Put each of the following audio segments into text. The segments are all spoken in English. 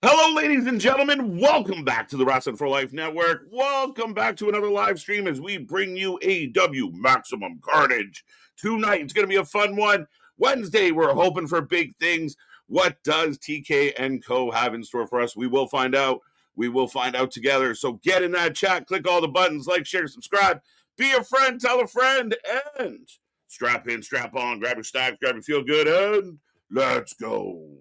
Hello, ladies and gentlemen. Welcome back to the Wrestling for Life Network. Welcome back to another live stream as we bring you AEW Maximum Carnage. Tonight, it's going to be a fun one. Wednesday, we're hoping for big things. What does TK and Co. have in store for us? We will find out. We will find out together. So get in that chat, click all the buttons, like, share, subscribe, be a friend, tell a friend, and strap in, strap on, grab your stacks, grab your feel good, and let's go.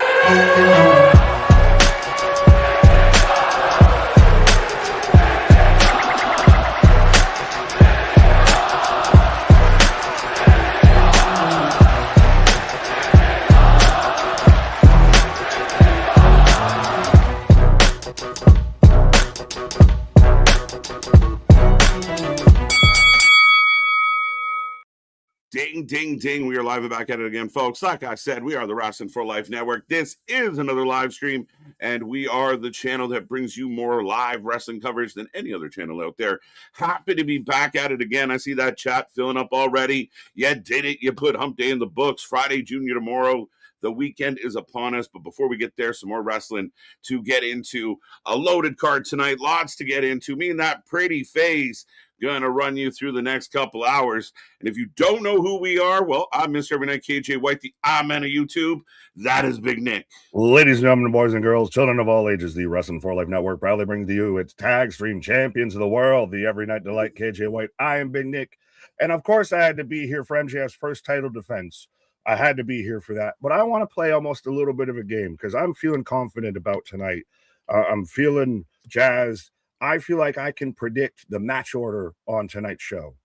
Ding, ding, ding. We are live and back at it again, folks. Like I said, we are the Wrestling for Life Network. This is another live stream, and we are the channel that brings you more live wrestling coverage than any other channel out there. Happy to be back at it again. I see that chat filling up already. You did it. You put Hump Day in the books. Friday, Junior tomorrow. The weekend is upon us, but before we get there, some more wrestling to get into. A loaded card tonight. Lots to get into. Me and that pretty face going to run you through the next couple hours. And if you don't know who we are, well, I'm Mr. Every Night KJ White, the man of YouTube. That is Big Nick. Ladies and gentlemen, boys and girls, children of all ages, the Wrestling for Life Network proudly brings to you its tag stream champions of the world, the Every Night Delight KJ White. I am Big Nick. And of course, I had to be here for MJF's first title defense. I had to be here for that. But I want to play almost a little bit of a game because I'm feeling confident about tonight. I'm feeling jazzed. I feel like I can predict the match order on tonight's show.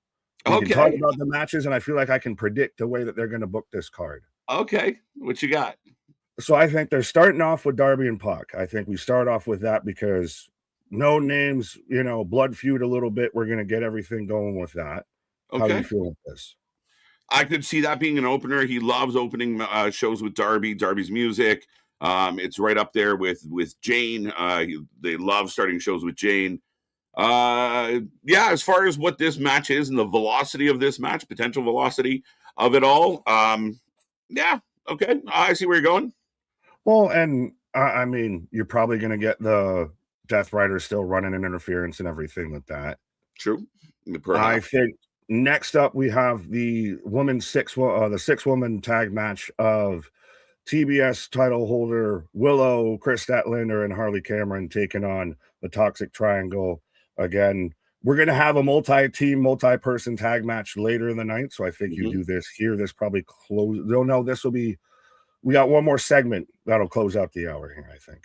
We can talk about the matches, and I feel like I can predict the way that they're going to book this card. Okay. What you got? So I think they're starting off with Darby and Pac. I think we start off with that because no names, blood feud a little bit. We're going to get everything going with that. Okay. How do you feel with this? I could see that being an opener. He loves opening shows with Darby's music. It's right up there with Jane. They love starting shows with Jane. As far as what this match is and the velocity of this match, potential velocity of it all. Okay. I see where you're going. Well, and I mean, you're probably going to get the Death Rider still running an interference and everything like that. True. I think next up we have the six-woman tag match of TBS title holder Willow, Chris Statlander, and Harley Cameron taking on the Toxic Triangle. Again, we're going to have a multi-team, multi-person tag match later in the night, so I think you do this here. This probably close. No, this will be. We got one more segment that'll close out the hour here, I think.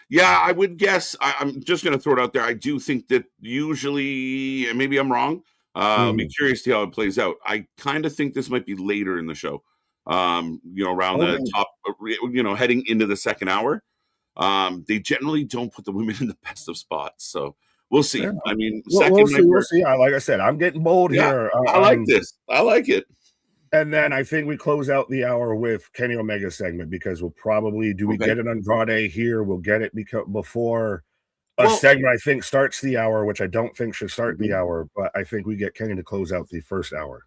Yeah, I would guess. I'm just going to throw it out there. I do think that usually, and maybe I'm wrong. I'll be curious to see how it plays out. I kind of think this might be later in the show. Around the top, heading into the second hour. They generally don't put the women in the best of spots, so we'll see. Yeah. I mean, we'll see. Like I said, I'm getting bold here. I like this. I like it. And then I think we close out the hour with Kenny Omega's segment because we'll probably we get an Andrade here? We'll get it before a segment I think starts the hour, which I don't think should start the hour, but I think we get Kenny to close out the first hour.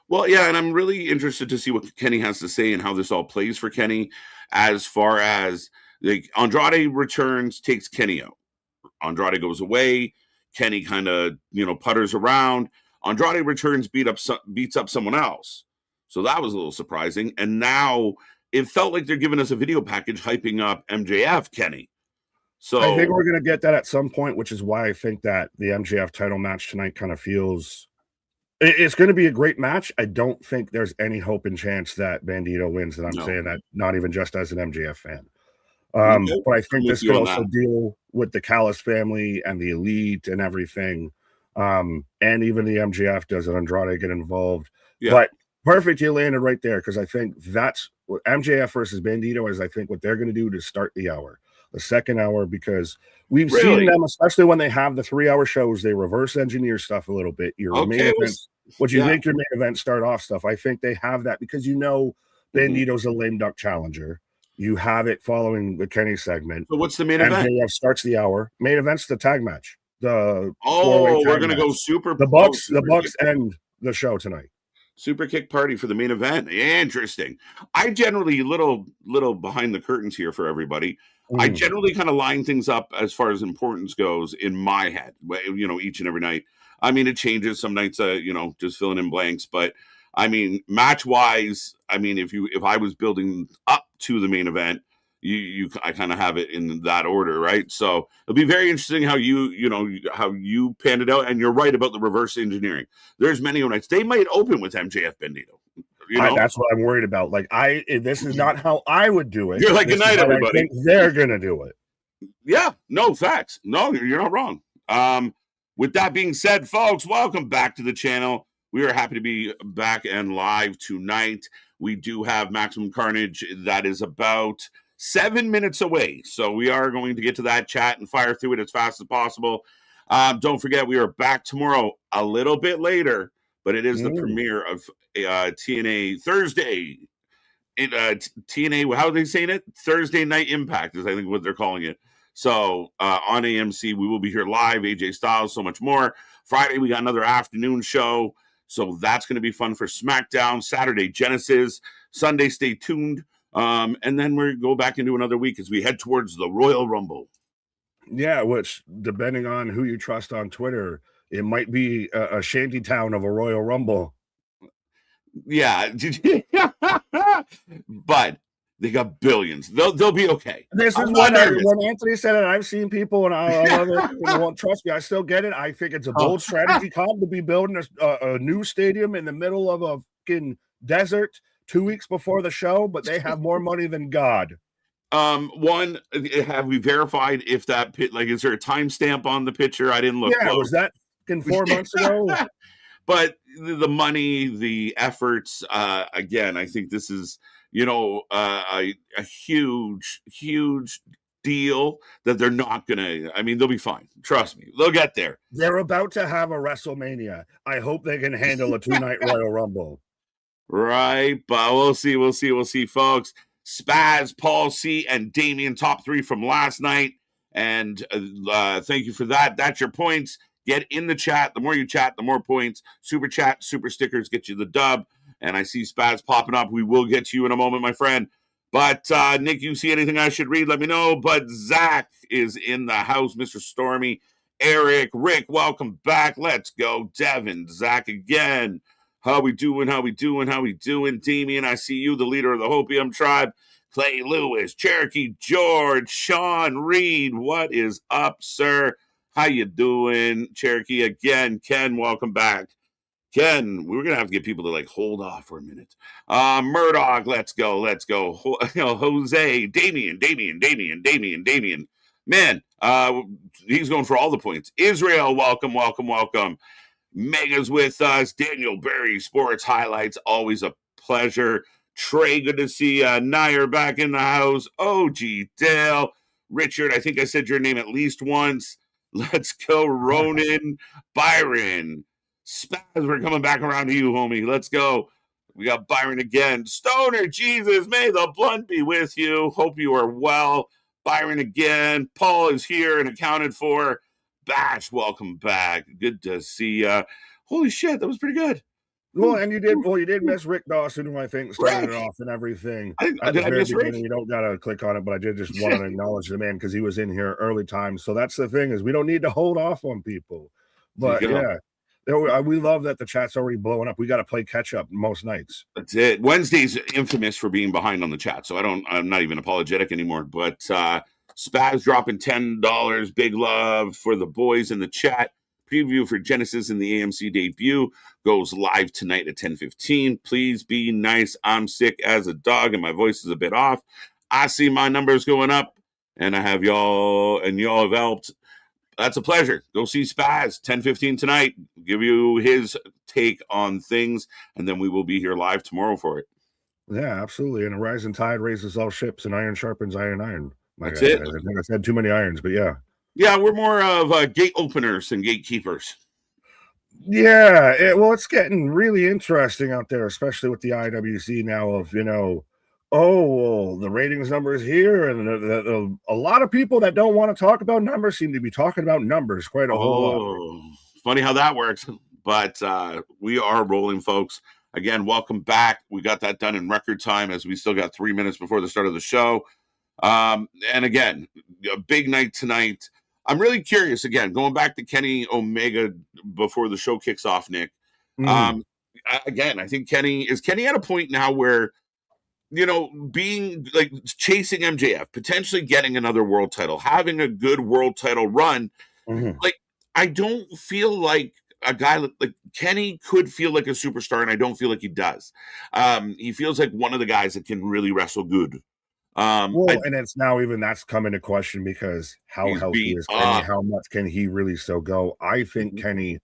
Well, yeah, and I'm really interested to see what Kenny has to say and how this all plays for Kenny as far as Andrade returns, takes Kenny out. Andrade goes away. Kenny kind of, putters around. Andrade returns, beats up someone else. So that was a little surprising. And now it felt like they're giving us a video package hyping up MJF Kenny. So I think we're going to get that at some point, which is why I think that the MJF title match tonight kind of feels... It's going to be a great match. I don't think there's any hope and chance that Bandito wins, and I'm saying that not even just as an MJF fan. But I think this could also deal with the Callis family and the Elite and everything. And even the MJF does it. Andrade get involved. Yeah. But perfect, you landed right there because I think that's what MJF versus Bandito is, I think, what they're going to do to start the hour. The second hour, because we've seen them, especially when they have the 3-hour shows, they reverse engineer stuff a little bit. Your main event, what you make your main event start off stuff. I think they have that because Bandito's a lame duck challenger. You have it following the Kenny segment. So what's the main event? MJF starts the hour. Main event's the tag match. We're gonna go super. The Bucks end the show tonight. Super kick party for the main event. Interesting. I generally little behind the curtains here for everybody. I generally kind of line things up as far as importance goes in my head, each and every night. I mean, it changes some nights, just filling in blanks. But I mean, match wise, I mean, if I was building up to the main event, I kind of have it in that order, right? So it'll be very interesting how how you panned it out. And you're right about the reverse engineering. There's many nights they might open with MJF Bandito. That's what I'm worried about. Like this is not how I would do it. You're like, good night, everybody. I think they're gonna do it. Yeah, no facts. No, you're not wrong. With that being said, folks, welcome back to the channel. We are happy to be back and live tonight. We do have Maximum Carnage that is about 7 minutes away. So we are going to get to that chat and fire through it as fast as possible. Don't forget, we are back tomorrow a little bit later, but it is the premiere of TNA Thursday. TNA, how are they saying it? Thursday Night Impact is, I think, what they're calling it. So on AMC, we will be here live. AJ Styles, so much more. Friday, we got another afternoon show. So that's going to be fun for SmackDown. Saturday, Genesis. Sunday, stay tuned. And then we go back into another week as we head towards the Royal Rumble. Yeah, which, depending on who you trust on Twitter, it might be a shanty town of a Royal Rumble. Yeah. But they got billions. They'll be okay. This is when Anthony said it. I've seen people, and I love it. Won't trust me. I still get it. I think it's a bold strategy, Cobb, to be building a new stadium in the middle of a fucking desert 2 weeks before the show, but they have more money than God. One, have we verified if that pit, like, is there a timestamp on the picture? I didn't look. Yeah, was that 4 months ago? But the money, the efforts, again, I think this is, a huge deal that they're not gonna. I mean, they'll be fine. Trust me, they'll get there. They're about to have a WrestleMania. I hope they can handle a 2-night Royal Rumble. Right, but we'll see, folks. Spaz, Paul C, and Damien, top 3 from last night. And thank you for that. That's your points. Get in the chat. The more you chat, the more points. Super chat, super stickers get you the dub. And I see Spaz popping up. We will get to you in a moment, my friend. But Nick, you see anything I should read? Let me know. But Zach is in the house. Mr. Stormy, Eric, Rick, welcome back. Let's go. Devin, Zach again. How we doing? Damien, I see you, the leader of the Hopium tribe. Clay Lewis, Cherokee George, Sean Reed. What is up, sir? How you doing? Cherokee again. Ken, welcome back. Ken, we're going to have to get people to hold off for a minute. Murdoch, let's go. Jose, Damien. Man, he's going for all the points. Israel, welcome. Mega's with us. Daniel Berry, Sports Highlights, always a pleasure. Trey, good to see Nair back in the house. OG Dale. Richard, I think I said your name at least once. Let's go, Ronan. Byron. Spaz, we're coming back around to you, homie. Let's go. We got Byron again. Stoner, Jesus, may the blunt be with you. Hope you are well. Byron again. Paul is here and accounted for. Bash, welcome back. Good to see you. Holy shit, that was pretty good. Well, and you did miss Rick Dawson, who I think started it off and everything. Did I miss Rick? You don't gotta click on it, but I did just want to acknowledge the man because he was in here early time. So that's the thing, is we don't need to hold off on people. But yeah, we love that the chat's already blowing up. We got to play catch up most nights. That's it. Wednesday's infamous for being behind on the chat, so I'm not even apologetic anymore. But Spaz dropping $10. Big love for the boys in the chat. Preview for Genesis in the AMC debut goes live tonight at 10:15. Please be nice. I'm sick as a dog and my voice is a bit off. I see my numbers going up and I have y'all have helped. That's a pleasure. Go see Spaz 10:15 tonight. Give you his take on things, and then we will be here live tomorrow for it. Yeah, absolutely. And a rising tide raises all ships, and iron sharpens iron. That's it. I think I said too many irons, but yeah. Yeah, we're more of gate openers than gatekeepers. Yeah, it's getting really interesting out there, especially with the IWC now of, the ratings numbers here. And a lot of people that don't want to talk about numbers seem to be talking about numbers quite a whole lot. Funny how that works. But we are rolling, folks. Again, welcome back. We got that done in record time as we still got 3 minutes before the start of the show. And again, a big night tonight. I'm really curious, again, going back to Kenny Omega before the show kicks off, Nick. Again, I think Kenny at a point now where, being like chasing MJF, potentially getting another world title, having a good world title run. Like, I don't feel like a guy like Kenny could feel like a superstar, and I don't feel like he does. He feels like one of the guys that can really wrestle good. And it's now even that's come into question because how healthy is Kenny? How much can he really still go? I think Kenny,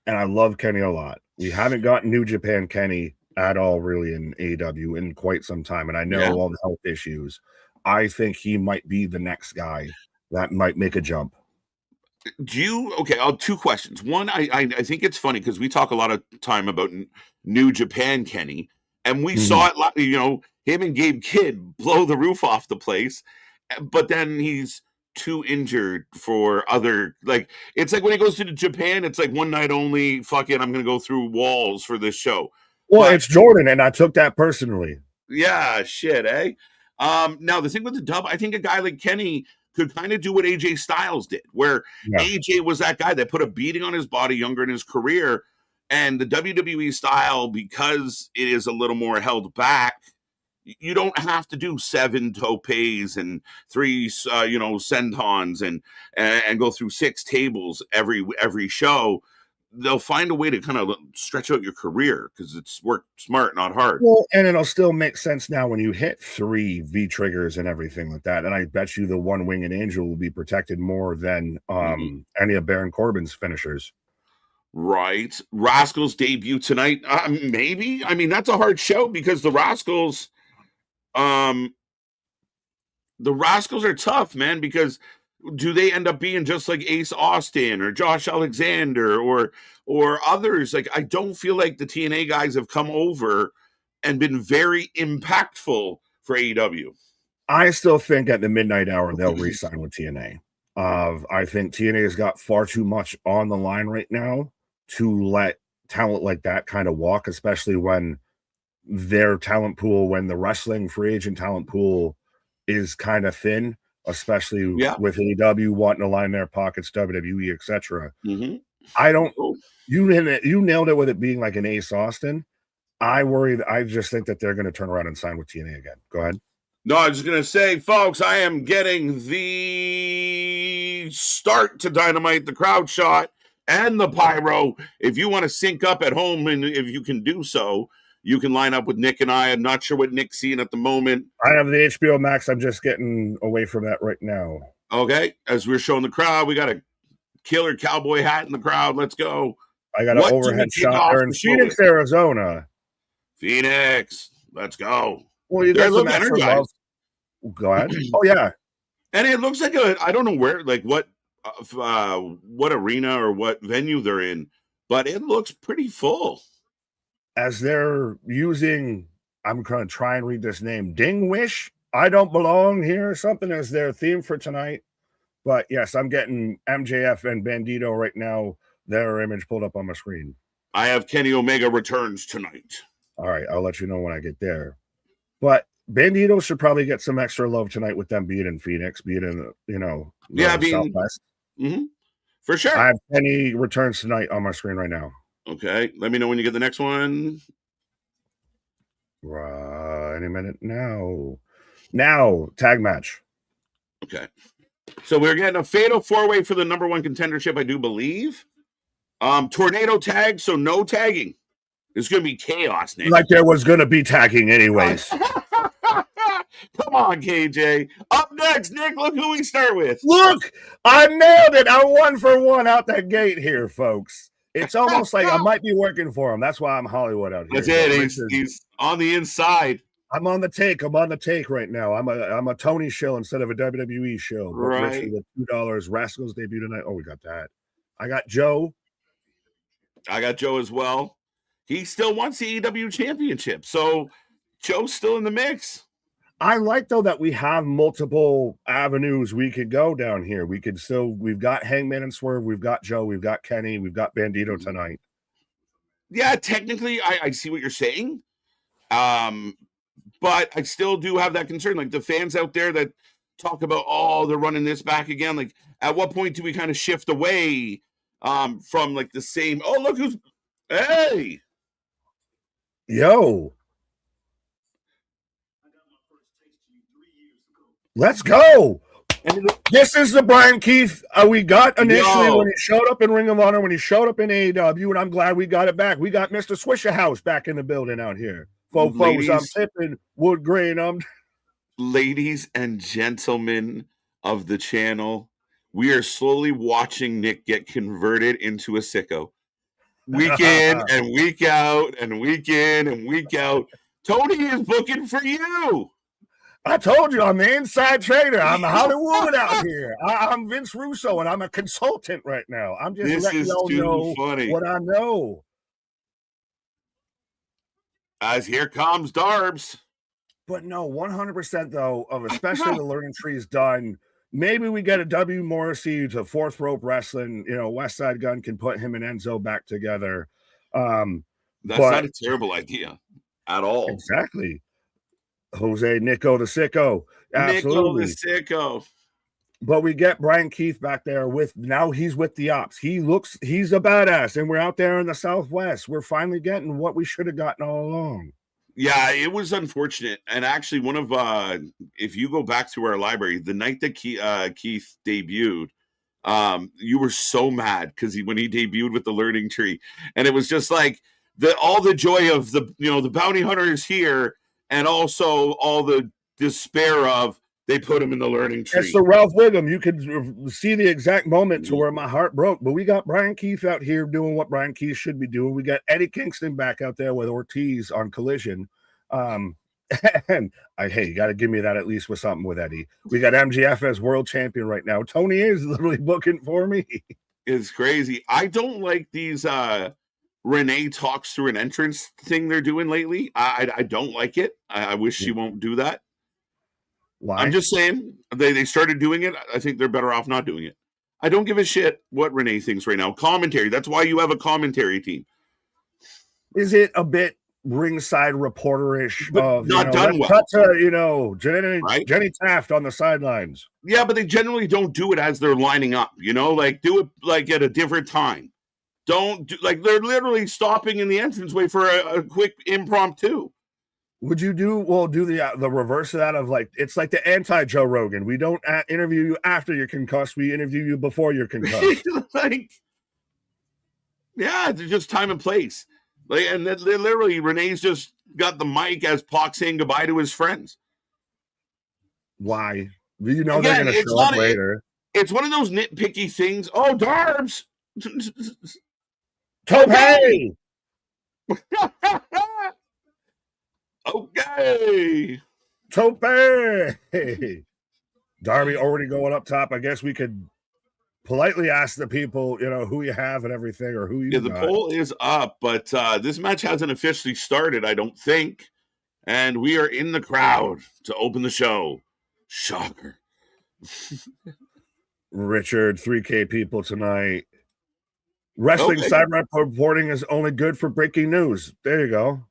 and I love Kenny a lot. We haven't gotten New Japan Kenny at all really in AEW in quite some time, and I know all the health issues. I think he might be the next guy that might make a jump. Two questions. One, I think it's funny because we talk a lot of time about New Japan Kenny, and we saw it, him and Gabe Kidd blow the roof off the place, but then he's too injured for other, like, it's like when he goes to Japan, it's like one night only, fucking, I'm going to go through walls for this show. Well, it's Jordan, and I took that personally. Yeah, shit, eh? Now, the thing with the dub, I think a guy like Kenny could kind of do what AJ Styles did, where AJ was that guy that put a beating on his body younger in his career, and the WWE style, because it is a little more held back, you don't have to do 7 topes and 3, sentons and go through 6 tables every show. They'll find a way to kind of stretch out your career because it's worked smart, not hard. Well, and it'll still make sense now when you hit 3 V triggers and everything like that. And I bet you the one winged angel will be protected more than any of Baron Corbin's finishers. Right. Rascals debut tonight. Maybe. I mean, that's a hard show because the Rascals are tough, man, because do they end up being just like Ace Austin or Josh Alexander or others? Like, I don't feel like the TNA guys have come over and been very impactful for AEW. I still think at the midnight hour they'll re-sign with TNA. I think TNA has got far too much on the line right now to let talent like that kind of walk, especially when their talent pool, when the wrestling free agent talent pool is kind of thin, especially with AEW wanting to line their pockets, WWE, etc. I don't. You nailed it with it being like an Ace Austin. I just think that they're going to turn around and sign with TNA again. Go ahead. No, I was just going to say, folks, I am getting the start to Dynamite, the crowd shot, and the pyro. If you want to sync up at home, and if you can do so, you can line up with Nick and I. I'm not sure what Nick's seeing at the moment. I have the HBO Max. I'm just getting away from that right now. Okay. As we're showing the crowd, we got a killer cowboy hat in the crowd. Let's go. I got an overhead shot there in Phoenix, Arizona. Phoenix. Let's go. Well, you guys look energized. Go ahead. Oh, yeah. And it looks like I don't know where, like what arena or what venue they're in, but it looks pretty full. As they're using, I'm going to try and read this name, Ding Wish, I Don't Belong Here, or something as their theme for tonight. But yes, I'm getting MJF and Bandito right now, their image pulled up on my screen. I have Kenny Omega returns tonight. All right, I'll let you know when I get there. But Bandito should probably get some extra love tonight with them being in Phoenix, being in, Southwest. For sure. I have Kenny returns tonight on my screen right now. Okay, let me know when you get the next one. Any minute now. Now, tag match. Okay. So we're getting a fatal 4-way for the number 1 contendership, I do believe. Tornado tag, so no tagging. It's going to be chaos, Nick. Like there was going to be tagging anyways. Come on, KJ. Up next, Nick, look who we start with. Look, I nailed it. I'm 1 for 1 out that gate here, folks. It's almost like I might be working for him. That's why I'm Hollywood out here. That's it. He's on the inside. I'm on the take. I'm on the take right now. I'm a Tony show instead of a WWE show. Right. With $2. Rascals debut tonight. Oh, we got that. I got Joe. I got Joe as well. He still wants the AEW championship. So Joe's still in the mix. I like, though, that we have multiple avenues we could go down here. We've got Hangman and Swerve. We've got Joe. We've got Kenny. We've got Bandito tonight. Yeah, technically, I see what you're saying. But I still do have that concern. Like the fans out there that talk about, oh, they're running this back again. Like, at what point do we kind of shift away from like the same? Oh, look who's hey, yo, let's go. This is the Brian Keith we got initially when he showed up in Ring of Honor, when he showed up in AEW, and I'm glad we got it back. We got Mr. Swishahouse back in the building out here. Folks, I'm tipping wood grain. Ladies and gentlemen of the channel, we are slowly watching Nick get converted into a sicko. Week in and week out and week in and week out. Tony is booking for you. I told you I'm the inside trader. I'm a Hollywood out here. I'm Vince Russo, and I'm a consultant right now. I'm just letting y'all know what I know. As here comes Darbs. But no, 100% though, of especially the learning tree is done. Maybe we get a W. Morrissey to Fourth Rope Wrestling. You know, West Side Gun can put him and Enzo back together. That's not a terrible idea at all. Exactly. Jose Nico the Sicko. Absolutely. Nico the Sicko. But we get Brian Keith back there now he's with the Ops. He's a badass, and we're out there in the Southwest. We're finally getting what we should have gotten all along. Yeah, it was unfortunate. And actually, one of if you go back to our library, the night that Keith debuted, you were so mad because when he debuted with the learning tree, and it was just like all the joy of the bounty hunter is here, and also all the despair of they put him in the learning tree. It's the Ralph Wiggum. You could see the exact moment to where my heart broke. But we got Brian Keith out here doing what Brian Keith should be doing. We got Eddie Kingston back out there with Ortiz on Collision. And hey, you got to give me that at least with something with Eddie. We got MJF as world champion right now. Tony is literally booking for me. It's crazy. I don't like these Renee talks through an entrance thing they're doing lately. I don't like it. I wish she won't do that. Why? I'm just saying they started doing it. I think they're better off not doing it. I don't give a shit what Renee thinks right now. Commentary. That's why you have a commentary team. Is it a bit ringside reporterish? But not done well. Cut to, Jenny Taft on the sidelines. Yeah, but they generally don't do it as they're lining up. Like do it like at a different time. Don't do like they're literally stopping in the entranceway for a quick impromptu. Would you do the reverse of that of like it's like the anti Joe Rogan? We don't interview you after you're concussed. We interview you before you're concussed. Yeah, it's just time and place. Like, and then literally Renee's just got the mic as Pac saying goodbye to his friends. Why? They're going to show up later. It's one of those nitpicky things. Oh, Darbs. Tope. Okay. Tope. Darby already going up top. I guess we could politely ask the people, who you have and everything, or who you got. The poll is up, but this match hasn't officially started, I don't think. And we are in the crowd to open the show. Shocker. Richard, 3K people tonight. Wrestling side reporting is only good for breaking news. There you go.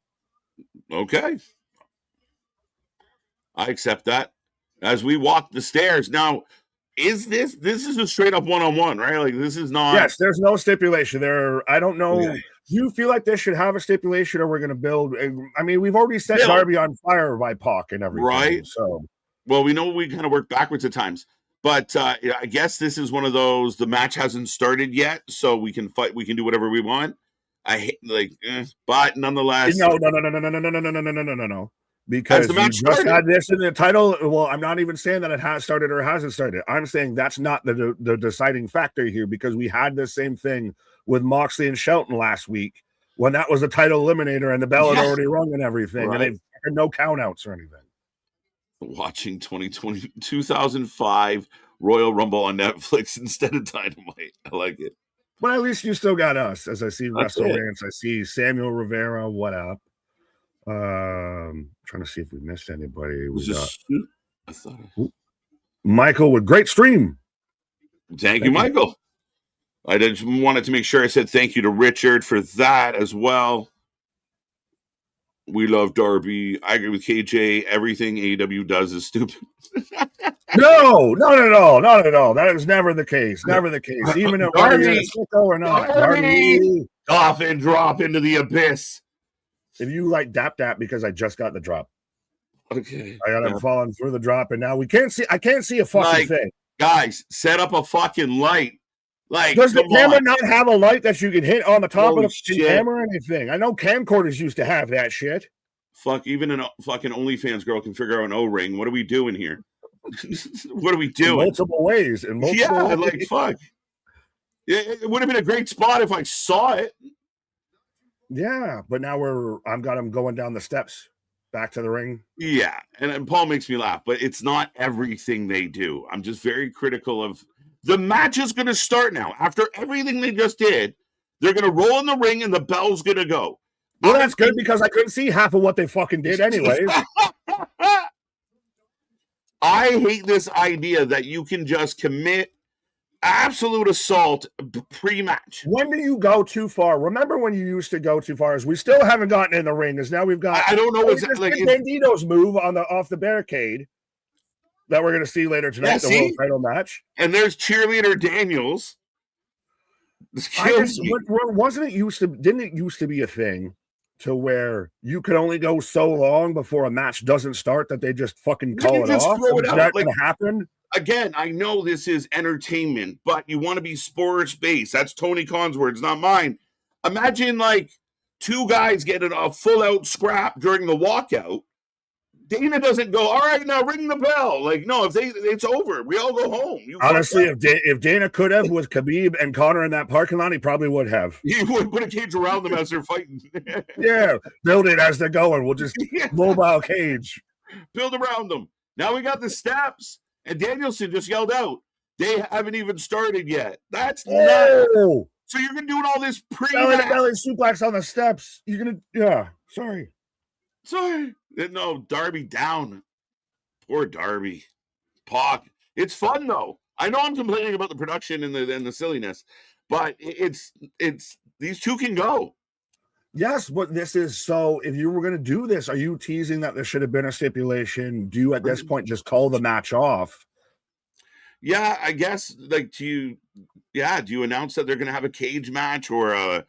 Okay. I accept that. As we walk the stairs. Now, this is a straight up one-on-one, right? Like this is not. Yes, there's no stipulation there. I don't know. Okay. Do you feel like this should have a stipulation, or we're going to build? I mean, we've already set Darby on fire by Pac and everything, right? So, well, we know we kind of work backwards at times, but I guess this is one of those. The match hasn't started yet, so we can fight. We can do whatever we want. I hate but nonetheless, no. Because the match just had this in the title. Well, I'm not even saying that it has started or hasn't started. I'm saying that's not the deciding factor here, because we had the same thing with Moxley and Shelton last week when that was a title eliminator and the bell had already rung and everything, right. And they no countouts or anything. Watching 2005 Royal Rumble on Netflix instead of Dynamite. I like it. But at least you still got us. As I see Russell Rance, I see Samuel Rivera. What up? Trying to see if we missed anybody. I thought Michael with great stream. Thank you, Michael. I just wanted to make sure I said thank you to Richard for that as well. We love Darby. I agree with KJ. Everything AEW does is stupid. No, not at all. Not at all. That is never the case. Never the case. Even if whether you're a sicko or not. Darby! Off and drop into the abyss. If you like dap because I just got the drop. Okay. I got him falling through the drop, and now we can't see. I can't see a fucking thing. Guys, set up a fucking light. Like, does the camera not have a light that you can hit on the top of the camera or anything? I know camcorders used to have that shit. Fuck, even a fucking OnlyFans girl can figure out an O-ring. What are we doing here? What are we doing? In multiple ways. Ways. Like, fuck. It would have been a great spot if I saw it. Yeah, but now I've got him going down the steps back to the ring. Yeah, and Paul makes me laugh, but it's not everything they do. I'm just very critical of the match is going to start now. After everything they just did, they're going to roll in the ring and the bell's going to go. Well, that's good because I couldn't see half of what they fucking did anyways. I hate this idea that you can just commit absolute assault pre-match. When do you go too far? Remember when you used to go too far? As we still haven't gotten in the ring. As now we've got. I don't know what's like. Bandito's move off the barricade that we're going to see later tonight. The world title match. And there's cheerleader Daniels. Wasn't it used to? Didn't it used to be a thing to where you could only go so long before a match doesn't start that they just fucking call it off? Is that going to happen? Again, I know this is entertainment, but you want to be sports-based. That's Tony Khan's words, not mine. Imagine, like, two guys getting a full-out scrap during the walkout. Dana doesn't go, all right, now ring the bell. Like, no, it's over. We all go home. Honestly, if Dana could have with Khabib and Conor in that parking lot, he probably would have. He would put a cage around them as they're fighting. Yeah, build it as they're going. We'll just mobile cage. Build around them. Now we got the steps. And Danielson just yelled out, they haven't even started yet. That's nuts. So you're going to do all this belly suplex on the steps. You're going to, sorry. No, Darby down. Poor Darby. Pac. It's fun, though. I know I'm complaining about the production and the silliness, but it's these two can go. Yes, but this is so. If you were going to do this, are you teasing that there should have been a stipulation? Do you at this point just call the match off? Yeah, I guess. Like, do you announce that they're going to have a cage match or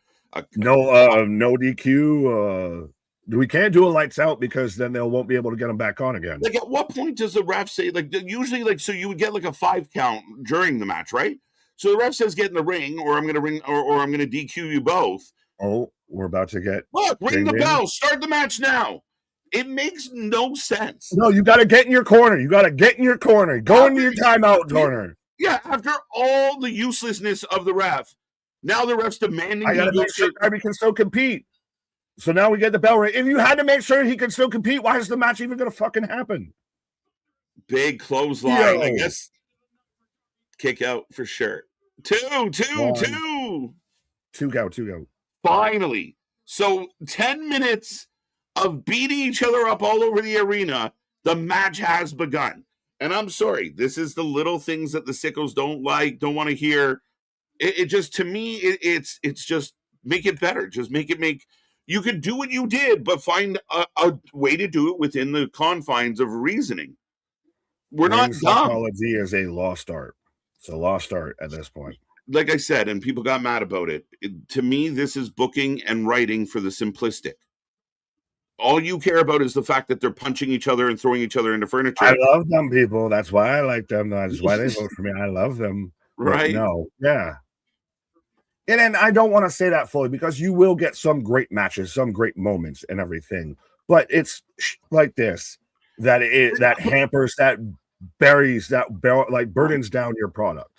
no DQ? We can't do a lights out because then they won't be able to get them back on again. Like, at what point does the ref say? Like, usually, like, so you would get like a 5 count during the match, right? So the ref says, "Get in the ring," or "I'm going to ring," or "I'm going to DQ you both." Oh, we're about to get. Look, ring the bell. Start the match now. It makes no sense. No, you got to get in your corner. Go into your timeout corner. Yeah, after all the uselessness of the ref, now the ref's demanding. I got to make sure Darby can still compete. So now we get the bell ring. If you had to make sure he can still compete, why is the match even going to fucking happen? Big clothesline. I guess kick out for sure. Two go. Finally. So 10 minutes of beating each other up all over the arena. The match has begun. And I'm sorry, this is the little things that the sickos don't want to hear. It just, to me, it's just make it better. Just you could do what you did, but find a way to do it within the confines of reasoning. We're not dumb. Psychology is a lost art. It's a lost art at this point. Like I said, and people got mad about it. To me, this is booking and writing for the simplistic. All you care about is the fact that they're punching each other and throwing each other into furniture. I love them people. That's why I like them. That's why they vote for me. I love them. Right? No. Yeah. And then I don't want to say that fully because you will get some great matches, some great moments and everything. But it's like this, that hampers, that buries, like burdens down your product.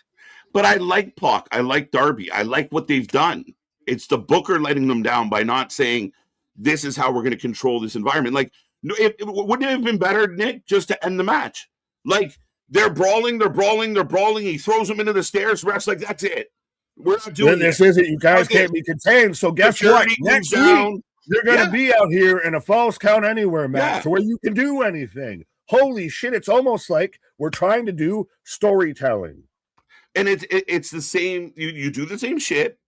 But I like Pac. I like Darby. I like what they've done. It's the booker letting them down by not saying, this is how we're going to control this environment. Like, wouldn't it have been better, Nick, just to end the match? Like, they're brawling. He throws them into the stairs. Ref's like, that's it. We're not doing this. Isn't you guys can't be contained. So guess what? Next week, you're going to be out here in a false count anywhere match where you can do anything. Holy shit. It's almost like we're trying to do storytelling. And it's the same. You do the same shit,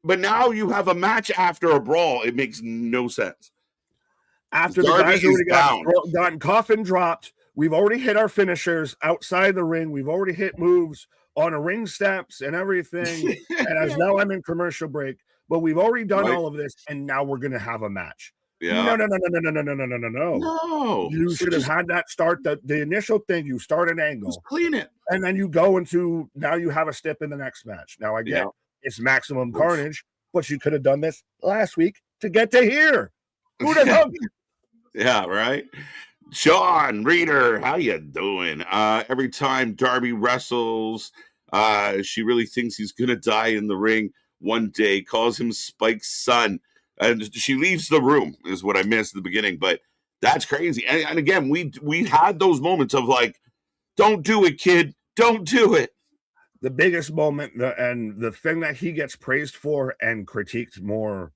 but now you have a match after a brawl. It makes no sense. After the Darby guys is already down. gotten coffin dropped, we've already hit our finishers outside the ring. We've already hit moves on a ring steps and everything. And as now I'm in commercial break, but we've already done Right? all of this, and now we're gonna have a match. Yeah. No. No. You So should have just had that start. The initial thing, you start an angle, clean it. and then you go into now you have a step in the next match. Now I get Yeah. it's maximum Oof. carnage, but you could have done this last week to get to here. Who'd have thunk? Yeah, right. Sean Reader, how you doing? Every time Darby wrestles, she really thinks he's gonna die in the ring one day. Calls him Spike's son, and she leaves the room. Is what I missed at the beginning, but that's crazy. And again, we had those moments of like, don't do it, kid, don't do it. The biggest moment, and the thing that he gets praised for and critiqued more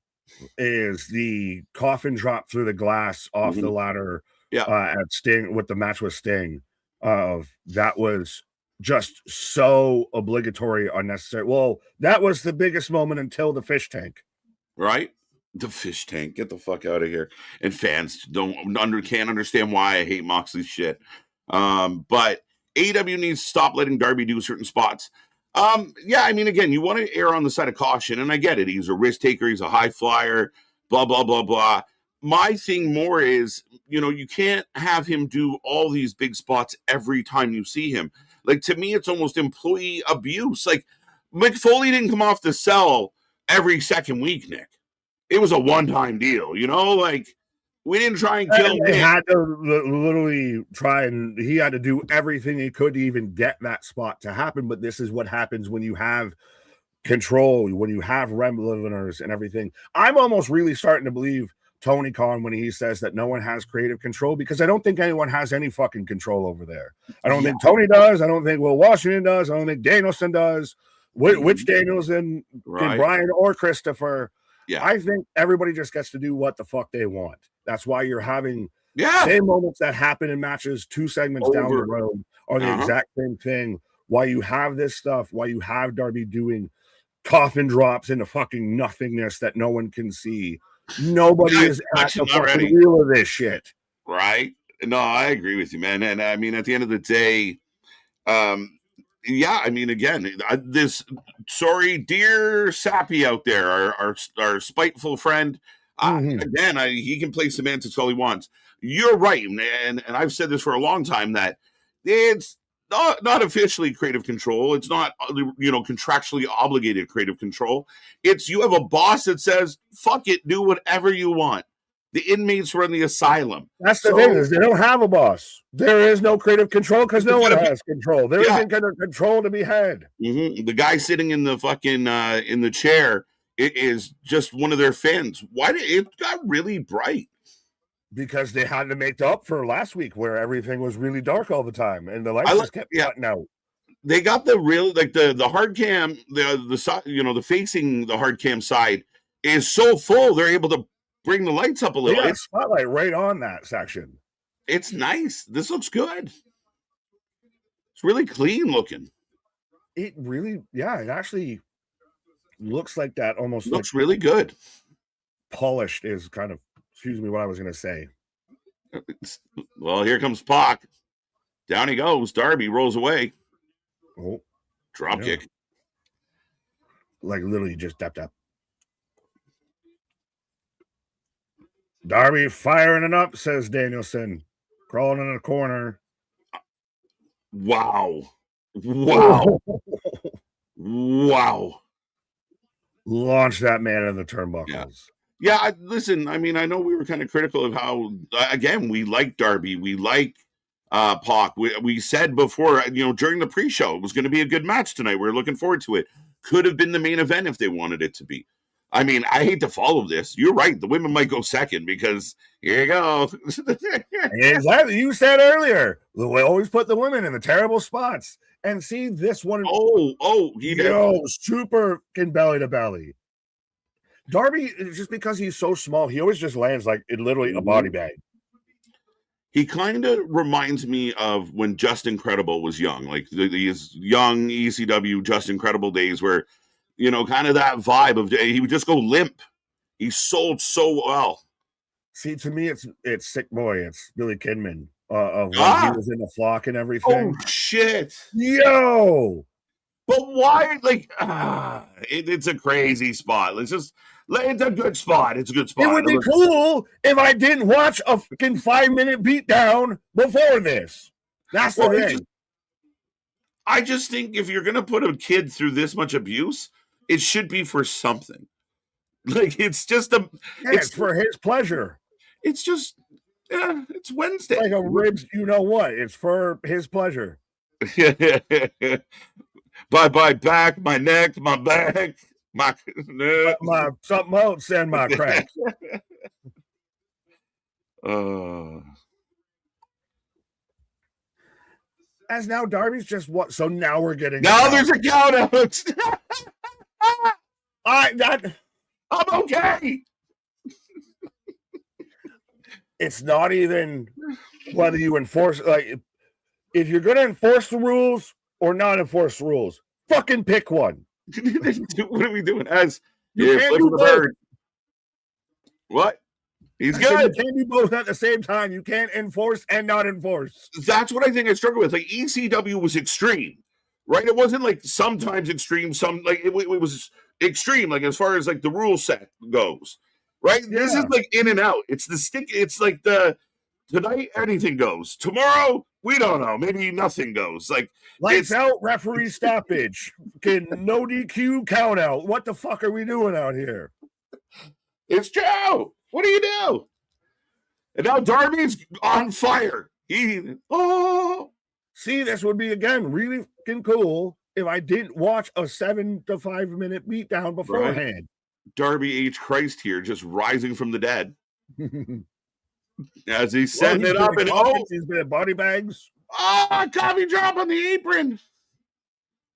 is the coffin drop through the glass off the ladder Yeah, at Sting with the match with Sting. That was just so obligatory, unnecessary. Well, that was the biggest moment until the fish tank. right. The fish tank, get the fuck out of here. And fans can't understand why I hate Moxley's shit. But AEW needs to stop letting Darby do certain spots. Yeah, I mean, again, you want to err on the side of caution, and I get it. He's a risk taker, he's a high flyer, blah, blah, blah, blah. My thing more is, you can't have him do all these big spots every time you see him. Like, to me, it's almost employee abuse. Like, Mick Foley didn't come off the cell every second week, Nick. It was a one-time deal, like we didn't try and kill him. They had to literally try, and he had to do everything he could to even get that spot to happen. But this is what happens when you have control, when you have Remliners and everything. I'm almost really starting to believe Tony Khan when he says that no one has creative control, because I don't think anyone has any fucking control over there. I don't think Tony does. I don't think Will Washington does. I don't think Danielson does. Which Danielson, Right. Brian or Christopher. Yeah. I think everybody just gets to do what the fuck they want. That's why you're having same moments that happen in matches 2 segments down the road are the exact same thing. Why you have this stuff, why you have Darby doing coffin drops into fucking nothingness that no one can see. Nobody is at the fucking wheel of this shit. Right? No, I agree with you, man. And I mean, at the end of the day, yeah, I mean, again, dear Sappy out there, our spiteful friend. Again, he can play semantics all he wants. You're right, and I've said this for a long time that it's not officially creative control. It's not contractually obligated creative control. It's you have a boss that says, "Fuck it, do whatever you want." The inmates run the asylum. That's the thing, is they don't have a boss. There is no creative control because no one has control. There isn't kind of control to be had. The guy sitting in the fucking in the chair, it is just one of their fans. Why did it got really bright? Because they had to make up for last week where everything was really dark all the time and the lights just kept cutting out. They got the real the hard cam, the facing the hard cam side is so full they're able to bring the lights up a little. They got a spotlight right on that section. It's nice. This looks good. It's really clean looking. It really, it actually looks like that. Almost looks really good. Polished is kind of, excuse me, what I was going to say. Well, here comes Pac. Down he goes. Darby rolls away. Oh, drop kick. Like literally just tap. Darby firing it up, says Danielson. Crawling in the corner. Wow. Launch that man in the turnbuckles. Yeah, listen, I mean, I know we were kind of critical of how, again, we like Darby. We like Pac. We said before, during the pre-show, it was going to be a good match tonight. We're looking forward to it. Could have been the main event if they wanted it to be. I mean, I hate to follow this. You're right. The women might go second because here you go. Exactly. You said earlier, we always put the women in the terrible spots. And see this one. Super belly to belly. Darby, just because he's so small, he always just lands like literally a body bag. He kind of reminds me of when Just Incredible was young, like these young ECW Just Incredible days where, kind of that vibe of he would just go limp. He sold so well. See, to me, it's Sick Boy. It's Billy Kidman of when he Ah! was in the flock and Oh, everything. shit. Yo! But why? Like, it's a crazy spot. It's a good spot. It's a good spot. It would be cool if I didn't watch a fucking 5-minute beatdown before this. That's the thing. I just think if you're going to put a kid through this much abuse, it should be for something. Like, it's just it's for his pleasure. It's just, it's Wednesday. Like a ribs, you know what? It's for his pleasure. Bye back, my neck, my back, my something else and my crack. As now Darby's just what? So now we're getting there's a count out. I'm okay. It's not even whether you enforce, like, if you're going to enforce the rules or not enforce the rules, fucking pick one. What are we doing? You can't do both. Bird. What? He's good. You can't do both at the same time. You can't enforce and not enforce. That's what I think I struggle with. Like, ECW was extreme, right? It wasn't like sometimes extreme. It was extreme, like as far as like the rule set goes, right? Yeah. This is like in and out. It's the stick. It's like tonight anything goes. Tomorrow we don't know. Maybe nothing goes. Like lights out, referee stoppage, no DQ count out. What the fuck are we doing out here? It's Joe. What do you do? And now Darby's on fire. See, this would be again really fucking cool if I didn't watch a 7 to 5 minute beatdown beforehand. Right. Darby H. Christ here, just rising from the dead. As he's setting it up, and he's been at body bags. Coffee drop on the apron.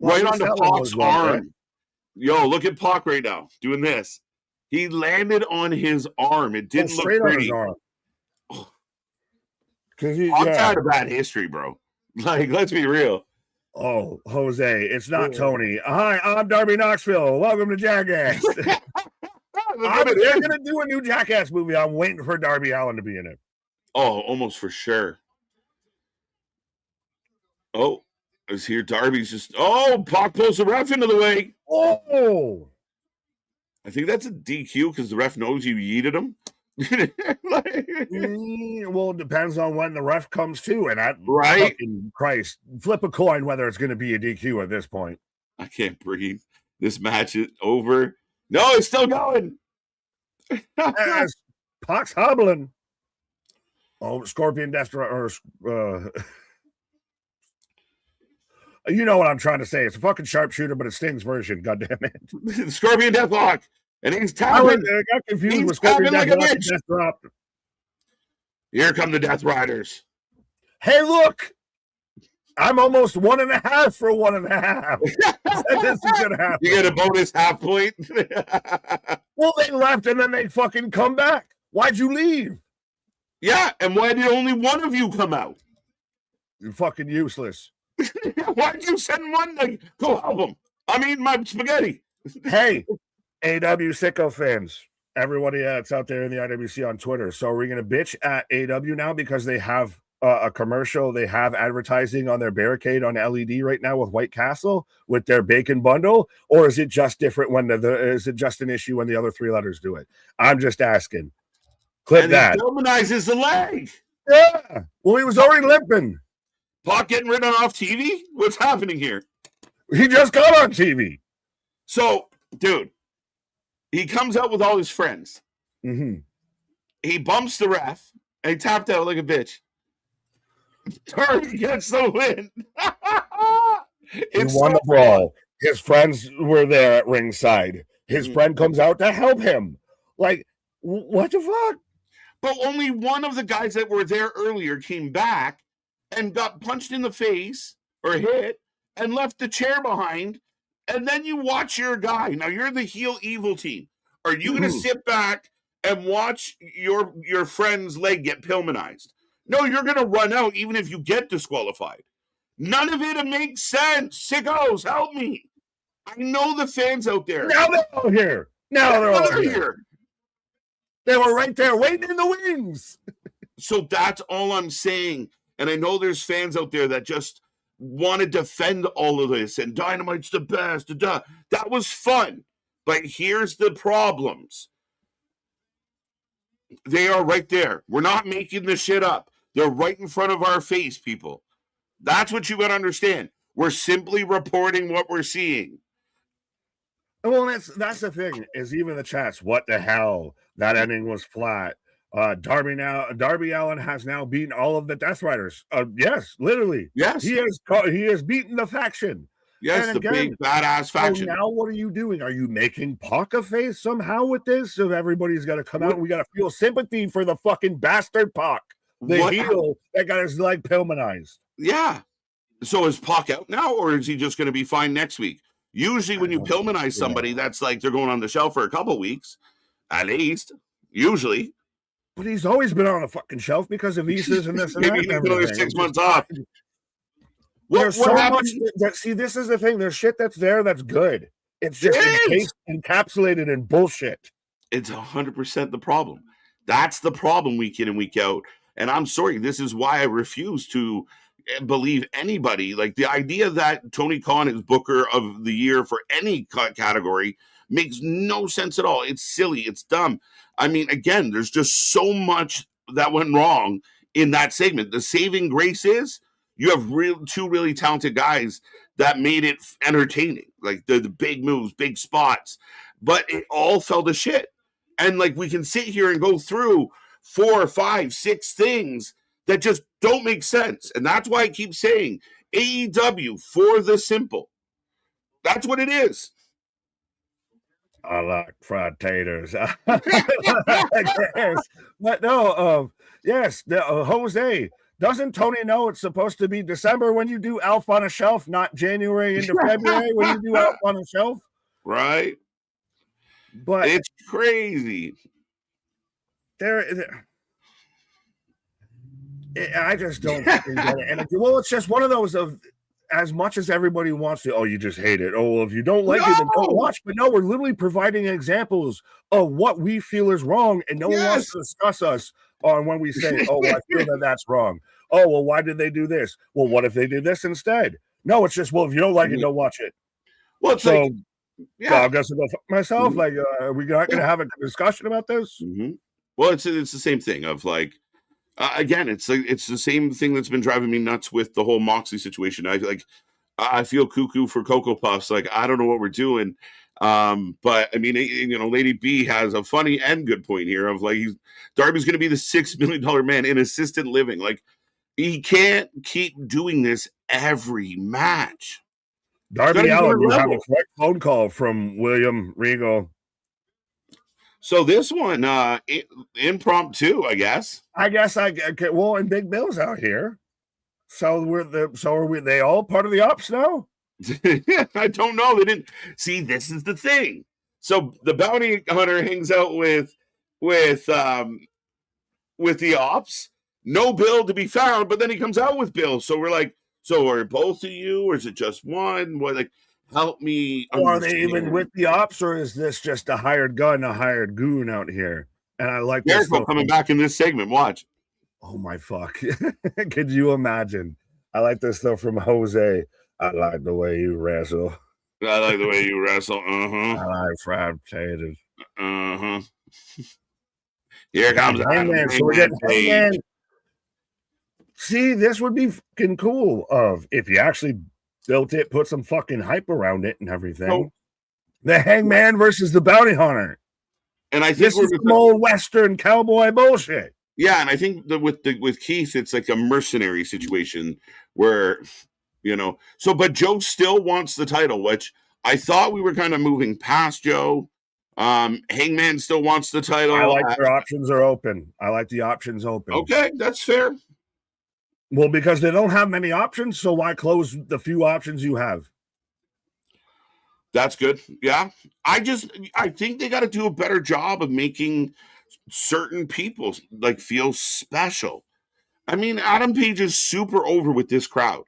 Right onto Pac's arm. Right? Yo, look at Pac right now doing this. He landed on his arm. It didn't look pretty. On his arm. Pac's had a bad history, bro. Like, let's be real. Oh, Jose, it's not Tony. Hi, I'm Darby Knoxville. Welcome to Jackass. They're going to do a new Jackass movie. I'm waiting for Darby Allin to be in it. Oh, almost for sure. Oh, is here Darby's just... Oh, Pac pulls the ref into the way. Oh! I think that's a DQ because the ref knows you yeeted him. Well, it depends on when the ref comes to, and that fucking Christ, flip a coin whether it's going to be a DQ at this point. I can't breathe. This match is over. No, it's still going. As Pac's hobbling. Oh, Scorpion Death you know what I'm trying to say. It's a fucking sharpshooter, but it's Sting's version. God damn it. Scorpion Deathlock. And he's tapping. I got confused with Scorpion like Deathlock. Death Drop. Here come the Death Riders. Hey, look. I'm almost 1.5 for 1.5. This is going to happen. You get a bonus half point. Well, they left and then they fucking come back. Why'd you leave? Yeah, and why did only one of you come out? You're fucking useless. Why'd you send one to go help him? I'm eating my spaghetti. Hey, AEW sicko fans, everybody that's out there in the IWC on Twitter. So are we going to bitch at AEW now because they have a commercial? They have advertising on their barricade on LED right now with White Castle with their bacon bundle, or is it just different when is it just an issue when the other 3 letters do it? I'm just asking. Clip that. He humanizes the leg. Yeah. Well, he was already limping. Pac getting written off TV? What's happening here? He just got on TV. So, dude, he comes out with all his friends. Mm-hmm. He bumps the ref, and he tapped out like a bitch. Darby gets the win. He won the brawl. His friends were there at ringside. His friend comes out to help him. Like, what the fuck? But only one of the guys that were there earlier came back and got punched in the face or hit and left the chair behind. And then you watch your guy. Now you're the heel evil team. Are you going to sit back and watch your friend's leg get Pillmanized? No, you're going to run out even if you get disqualified. None of it makes sense. Sickos, help me. I know the fans out there. Now they're all here. Now they're all here. They were right there waiting in the wings. So that's all I'm saying. And I know there's fans out there that just want to defend all of this and Dynamite's the best. That was fun. But here's the problems. They are right there. We're not making this shit up. They're right in front of our face, people. That's what you got to understand. We're simply reporting what we're seeing. Well, that's the thing, is even the chats, what the hell? That ending was flat. Darby Allin has now beaten all of the Death Riders. Yes, literally. Yes. He has beaten the faction. Yes, and the big badass faction. So now what are you doing? Are you making Pac a face somehow with this? So everybody's got to come out and we got to feel sympathy for the fucking bastard Pac, the heel that got his leg pilmanized. Yeah. So is Pac out now, or is he just going to be fine next week? Usually when you Pillmanize somebody, that's like they're going on the shelf for a couple weeks, at least. Usually. But he's always been on the fucking shelf because of visas and this and Maybe that. Maybe 6 months off. There's so much see, this is the thing. There's shit that's there that's good. It's just encapsulated in bullshit. It's 100% the problem. That's the problem week in and week out. And I'm sorry, this is why I refuse to believe anybody. Like the idea that Tony Khan is Booker of the Year for any category makes no sense at all. It's silly. It's dumb. I mean, again, there's just so much that went wrong in that segment. The saving grace is you have two really talented guys that made it entertaining, like the big moves, big spots, but it all fell to shit. And like we can sit here and go through 4, 5, 6 things that just don't make sense. And that's why I keep saying AEW for the simple. That's what it is. I like fried taters. But no, yes, Jose. Doesn't Tony know it's supposed to be December when you do Alf on a Shelf, not January into February when you do Alf on a Shelf? Right. But it's crazy. I just don't fucking get it. And well, it's just one of those of as much as everybody wants to, oh, you just hate it. Oh, well, if you don't like it, then don't watch. But no, we're literally providing examples of what we feel is wrong, and no one wants to discuss us on when we say, oh, well, I feel that that's wrong. Oh, well, why did they do this? Well, what if they did this instead? No, it's just, well, if you don't like it, don't watch it. Well, it's so, I guess I'll go fuck myself. Like, are we not going to have a discussion about this? Well, it's the same thing of like, again, it's the same thing that's been driving me nuts with the whole Moxley situation. I feel cuckoo for Cocoa Puffs. Like, I don't know what we're doing. But I mean, Lady B has a funny and good point here of like, Darby's going to be the $6 million man in assisted living. Like, he can't keep doing this every match. Darby Allin, you have a quick phone call from William Regal. So this one, impromptu, I guess. Well, and Big Bill's out here. So are we? They all part of the ops now? I don't know. They didn't see. This is the thing. So the bounty hunter hangs out with the ops. No Bill to be found, but then he comes out with Bill. So we're like, so are both of you, or is it just one? What, like, help me. Are they even with the ops, or is this just a hired gun, a hired goon out here? And I like this coming back in this segment. Watch. Oh my fuck! Could you imagine? I like this stuff from Jose. I like the way you wrestle. I like the way you wrestle. I like fried potatoes. Here comes Hangman. So we're getting Hangman. See, this would be fucking cool. If you actually built it, put some fucking hype around it and everything. Oh. The Hangman versus the Bounty Hunter. And I think this is some old Western cowboy bullshit. Yeah, and I think that with Keith, it's like a mercenary situation where, but Joe still wants the title, which I thought we were kind of moving past Joe. Hangman still wants the title. I like their options are open. I like the options open. Okay, that's fair. Well, because they don't have many options, so why close the few options you have? That's good. Yeah. I think they got to do a better job of making certain people like feel special. I mean, Adam Page is super over with this crowd.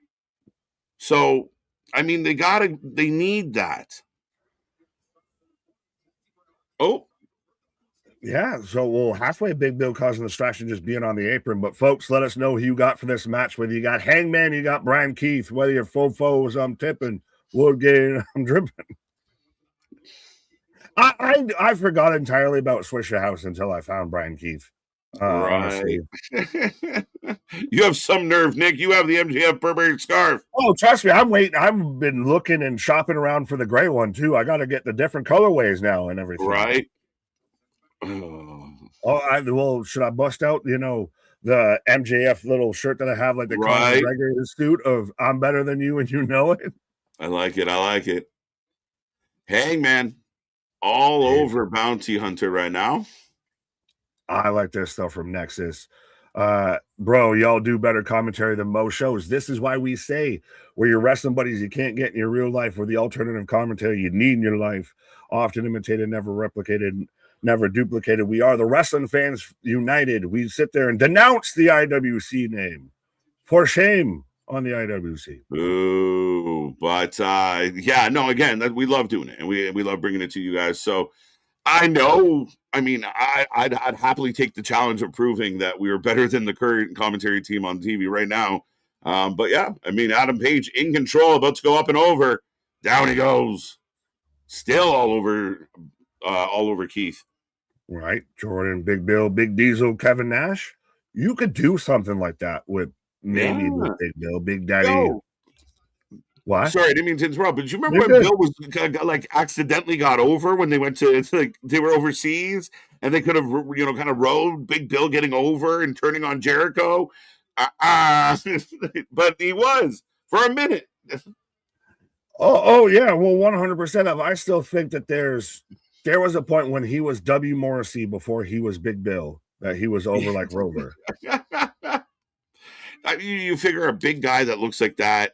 So, I mean, they need that. Oh, Yeah, so well, halfway Big Bill causing the distraction just being on the apron. But folks, let us know who you got for this match. Whether you got Hangman, you got Brian Keith, whether you're Fofos, I'm tipping, Woodgate, I'm dripping. I forgot entirely about Swisher House until I found Brian Keith. right. Honestly. You have some nerve, Nick. You have the MJF Burberry scarf. Oh, trust me, I'm waiting. I've been looking and shopping around for the gray one too. I got to get the different colorways now and everything. Right. Well, should I bust out, the MJF little shirt that I have, like the Conor McGregor suit of "I'm better than you and you know it"? I like it. I like it. Hangman, all over Bounty Hunter right now. I like their stuff from Nexus. Bro, y'all do better commentary than most shows. This is why we say we're your wrestling buddies you can't get in your real life, or the alternative commentary you need in your life, often imitated, never replicated, never duplicated. We are the Wrestling Fans United. We sit there and denounce the IWC name. For shame on the IWC. Ooh, but yeah, no, again, we love doing it, and we love bringing it to you guys. So I know, I mean, I'd happily take the challenge of proving that we are better than the current commentary team on TV right now. But yeah, I mean, Adam Page in control, about to go up and over. Down he goes. Still all over Keith. Right. Jordan, Big Bill, Big Diesel, Kevin Nash. You could do something like that with maybe with Big Bill, Big Daddy. Yo. What? Sorry, I didn't mean to interrupt, but do you remember when Bill was like accidentally got over when they went to like they were overseas and they could have kind of rode Big Bill getting over and turning on Jericho, but he was for a minute. Oh yeah, well 100%. I still think that there was a point when he was W Morrissey before he was Big Bill that he was over like Rover. You figure a big guy that looks like that.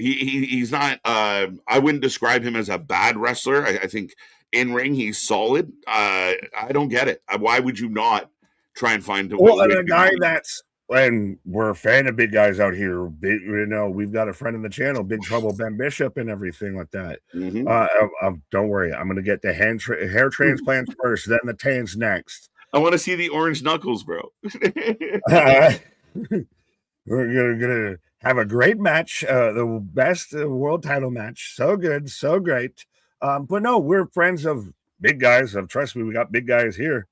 He's not. I wouldn't describe him as a bad wrestler. I think in ring he's solid. I don't get it. Why would you not try and find a guy that's and we're a fan of big guys out here. We've got a friend in the channel, Big Trouble Ben Bishop, and everything like that. Mm-hmm. Don't worry, I'm gonna get the hair transplants first, then the tans next. I want to see the orange knuckles, bro. We're gonna have a great match, the best world title match. So good, so great. But no, we're friends of big guys. Trust me, we got big guys here.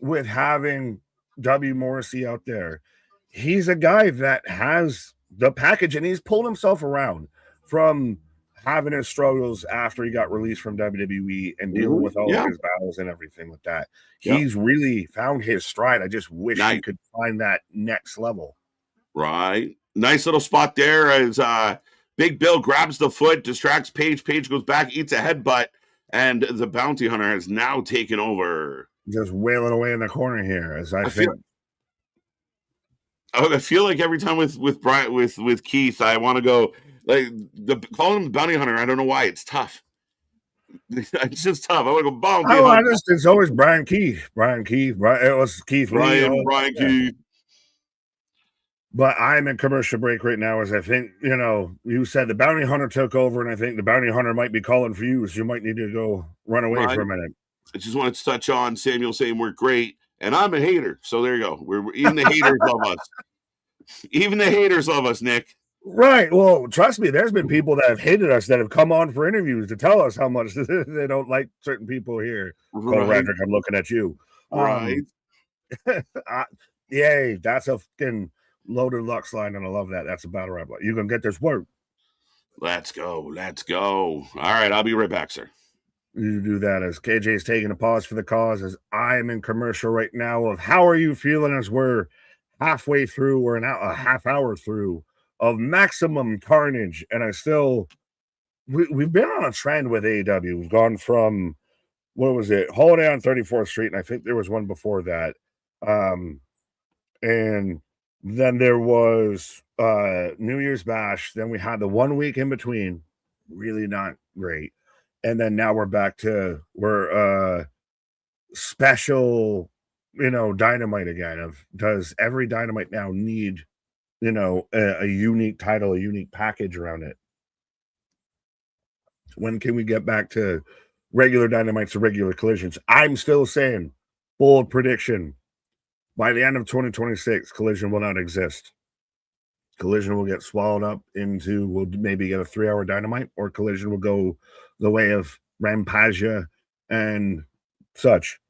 With having W Morrissey out there, he's a guy that has the package, and he's pulled himself around from having his struggles after he got released from WWE and dealing with all of his battles and everything like that. He's really found his stride. I just wish he could find that next level. Right. Nice little spot there as Big Bill grabs the foot, distracts Page. Page goes back, eats a headbutt, and the Bounty Hunter has now taken over. Just wailing away in the corner here, as I feel like every time with Brian with Keith, I want to go like calling him Bounty Hunter. I don't know why. It's tough. It's just tough. I want to go Bounty Hunter. It's always Brian Keith. It was Keith Lee. Brian Keith. But I'm in commercial break right now, as I think, you said the Bounty Hunter took over, and I think the Bounty Hunter might be calling for you, so you might need to go run away for a minute. I just wanted to touch on Samuel saying we're great, and I'm a hater, so there you go. Even the haters love us. Even the haters love us, Nick. Right. Well, trust me, there's been people that have hated us that have come on for interviews to tell us how much they don't like certain people here. Cole Radrick, I'm looking at you. Right. Yay, that's a fucking loaded Lux line, and I love that. That's a battle rap. You gonna get this work. Let's go. All right, I'll be right back, sir. You do that as KJ is taking a pause for the cause, as I'm in commercial right now of how are you feeling as we're halfway through, we're now a half hour through of Maximum Carnage, and we've been on a trend with AEW. We've gone from Holiday on 34th Street, and I think there was one before that, and then there was New Year's Bash. Then we had the 1 week in between, really not great. And then now we're back to special Dynamite again. Does every Dynamite now need, a unique title, a unique package around it? When can we get back to regular Dynamites or regular Collisions? I'm still saying, bold prediction, by the end of 2026, Collision will not exist. Collision will get swallowed up into, we'll maybe get a 3-hour Dynamite, or Collision will go the way of Rampage and such.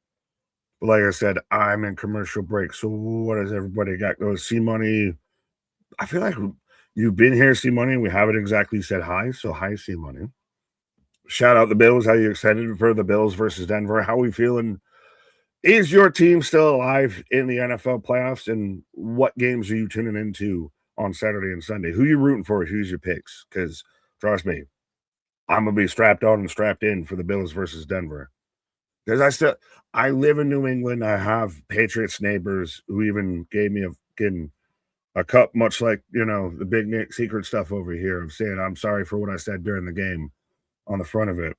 But like I said, I'm in commercial break. So what does everybody got? Go see money. I feel like you've been here, see money. We haven't exactly said hi. So hi, see money. Shout out the Bills. How you excited for the Bills versus Denver? How we feeling? Is your team still alive in the NFL playoffs? And what games are you tuning into on Saturday and Sunday? Who you rooting for? Who's your picks? Because trust me, I'm gonna be strapped on and strapped in for the Bills versus Denver. Because I live in New England. I have Patriots neighbors who even gave me a cup, much like the Big Nick secret stuff over here of saying I'm sorry for what I said during the game on the front of it.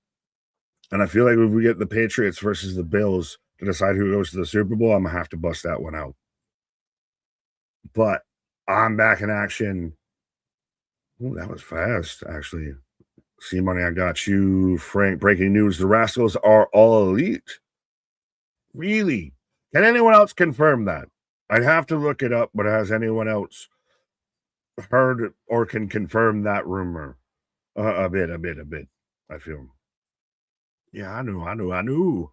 And I feel like if we get the Patriots versus the Bills to decide who goes to the Super Bowl, I'm gonna have to bust that one out. But I'm back in action. Oh, that was fast, actually. See money, I got you. Frank, breaking news. The Rascals are all elite. Really? Can anyone else confirm that? I'd have to look it up, but has anyone else heard or can confirm that rumor? A bit. I feel. Yeah, I knew.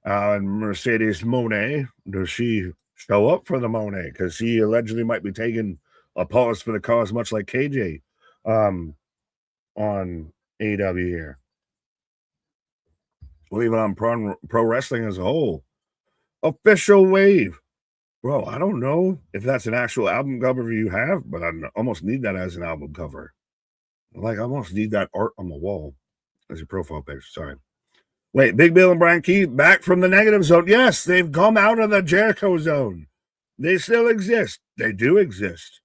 And Mercedes Monet, does she show up for the Monet? Because she allegedly might be taking a pause for the cause, much like KJ on AEW here. Well, even on pro wrestling as a whole. Official wave. Bro, I don't know if that's an actual album cover you have, but I almost need that as an album cover. Like, I almost need that art on the wall as your profile picture. Sorry. Wait, Big Bill and Brian Keith back from the negative zone. Yes, they've come out of the Jericho zone. They still exist. They do exist.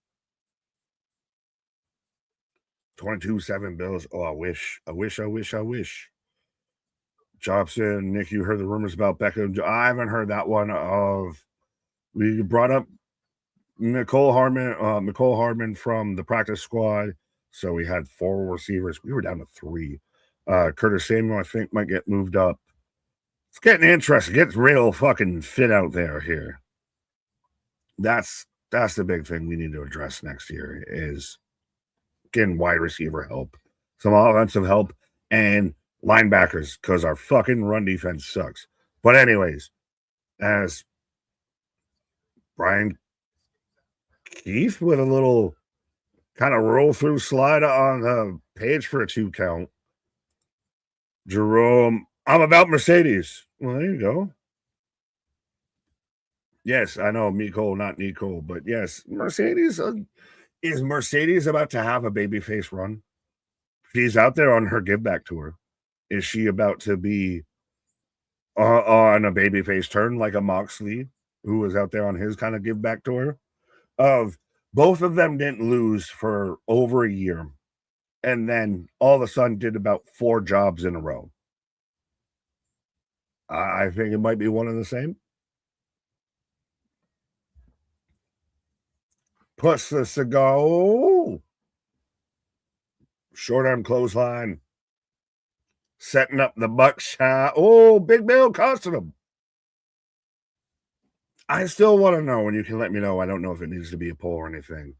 22-7 Bills. Oh, I wish. Jobson, Nick, you heard the rumors about Becca. I haven't heard that one we brought up Nicole Hardman from the practice squad. So we had 4 receivers. We were down to 3. Curtis Samuel, I think, might get moved up. It's getting interesting. It gets real fucking fit out there here. That's the big thing we need to address next year is getting wide receiver help, some offensive help, and linebackers, because our fucking run defense sucks. But anyways, as Brian Keith with a little kind of roll through slide on the page for a 2 count. Jerome, I'm about Mercedes. Well, there you go. Yes, I know Nicole, not Nicole, but yes, Mercedes. Is Mercedes about to have a babyface run? She's out there on her give back tour. Is she about to be on a babyface turn like a Moxley, who was out there on his kind of give back tour? Of both of them didn't lose for over a year, and then all of a sudden did about 4 jobs in a row. I think it might be one and the same. Push the cigar. Oh. Short arm clothesline. Setting up the buckshot. Oh, Big Bill costing him. I still want to know, and you can let me know. I don't know if it needs to be a poll or anything.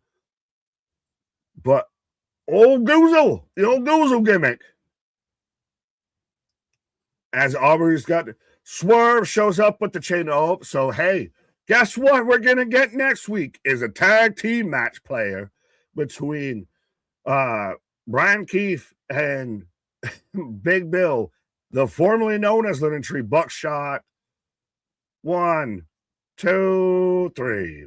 But old Goozle, the old Goozle gimmick. As Aubrey's got Swerve shows up with the chain. Oh, so hey, guess what we're gonna get next week is a tag team match player between Brian Keith and Big Bill, the formerly known as Linen Tree Buckshot. 1, 2, 3.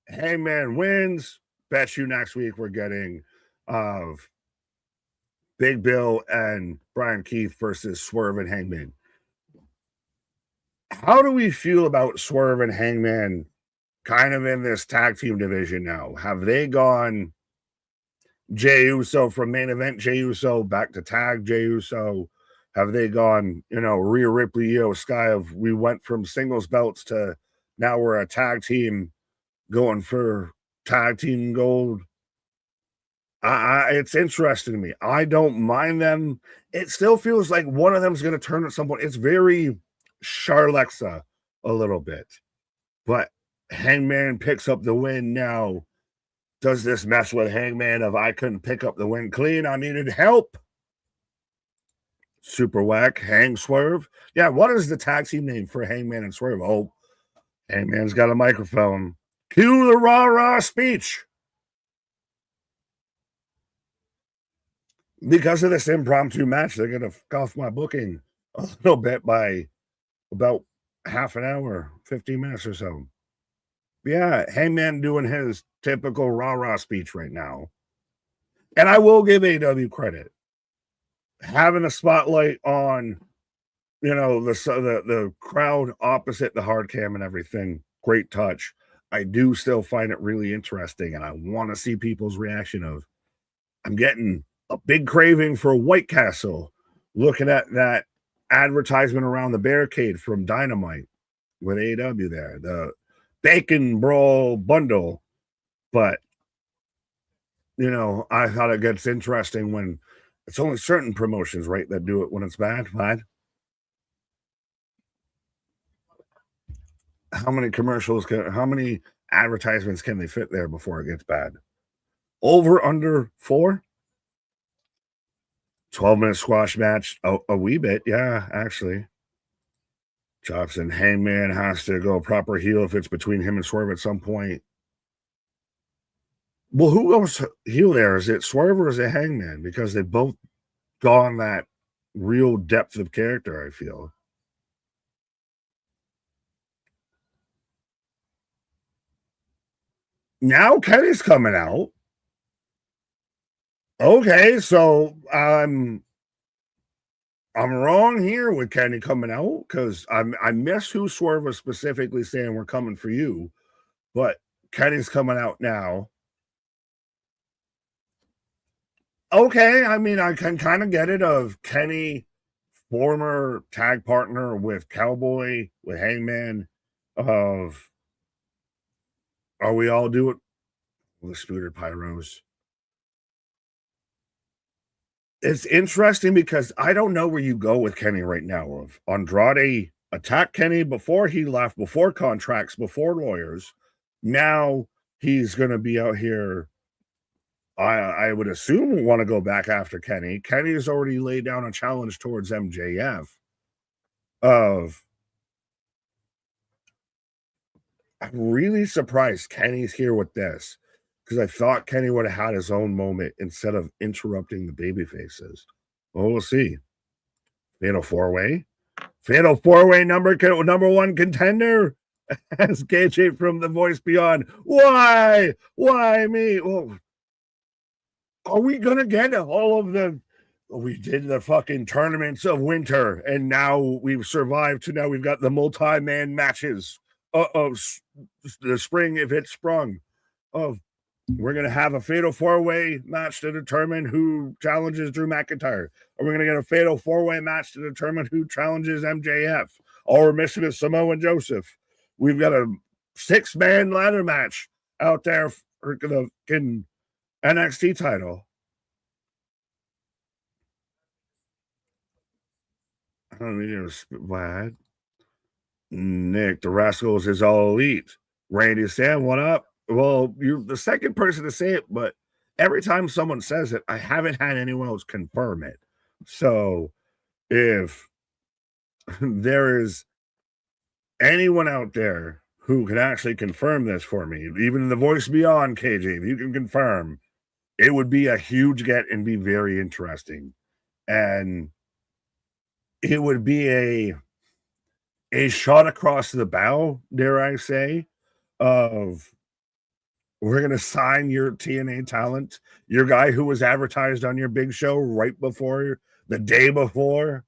Hangman wins. Bet you next week we're getting Big Bill and Brian Keith versus Swerve and Hangman. How do we feel about Swerve and Hangman kind of in this tag team division now? Have they gone Jey Uso from main event Jey Uso back to tag Jey Uso? Have they gone, Rhea Ripley, Io Sky of we went from singles belts to now we're a tag team going for tag team gold? It's interesting to me. I don't mind them. It still feels like one of them's going to turn at some point. It's very Charlexa a little bit, but Hangman picks up the win now. Does this mess with Hangman of I couldn't pick up the win clean? I needed help. Super whack, Hang Swerve. Yeah, what is the tag team name for Hangman and Swerve? Oh, Hangman's got a microphone. Cue the rah-rah speech. Because of this impromptu match, they're going to fuck off my booking a little bit by about half an hour, 15 minutes or so. Yeah, Hangman doing his typical rah-rah speech right now. And I will give AEW credit. Having a spotlight on, the crowd opposite the hard cam and everything, great touch. I do still find it really interesting, and I want to see people's reaction of, I'm getting a big craving for White Castle, looking at that advertisement around the barricade from Dynamite with AEW there, the Bacon Brawl bundle. But, I thought it gets interesting when it's only certain promotions, right, that do it when it's bad. How many how many advertisements can they fit there before it gets bad? Over, under 4? 12-minute squash match, a wee bit, yeah, actually. Johnson, Hangman has to go proper heel if it's between him and Swerve at some point. Well, who goes heel there? Is it Swerve or is it Hangman? Because they've both gone that real depth of character, I feel. Now Kenny's coming out. Okay, so I'm wrong here with Kenny coming out because I miss who Swerve was specifically saying we're coming for you, but Kenny's coming out now. Okay, I mean, I can kind of get it of Kenny, former tag partner with Cowboy, with Hangman, of are we all do it? The Spooter Pyros. It's interesting because I don't know where you go with Kenny right now. Of Andrade attacked Kenny before he left, before contracts, before lawyers. Now he's going to be out here. I would assume want to go back after Kenny. Kenny has already laid down a challenge towards MJF. I'm really surprised Kenny's here with this because I thought Kenny would have had his own moment instead of interrupting the baby faces. Well, we'll see. Fatal four-way number one contender as KJ from The Voice Beyond. Why me? Well, are we gonna get all of them? We did the fucking tournaments of winter, and now we've survived to now we've got the multi-man matches of the spring if it's sprung. Of we're gonna have a fatal four-way match to determine who challenges Drew McIntyre. Are we gonna get a fatal four-way match to determine who challenges MJF? All we're missing is Samoa and Joseph. We've got a 6-man ladder match out there for the NXT title. I don't need to bad. Nick, the Rascals is all elite. Randy Sam, what up? Well, you're the second person to say it, but every time someone says it, I haven't had anyone else confirm it. So if there is anyone out there who can actually confirm this for me, even The Voice Beyond, KJ, if you can confirm, it would be a huge get and be very interesting. And it would be a shot across the bow, dare I say, of we're going to sign your TNA talent, your guy who was advertised on your big show right before, the day before.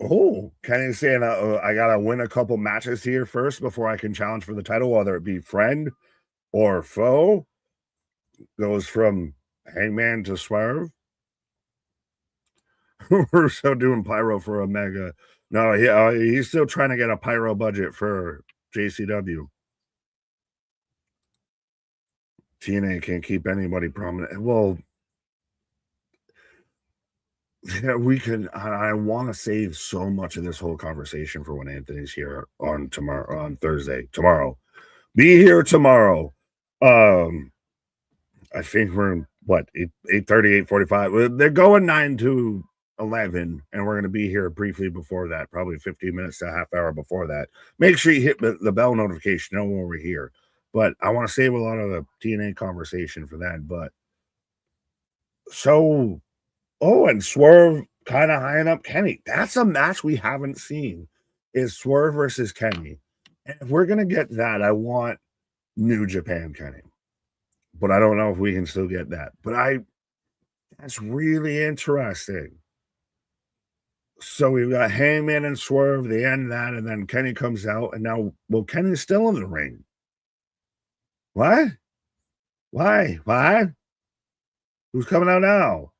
Oh, Kenny's saying I got to win a couple matches here first before I can challenge for the title, whether it be friend or foe goes from Hangman to Swerve. We're still doing pyro for Omega. No, he's still trying to get a pyro budget for JCW. TNA can't keep anybody prominent. Well, yeah, we can. I want to save so much of this whole conversation for when Anthony's here on Thursday. Tomorrow, be here tomorrow. I think we're what 8:30, 8:45. They're going 9 to 11, and we're going to be here briefly before that, probably 15 minutes to a half hour before that. Make sure you hit the bell notification, know when we're here. But I want to save a lot of the TNA conversation for that. But so, and Swerve kind of eyeing up Kenny. That's a match we haven't seen. Is Swerve versus Kenny. And if we're gonna get that, I want New Japan Kenny. But I don't know if we can still get that. But that's really interesting. So we've got Hangman and Swerve, they end that, and then Kenny comes out, and now, well, Kenny's still in the ring. What? Why? Who's coming out now?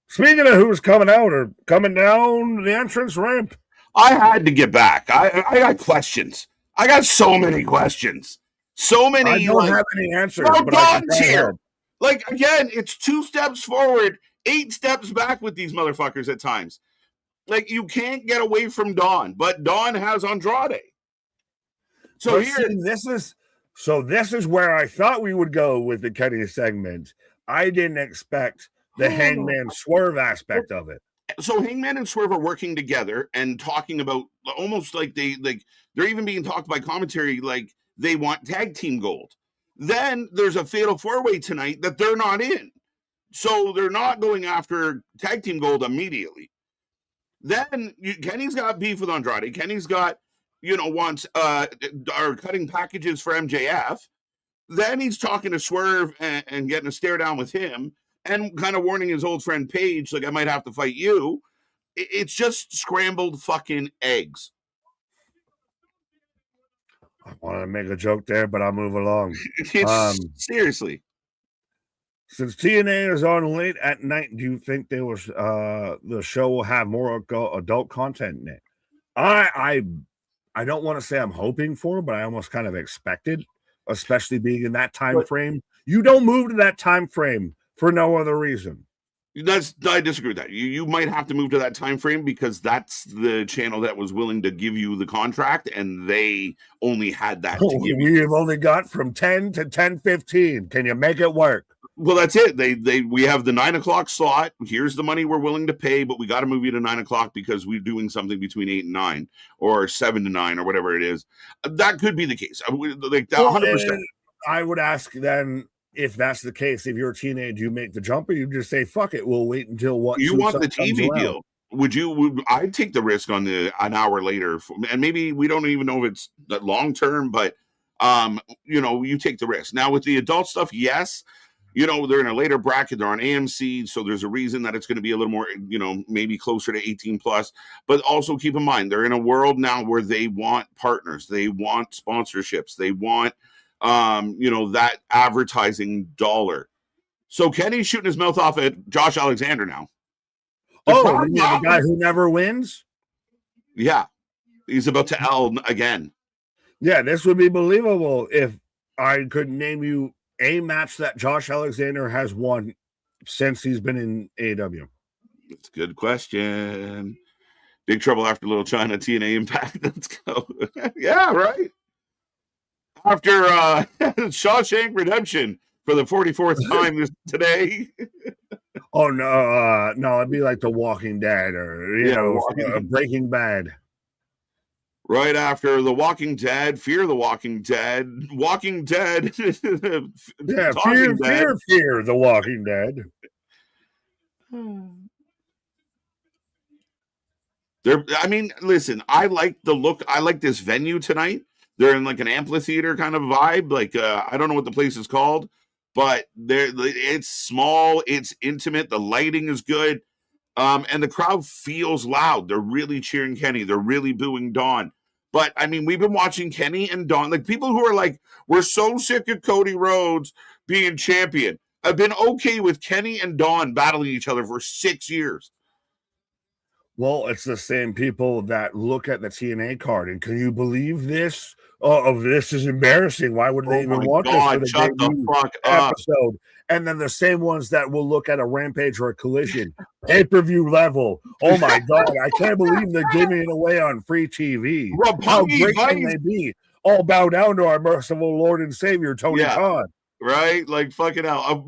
Speaking of who's coming out or coming down the entrance ramp. I had to get back. I got questions. I got so many questions. So many. I don't have any answers. Well, Don's here. Like, again, it's 2 steps forward, 8 steps back with these motherfuckers at times. Like, you can't get away from Don, but Don has Andrade. So this is where I thought we would go with the Kenny segment. I didn't expect the Hangman Swerve aspect of it. So Hangman and Swerve are working together and talking about almost like they're even being talked by commentary like they want tag team gold. Then there's a fatal 4-way tonight that they're not in. So they're not going after tag team gold immediately. Then Kenny's got beef with Andrade. Kenny's got, wants are cutting packages for MJF. Then he's talking to Swerve and getting a stare down with him and kind of warning his old friend Paige, like, I might have to fight you. It's just scrambled fucking eggs. I wanted to make a joke there, but I'll move along. Seriously. Since TNA is on late at night, do you think the show will have more adult content in it? I don't want to say I'm hoping for, but I almost kind of expected, especially being in that time frame. You don't move to that time frame for no other reason. I disagree with that. You might have to move to that time frame because that's the channel that was willing to give you the contract, and they only had that. We've only got from 10 to 10:15. Can you make it work? Well, that's it. We have the 9 o'clock slot. Here's the money we're willing to pay, but we got to move you to 9 o'clock because we're doing something between 8 and 9 or 7 to 9 or whatever it is. That could be the case. Like 100%. I would ask then, if that's the case, if you're a teenager, you make the jump, or you just say, fuck it, we'll wait until what you want the TV deal. I'd take the risk on an hour later, and maybe we don't even know if it's that long term, but you take the risk. Now with the adult stuff, yes, they're in a later bracket, they're on AMC, so there's a reason that it's going to be a little more, maybe closer to 18 plus. But also keep in mind, they're in a world now where they want partners, they want sponsorships, they want that advertising dollar. So Kenny's shooting his mouth off at Josh Alexander now. The guy who never wins? Yeah. He's about to L again. Yeah, this would be believable if I could name you a match that Josh Alexander has won since he's been in AEW. That's a good question. Big Trouble After Little China, TNA Impact. Let's go. Yeah, right. After Shawshank Redemption for the 44th time today. Oh, no, it'd be like The Walking Dead or, Breaking Bad. Right after The Walking Dead, Fear the Walking Dead, Walking Dead. Fear the Walking Dead. Listen, I like the look. I like this venue tonight. They're in like an amphitheater kind of vibe. Like, I don't know what the place is called, but it's small, it's intimate. The lighting is good. And the crowd feels loud. They're really cheering Kenny. They're really booing Dawn. But I mean, we've been watching Kenny and Don, like people who are like, we're so sick of Cody Rhodes being champion. I've been okay with Kenny and Don battling each other for 6 years. Well, it's the same people that look at the TNA card and can you believe this? Oh, this is embarrassing. Why would they even want this for the Shut the debut fuck up. episode? And then the same ones that will look at a Rampage or a Collision pay-per-view level. Oh my God, I can't believe they're giving it away on free TV. How great can they be? All bow down to our merciful Lord and Savior, Tony Khan. Right? Like fucking hell.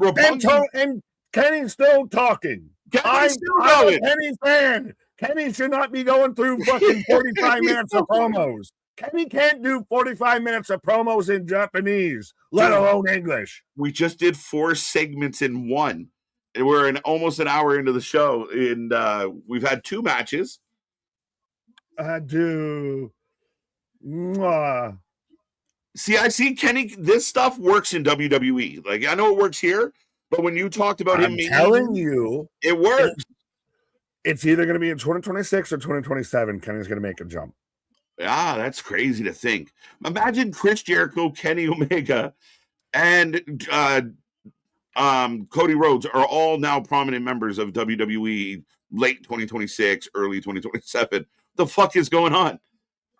And Kenny's still talking. I'm a Kenny fan. Kenny should not be going through fucking 45 minutes of promos. Kenny can't do 45 minutes of promos in Japanese, let alone English. We just did 4 segments in one. We're almost an hour into the show, and we've had 2 matches. See, I see Kenny. This stuff works in WWE. Like I know it works here, but when you talked about him, telling you, it works. It's either going to be in 2026 or 2027. Kenny's going to make a jump. Ah, that's crazy to think. Imagine Chris Jericho, Kenny Omega, and Cody Rhodes are all now prominent members of WWE late 2026, early 2027. The fuck is going on?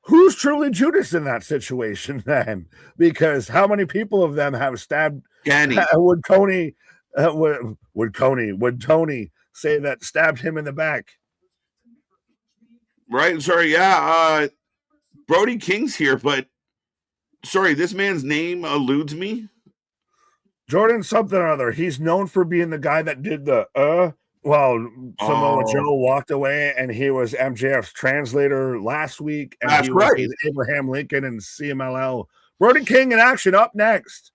Who's truly Judas in that situation then? Because how many people of them have stabbed Kenny? Would Tony say that stabbed him in the back? Right. Sorry. Yeah. Brody King's here, but sorry, this man's name eludes me. Jordan something or other. He's known for being the guy that did the Samoa Joe walked away and he was MJF's translator last week. And that's right. Abraham Lincoln and CMLL. Brody King in action up next.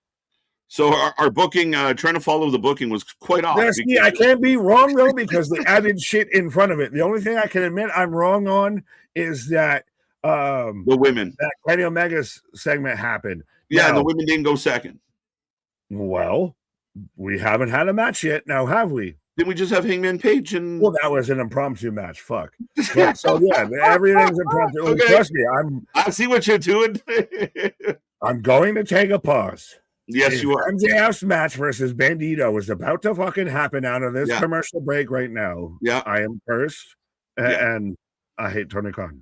So our booking, trying to follow the booking was quite off. Yeah, I can't be wrong though because they added shit in front of it. The only thing I can admit I'm wrong on is that the women, that Kenny Omega's segment happened. Yeah, and the women didn't go second. Well, we haven't had a match yet. Now, have we? Didn't we just have Hangman Page? And well, that was an impromptu match. Fuck. Yeah, so yeah, everything's impromptu. Okay. Trust me, I see what you're doing. I'm going to take a pause. Yes, you are. MJF's match versus Bandito is about to fucking happen out of this commercial break right now. Yeah, I am cursed, and I hate Tony Khan.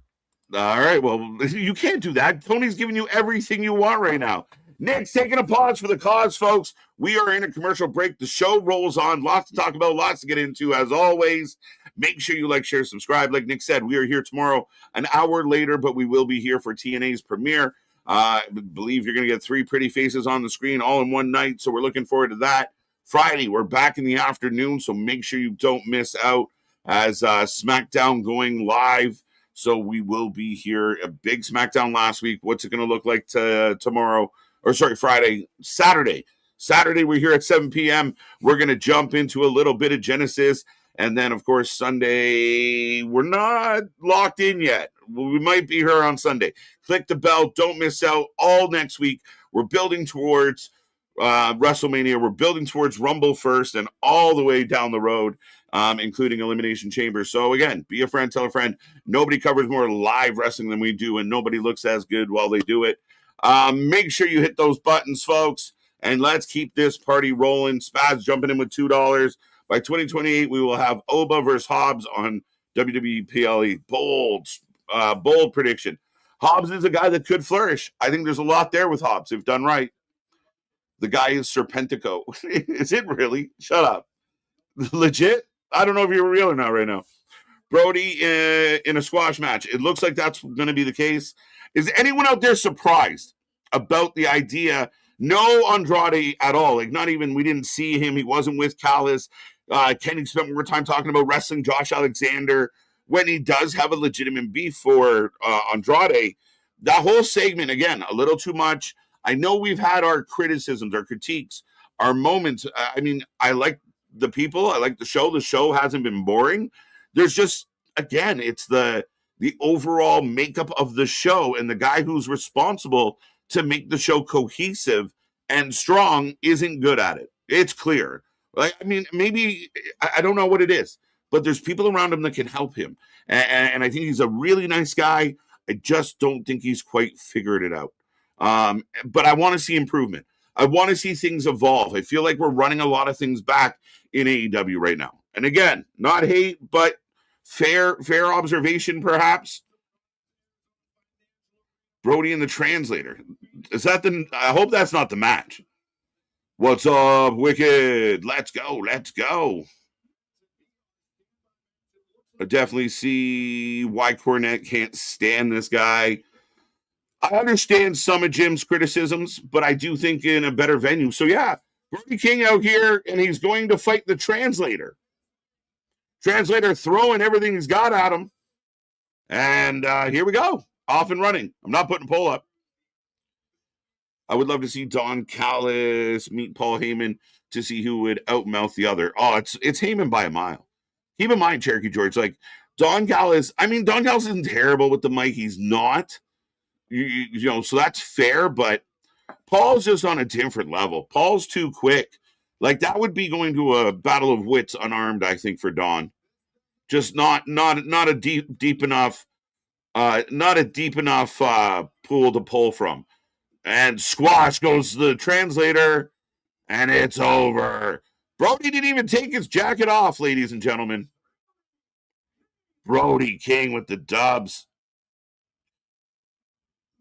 All right, well, you can't do that. Tony's giving you everything you want right now. Nick's taking a pause for the cause, folks. We are in a commercial break. The show rolls on. Lots to talk about, lots to get into, as always. Make sure you like, share, subscribe. Like Nick said, we are here tomorrow an hour later, but we will be here for TNA's premiere. I believe you're going to get 3 pretty faces on the screen all in one night, so we're looking forward to that. Friday, we're back in the afternoon, so make sure you don't miss out as SmackDown going live. So we will be here. A big SmackDown last week. What's it going to look like tomorrow? Or sorry, Friday, Saturday. Saturday, we're here at 7 p.m. We're going to jump into a little bit of Genesis. And then, of course, Sunday, we're not locked in yet. We might be here on Sunday. Click the bell. Don't miss out. All next week, we're building towards WrestleMania. We're building towards Rumble first and all the way down the road, including Elimination Chamber. So, again, be a friend, tell a friend. Nobody covers more live wrestling than we do, and nobody looks as good while they do it. Make sure you hit those buttons, folks, and let's keep this party rolling. Spaz jumping in with $2. By 2028, we will have Oba versus Hobbs on WWE PLE. Bold prediction. Hobbs is a guy that could flourish. I think there's a lot there with Hobbs if done right. The guy is Serpentico. Is it really? Shut up. Legit? I don't know if you're real or not right now. Brody in a squash match. It looks like that's going to be the case. Is anyone out there surprised about the idea? No Andrade at all. Like, not even, we didn't see him. He wasn't with Callis. Kenny spent more time talking about wrestling Josh Alexander when he does have a legitimate beef for Andrade. That whole segment, again, a little too much. I know we've had our criticisms, our critiques, our moments. I mean, I like the people. I like the show. The show hasn't been boring. There's just, again, it's the overall makeup of the show, and the guy who's responsible to make the show cohesive and strong isn't good at it. It's clear. Like, I mean, maybe, I don't know what it is, but there's people around him that can help him. And I think he's a really nice guy. I just don't think he's quite figured it out. But I want to see improvement. I want to see things evolve. I feel like we're running a lot of things back in AEW right now. And again, not hate, but fair observation, perhaps. Brody and the translator. Is that the? I hope that's not the match. What's up, Wicked? Let's go. Let's go. I definitely see why Cornette can't stand this guy. I understand some of Jim's criticisms, but I do think in a better venue. So yeah, Brody King out here, and he's going to fight the translator. Translator throwing everything he's got at him. And here we go. Off and running. I'm not putting a poll up. I would love to see Don Callis meet Paul Heyman to see who would outmouth the other. Oh, it's Heyman by a mile. Keep in mind, Cherokee George, like Don Callis. I mean, Don Callis isn't terrible with the mic. He's not. You know, so that's fair, but Paul's just on a different level. Paul's too quick. Like that would be going to a battle of wits unarmed, I think, for Don. Just not a deep enough pool to pull from. And squash goes the translator, and it's over. Brody didn't even take his jacket off, ladies and gentlemen. Brody King with the dubs.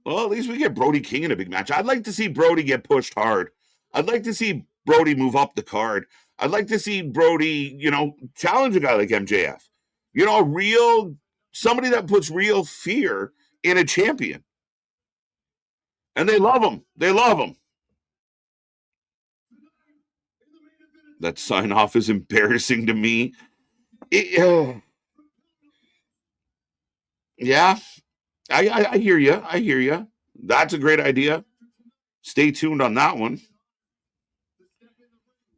Well, at least we get Brody King in a big match. I'd like to see Brody get pushed hard. I'd like to see Brody move up the card. I'd like to see Brody, challenge a guy like MJF. Somebody that puts real fear in a champion. And they love him. They love him. That sign off is embarrassing to me. Yeah. I hear you. I hear you. That's a great idea. Stay tuned on that one.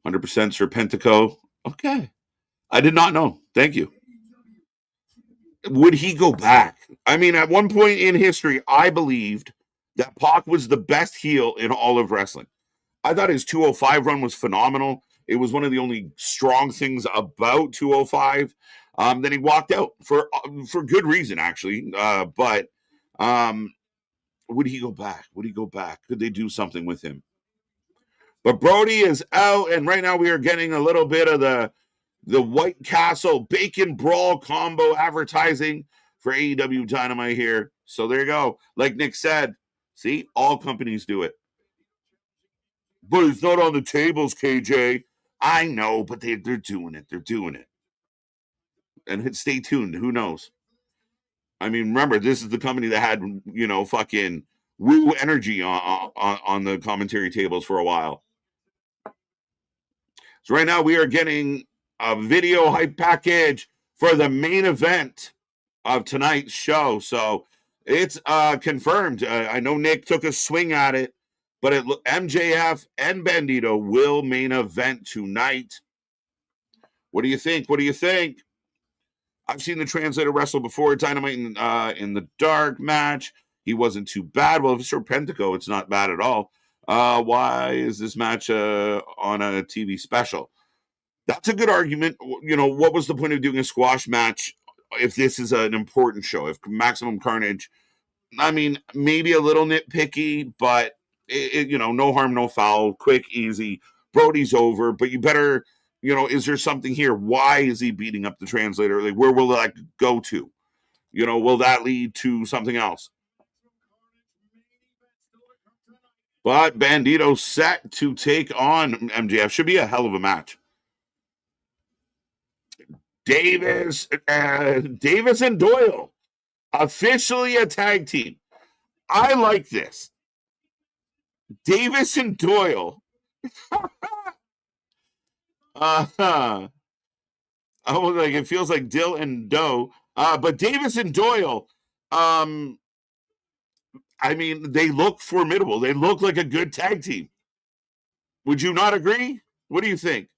100% Serpentico. Okay. I did not know. Thank you. Would he go back? I mean, at one point in history, I believed that Pac was the best heel in all of wrestling. I thought his 205 run was phenomenal. It was one of the only strong things about 205. Then he walked out for good reason, actually. But would he go back? Would he go back? Could they do something with him? But Brody is out, and right now we are getting a little bit of the White Castle Bacon Brawl combo advertising for AEW Dynamite here. So there you go. Like Nick said, see, all companies do it. But it's not on the tables, KJ. I know, but they're doing it. They're doing it. And stay tuned. Who knows? I mean, remember, this is the company that had, fucking Woo Energy on the commentary tables for a while. So right now we are getting a video hype package for the main event of tonight's show. So it's confirmed. I know Nick took a swing at it, but MJF and Bandito will main event tonight. What do you think? What do you think? I've seen the translator wrestle before Dynamite in the dark match. He wasn't too bad. Well, if it's Serpentico, it's not bad at all. Why is this match on a TV special? That's a good argument. What was the point of doing a squash match if this is an important show? If Maximum Carnage, I mean, maybe a little nitpicky, but no harm, no foul, quick, easy. Brody's over, but you better, is there something here? Why is he beating up the translator? Like, where will that go to? Will that lead to something else? But Bandito set to take on MJF. Should be a hell of a match. Davis and Doyle officially a tag team. I like this. Davis and Doyle. I was like, it feels like Dill and Doe. But Davis and Doyle, I mean, they look formidable. They look like a good tag team. Would you not agree? What do you think?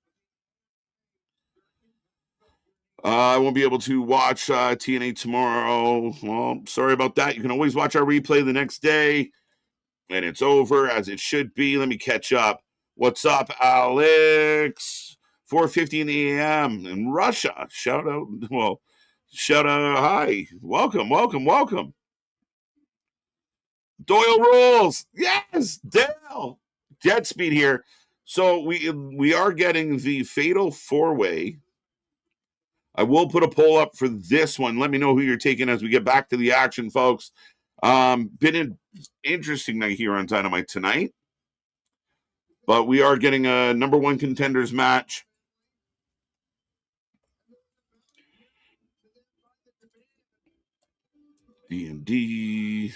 I won't be able to watch TNA tomorrow. Well, sorry about that. You can always watch our replay the next day. And it's over, as it should be. Let me catch up. What's up, Alex? 4:50 in the a.m. in Russia. Shout out. Hi. Welcome. Doyle rules. Yes, Dale. Jet speed here. So we are getting the fatal four-way. I will put a poll up for this one. Let me know who you're taking as we get back to the action, folks. Been an interesting night here on Dynamite tonight. But we are getting a number one contenders match. D&D.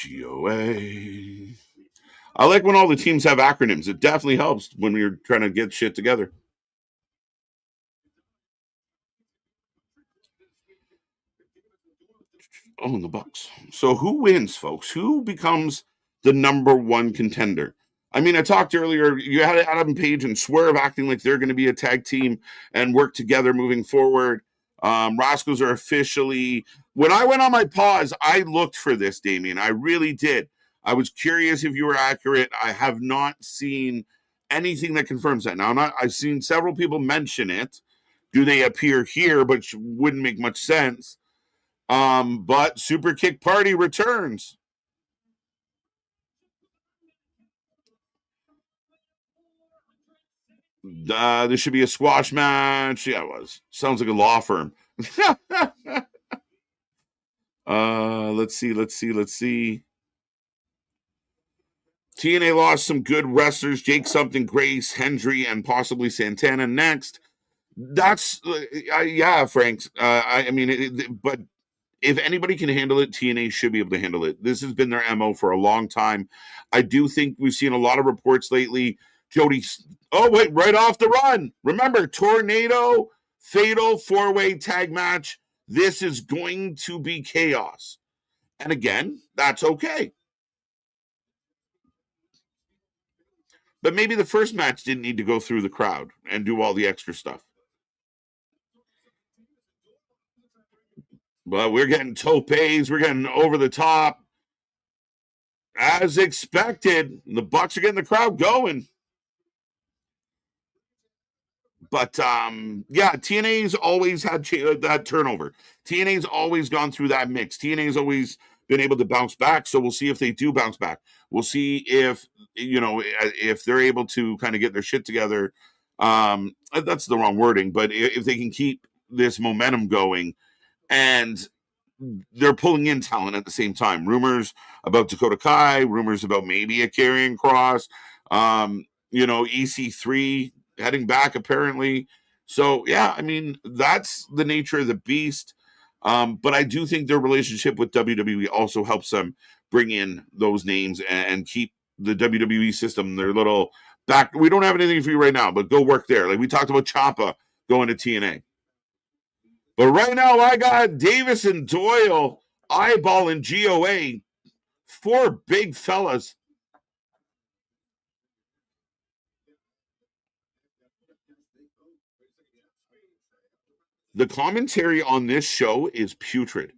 GOA. I like when all the teams have acronyms. It definitely helps when you're trying to get shit together. Oh, and the Bucks. So who wins, folks? Who becomes the number one contender? I mean, I talked earlier, you had Adam Page and Swerve acting like they're going to be a tag team and work together moving forward. Roscoe's are officially... When I went on my pause, I looked for this, Damien. I really did. I was curious if you were accurate. I have not seen anything that confirms that. Now, I've seen several people mention it. Do they appear here? But wouldn't make much sense. But Super Kick Party returns. This should be a squash match. Yeah, it was. Sounds like a law firm. Let's see. TNA lost some good wrestlers. Jake Something, Grace, Hendry, and possibly Santana next. That's, yeah, Frank. I mean, but if anybody can handle it, TNA should be able to handle it. This has been their MO for a long time. I do think we've seen a lot of reports lately. Jody, oh, wait, right off the run. Remember, Tornado, fatal four-way tag match. This is going to be chaos. And again, that's okay. But maybe the first match didn't need to go through the crowd and do all the extra stuff. But we're getting topes. We're getting over the top. As expected, the Bucks are getting the crowd going. But, yeah, TNA's always had that turnover. TNA's always gone through that mix. TNA's always been able to bounce back, so we'll see if they do bounce back. We'll see if, if they're able to kind of get their shit together. That's the wrong wording, but if they can keep this momentum going and they're pulling in talent at the same time. Rumors about Dakota Kai, rumors about maybe a Karrion Kross, EC3 heading back apparently. So, yeah, I mean, that's the nature of the beast. But I do think their relationship with WWE also helps them bring in those names and keep the WWE system, their little back. We don't have anything for you right now, but go work there. Like we talked about Ciampa going to TNA. But right now, I got Davis and Doyle eyeballing GOA. Four big fellas. The commentary on this show is putrid.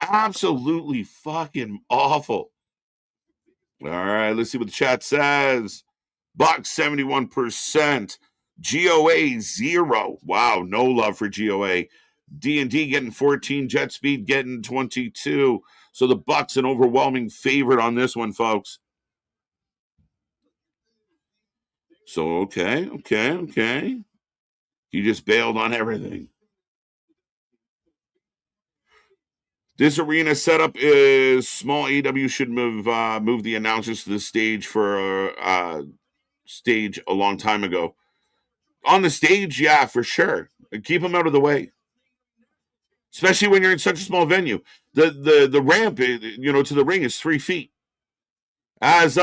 Absolutely fucking awful. All right, let's see what the chat says. Bucks 71%. GOA 0. Wow, no love for GOA. D&D getting 14, Jet Speed getting 22. So the Bucks an overwhelming favorite on this one, folks. So, okay. He just bailed on everything. This arena setup is small. AEW should move the announcers to the stage for stage a long time ago. On the stage, yeah, for sure. Keep them out of the way. Especially when you're in such a small venue. The ramp, to the ring is 3 feet. As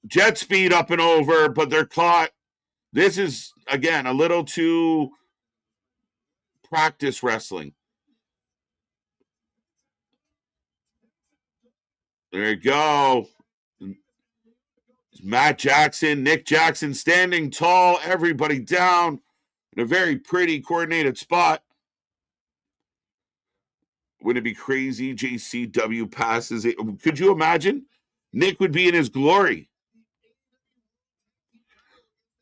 Jet Speed up and over, but they're caught. This is, again, a little too practice wrestling. There you go. Matt Jackson, Nick Jackson standing tall, everybody down in a very pretty coordinated spot. Wouldn't it be crazy? JCW passes it. Could you imagine? Nick would be in his glory.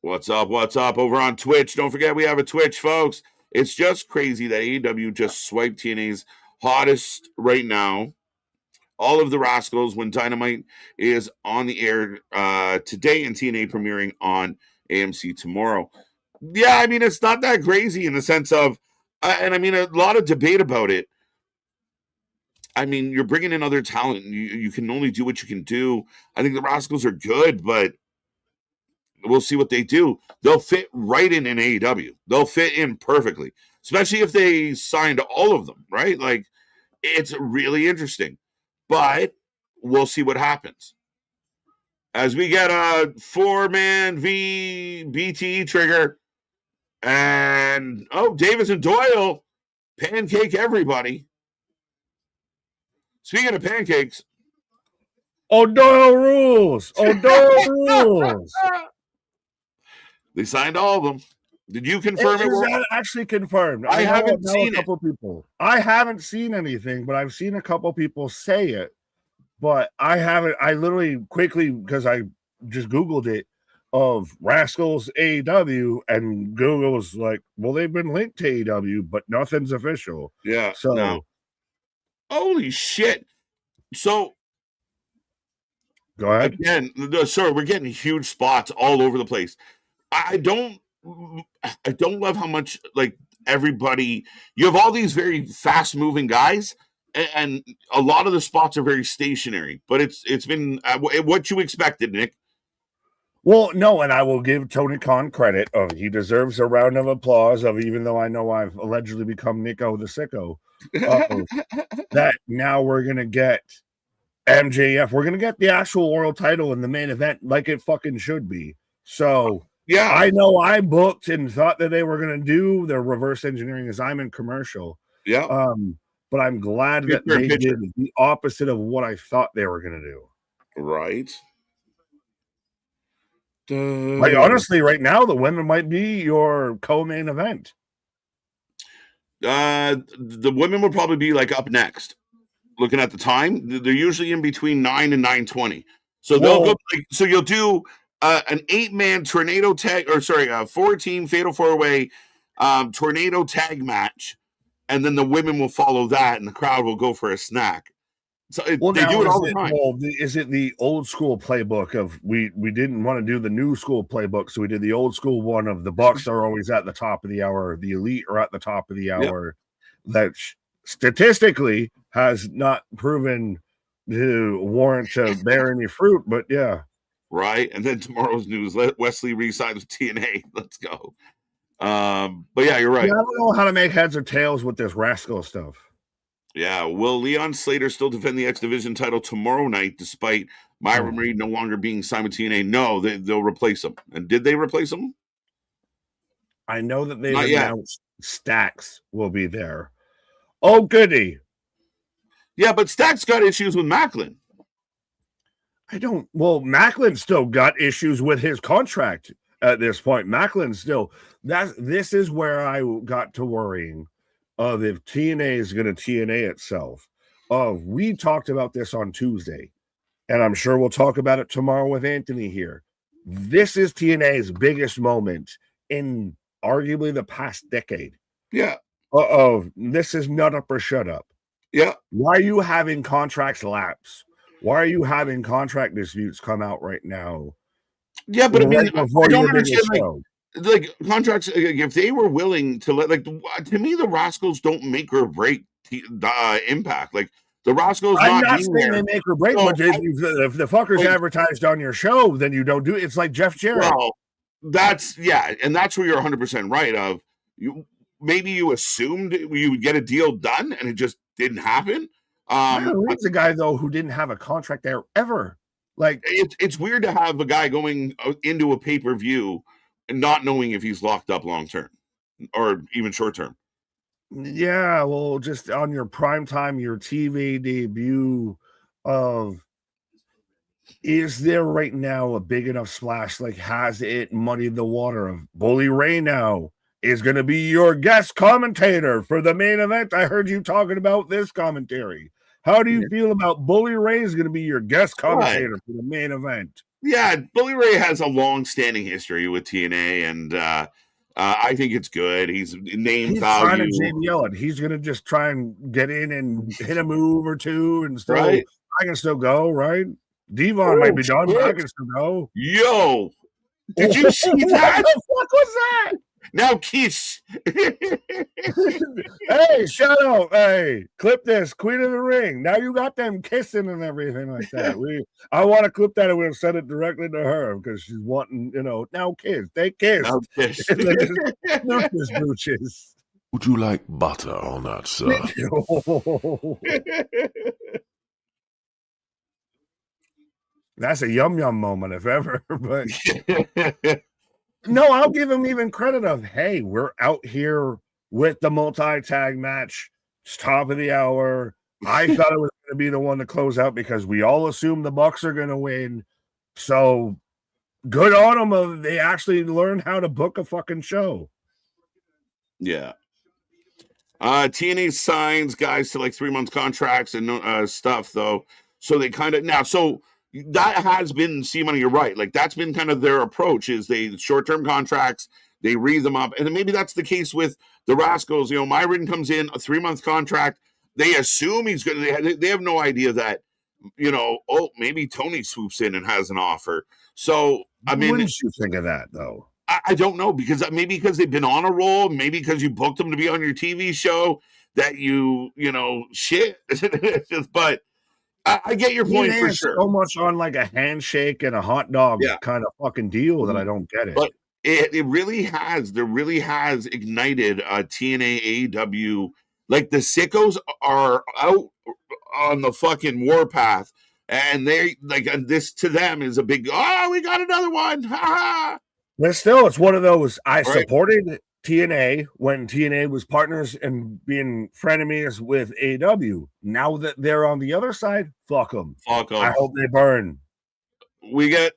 What's up over on Twitch? Don't forget we have a Twitch, folks. It's just crazy that AEW just swiped TNA's hottest right now. All of the Rascals when Dynamite is on the air today and TNA premiering on AMC tomorrow. Yeah, I mean, it's not that crazy in the sense of, and I mean, a lot of debate about it. I mean, you're bringing in other talent. You can only do what you can do. I think the Rascals are good, but we'll see what they do. They'll fit right in AEW. They'll fit in perfectly, especially if they signed all of them, right? Like, it's really interesting, but we'll see what happens. As we get a 4-man BT trigger, and Davis and Doyle pancake everybody. Speaking of pancakes, Doyle rules. Doyle rules. They signed all of them. Did you confirm it? Is that actually confirmed? I haven't seen a couple people. I haven't seen anything, but I've seen a couple people say it. But I haven't. I literally quickly, because I just Googled it, of Rascals AEW, and Google was like, well, they've been linked to AEW, but nothing's official. Yeah. So, no. Holy shit. So, go ahead. Again, sorry, we're getting huge spots all over the place. I don't love how much, like, everybody, you have all these very fast moving guys, and a lot of the spots are very stationary, but it's been what you expected, Nick. Well, no, and I will give Tony Khan credit of he deserves a round of applause of, even though I know I've allegedly become Nico the Sicko, that now we're gonna get MJF, we're gonna get the actual world title in the main event like it fucking should be. So yeah, I know I booked and thought that they were gonna do their reverse engineering assignment commercial. Yeah. But I'm glad that they did the opposite of what I thought they were gonna do. Right. Like, honestly, right now the women might be your co-main event. The women will probably be like up next. Looking at the time, they're usually in between 9 and 9:20. So they'll go. So you'll do an 8-man tornado tag, or sorry, a 4-team fatal 4-way tornado tag match, and then the women will follow that, and the crowd will go for a snack. So they do it all the time. Well, is it the old school playbook of we didn't want to do the new school playbook, so we did the old school one of the Bucks are always at the top of the hour, the Elite are at the top of the hour. Yep. That statistically has not proven to warrant to bear any fruit, but yeah. Right. And then tomorrow's news, Wesley re-signed with TNA. Let's go. But yeah, you're right. Yeah, I don't know how to make heads or tails with this Rascal stuff. Yeah. Will Leon Slater still defend the X Division title tomorrow night, despite Myron Reed no longer being signed with TNA? No, they'll replace him. And did they replace him? I know that they've announced Stacks will be there. Oh, goody. Yeah, but Stacks got issues with Macklin. Macklin still got issues with his contract at this point. Macklin still, this is where I got to worrying of if TNA is going to TNA itself. We talked about this on Tuesday, and I'm sure we'll talk about it tomorrow with Anthony here. This is TNA's biggest moment in arguably the past decade. Yeah. This is nut up or shut up. Yeah. Why are you having contracts lapse? Why are you having contract disputes come out right now? Yeah, but I mean, I don't understand. Like contracts, if they were willing to let, like, to me, the Rascals don't make or break Impact. Like, the Rascals. I'm not saying they make or break, but if the fucker's advertised on your show, then you don't do it. It's like Jeff Jarrett. Well, that's and that's where you're 100% right. Of maybe you assumed you would get a deal done, and it just didn't happen. It's a guy though who didn't have a contract there ever. Like, it's weird to have a guy going into a pay-per-view and not knowing if he's locked up long term or even short term. Yeah, well, just on your prime time, your TV debut of, is there right now a big enough splash? Like, has it muddied the water of Bully Ray now is going to be your guest commentator for the main event? I heard you talking about this commentary. How do you feel about Bully Ray is going to be your guest commentator for the main event? Yeah, Bully Ray has a long-standing history with TNA, and I think it's good. He's name He's value. trying to JBL it. He's gonna just try and get in and hit a move or two, and still right. I can still go, right? Devon might be done, but I can still go. Yo, did you see that? What the fuck was that? Now kiss. Hey, shut up. Hey, clip this. Queen of the Ring. Now you got them kissing and everything like that. I want to clip that and we'll send it directly to her because she's wanting, now kiss. They kiss. Now kiss. Smooches. Would you like butter on that, sir? That's a yum yum moment, if ever. But no, I'll give him even credit of, hey, we're out here with the multi-tag match. It's top of the hour. I thought it was going to be the one to close out because we all assume the Bucks are going to win. So good on them. They actually learned how to book a fucking show. Yeah. TNA signs guys to like 3-month contracts and stuff, though. So they kind of now. So that has been, C-Money, you're right. Like that's been kind of their approach is they short-term contracts, they read them up. And then maybe that's the case with the Rascals. Myron comes in, a 3-month contract. They assume he's going to, they have no idea that, maybe Tony swoops in and has an offer. So, I mean. Wouldn't you think of that, though? I don't know, because they've been on a roll, maybe because you booked them to be on your TV show that shit. But I get your point for sure. So much on like a handshake and a hot dog kind of fucking deal that I don't get it. But it really has. There really has ignited TNA AEW. Like the sickos are out on the fucking warpath, and they like this to them is a big. Oh, we got another one! Ha ha! But still, it's one of those. I supported TNA when TNA was partners and being frenemies with AEW. Now that they're on the other side, fuck them. Fuck them. I hope they burn. We get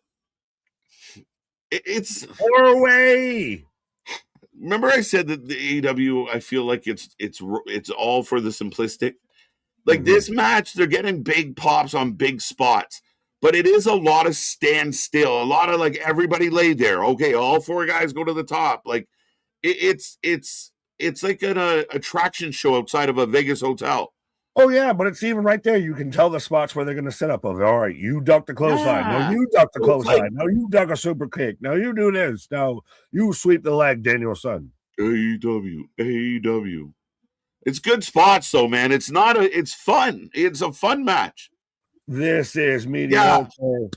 it's 4-way. Remember, I said that the AEW. I feel like it's all for the simplistic. Like this match, they're getting big pops on big spots. But it is a lot of standstill, a lot of like everybody laid there. Okay, all 4 guys go to the top. Like it's like an attraction show outside of a Vegas hotel. Oh yeah, but it's even right there. You can tell the spots where they're going to set up. All right, you duck the clothesline. No, you duck the clothesline. No, you duck a super kick. No, you do this. No, you sweep the leg, Danielson. AEW. It's good spots though, man. It's fun. It's a fun match. This is mediocre. Yeah.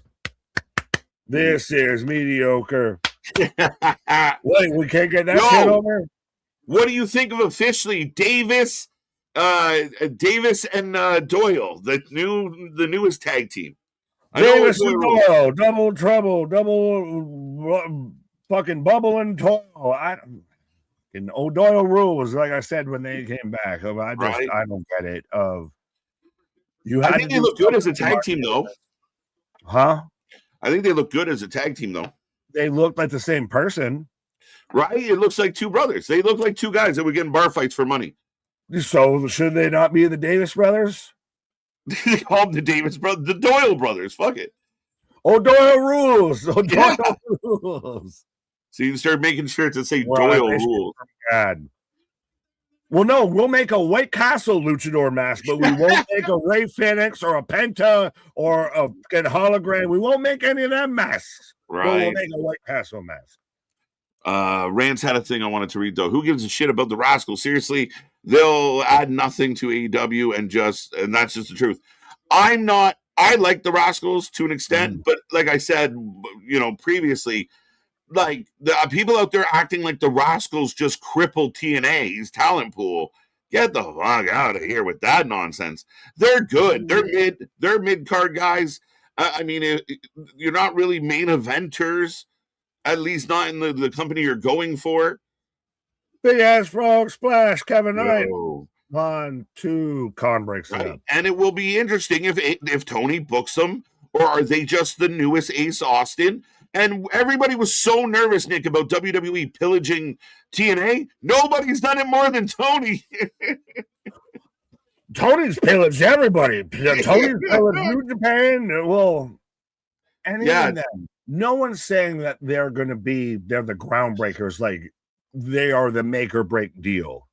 This is mediocre. Wait, we can't get that shit over? What do you think of officially Davis and Doyle, the newest tag team? Davis and Doyle, double trouble, double fucking bubble and toil. Doyle rules, like I said when they came back. I don't get it. I think they look good as a tag team, though. Huh? I think they look good as a tag team, though. They look like the same person. Right? It looks like 2 brothers. They look like 2 guys that would get in bar fights for money. So should they not be the Davis brothers? They call them the Davis brothers. The Doyle brothers. Fuck it. Doyle rules. Doyle rules. So you start making shirts that say Doyle rules. God. Well, no, we'll make a White Castle luchador mask, but we won't make a Ray Phoenix or a Penta or a hologram. We won't make any of them masks. Right. But we'll make a White Castle mask. Rance had a thing I wanted to read, though. Who gives a shit about the Rascals? Seriously, they'll add nothing to AEW and that's just the truth. I like the Rascals to an extent, but like I said, previously, like the people out there acting like the Rascals just crippled TNA's talent pool. Get the fuck out of here with that nonsense. They're good. They're mid-card guys. I mean, you're not really main eventers, at least not in the company you're going for. Big ass frog splash, Kevin Knight. 1, 2, Con breaks it up. And it will be interesting if Tony books them, or are they just the newest Ace Austin? And everybody was so nervous, Nick, about WWE pillaging TNA. Nobody's done it more than Tony. Tony's pillaged everybody. Tony's pillaged New Japan. Well, and even then, no one's saying that they're the groundbreakers like they are the make or break deal.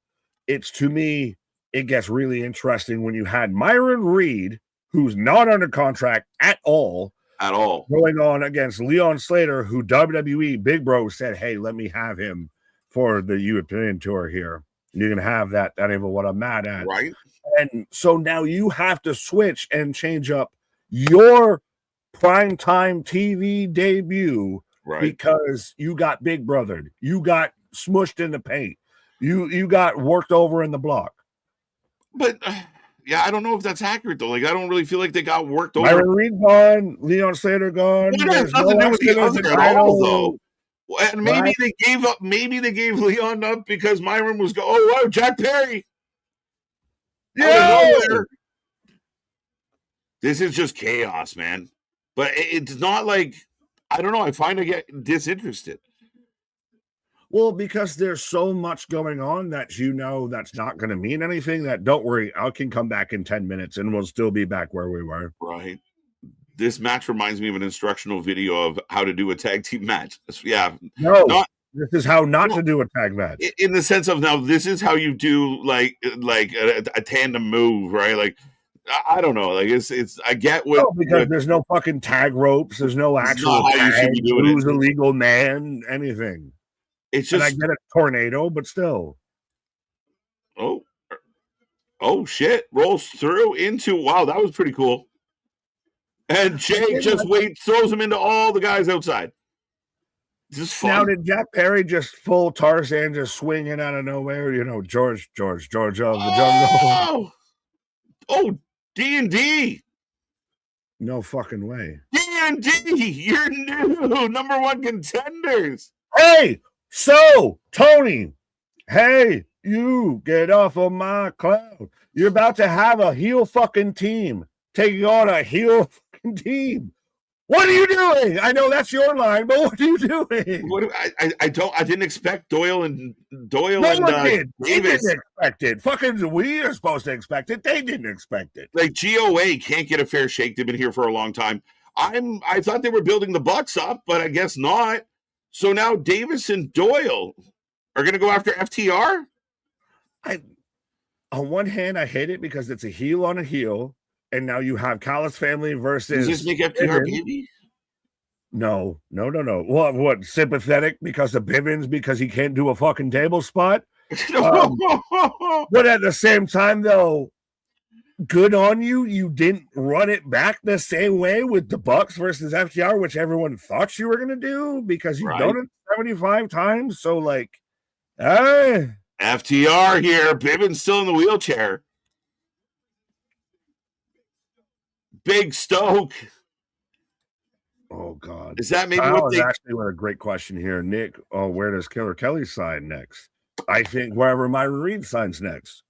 It's, to me, it gets really interesting when you had Myron Reed, who's not under contract at all, going on against Leon Slater, who WWE Big Bro said, hey, let me have him for the European tour here. You can have that. That ain't what I'm mad at. Right. And so now you have to switch and change up your primetime TV debut, right? Because you got big brothered, you got smushed in the paint, you got worked over in the block. But yeah, I don't know if that's accurate though. Like, I don't really feel like they got worked over. Myron Reed gone, Leon Slater gone. That has nothing to do with the other at all, though. And maybe they gave up. Maybe they gave Leon up because Myron was go. Oh wow, Jack Perry. Yeah. This is just chaos, man. But it's not like, I don't know. I find I get disinterested. Well, because there's so much going on that that's not going to mean anything. That don't worry, I can come back in 10 minutes and we'll still be back where we were. Right. This match reminds me of an instructional video of how to do a tag team match. Yeah. No, this is how not to do a tag match. In the sense of, now, this is how you do like a tandem move, right? Like, I don't know. Like, it's I get what. No, because there's no fucking tag ropes. There's no actual tag. Who's a legal man? Anything. It's just. And I get a tornado, but still. Oh shit! Rolls through into, wow, that was pretty cool. And Jay just throws him into all the guys outside. Just fun. Now, did Jack Perry just full Tarzan just swinging out of nowhere? You know, George of the Jungle. Oh, D&D. No fucking way. D&D, you're new number one contenders. Hey, so Tony, hey, you get off of my cloud. You're about to have a heel fucking team taking on a heel fucking team. What are you doing? I know that's your line, but what are you doing? I didn't expect Doyle and Davis. They didn't expect it. Fucking we are supposed to expect it. They didn't expect it. Like, GOA can't get a fair shake. They've been here for a long time. I thought they were building the Bucks up, but I guess not. So now Davis and Doyle are going to go after FTR? On one hand, I hate it because it's a heel on a heel. And now you have Callis family versus. Does this make FTR baby? No. What? Sympathetic because of Bivens because he can't do a fucking table spot? But at the same time, though, good on you. You didn't run it back the same way with the Bucks versus FTR, which everyone thought you were going to do because you've done it 75 times. So, like, FTR here. Bivens still in the wheelchair. Big Stoke. Oh God! Is that maybe what they actually a great question here, Nick? Oh, where does Killer Kelly sign next? I think wherever Myron Reed signs next.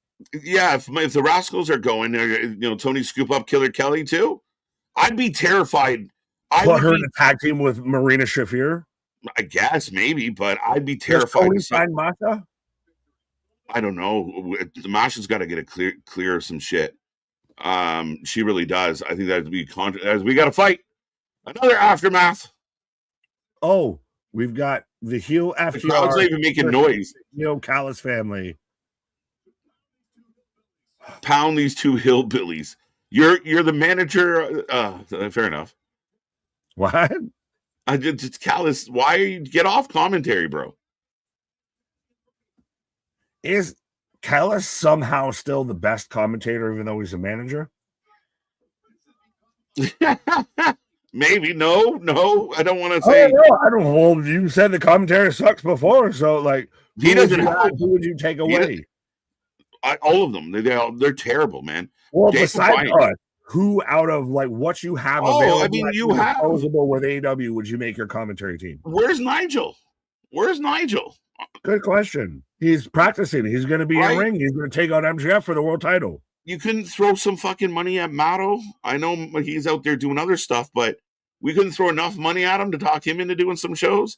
Yeah, if the Rascals are going, Tony scoop up Killer Kelly too. I'd be terrified. Put her in a tag team with Marina Shafir. I guess maybe, but I'd be terrified. Does Tony sign Masha? I don't know. Masha's got to get a clear of some shit. She really does. I think that'd be as we got to fight another aftermath. Oh, we've got the heel FTR. The crowd's not even making noise. Callis family. Pound these two hillbillies. You're the manager. Fair enough. What? I just Callis. Why are you get off commentary, bro? Is Callis somehow still the best commentator, even though he's a manager? Maybe. No. I don't want to say. I don't hold. You said the commentary sucks before, so like, he doesn't. Who would you take away? All of them. They're terrible, man. Well, besides us, who out of like what you have available? I mean, you have disposable with AEW. Would you make your commentary team? Where's Nigel? Good question. He's practicing. He's going to be in ring. He's going to take on MJF for the world title. You couldn't throw some fucking money at Matto. I know he's out there doing other stuff, but we couldn't throw enough money at him to talk him into doing some shows.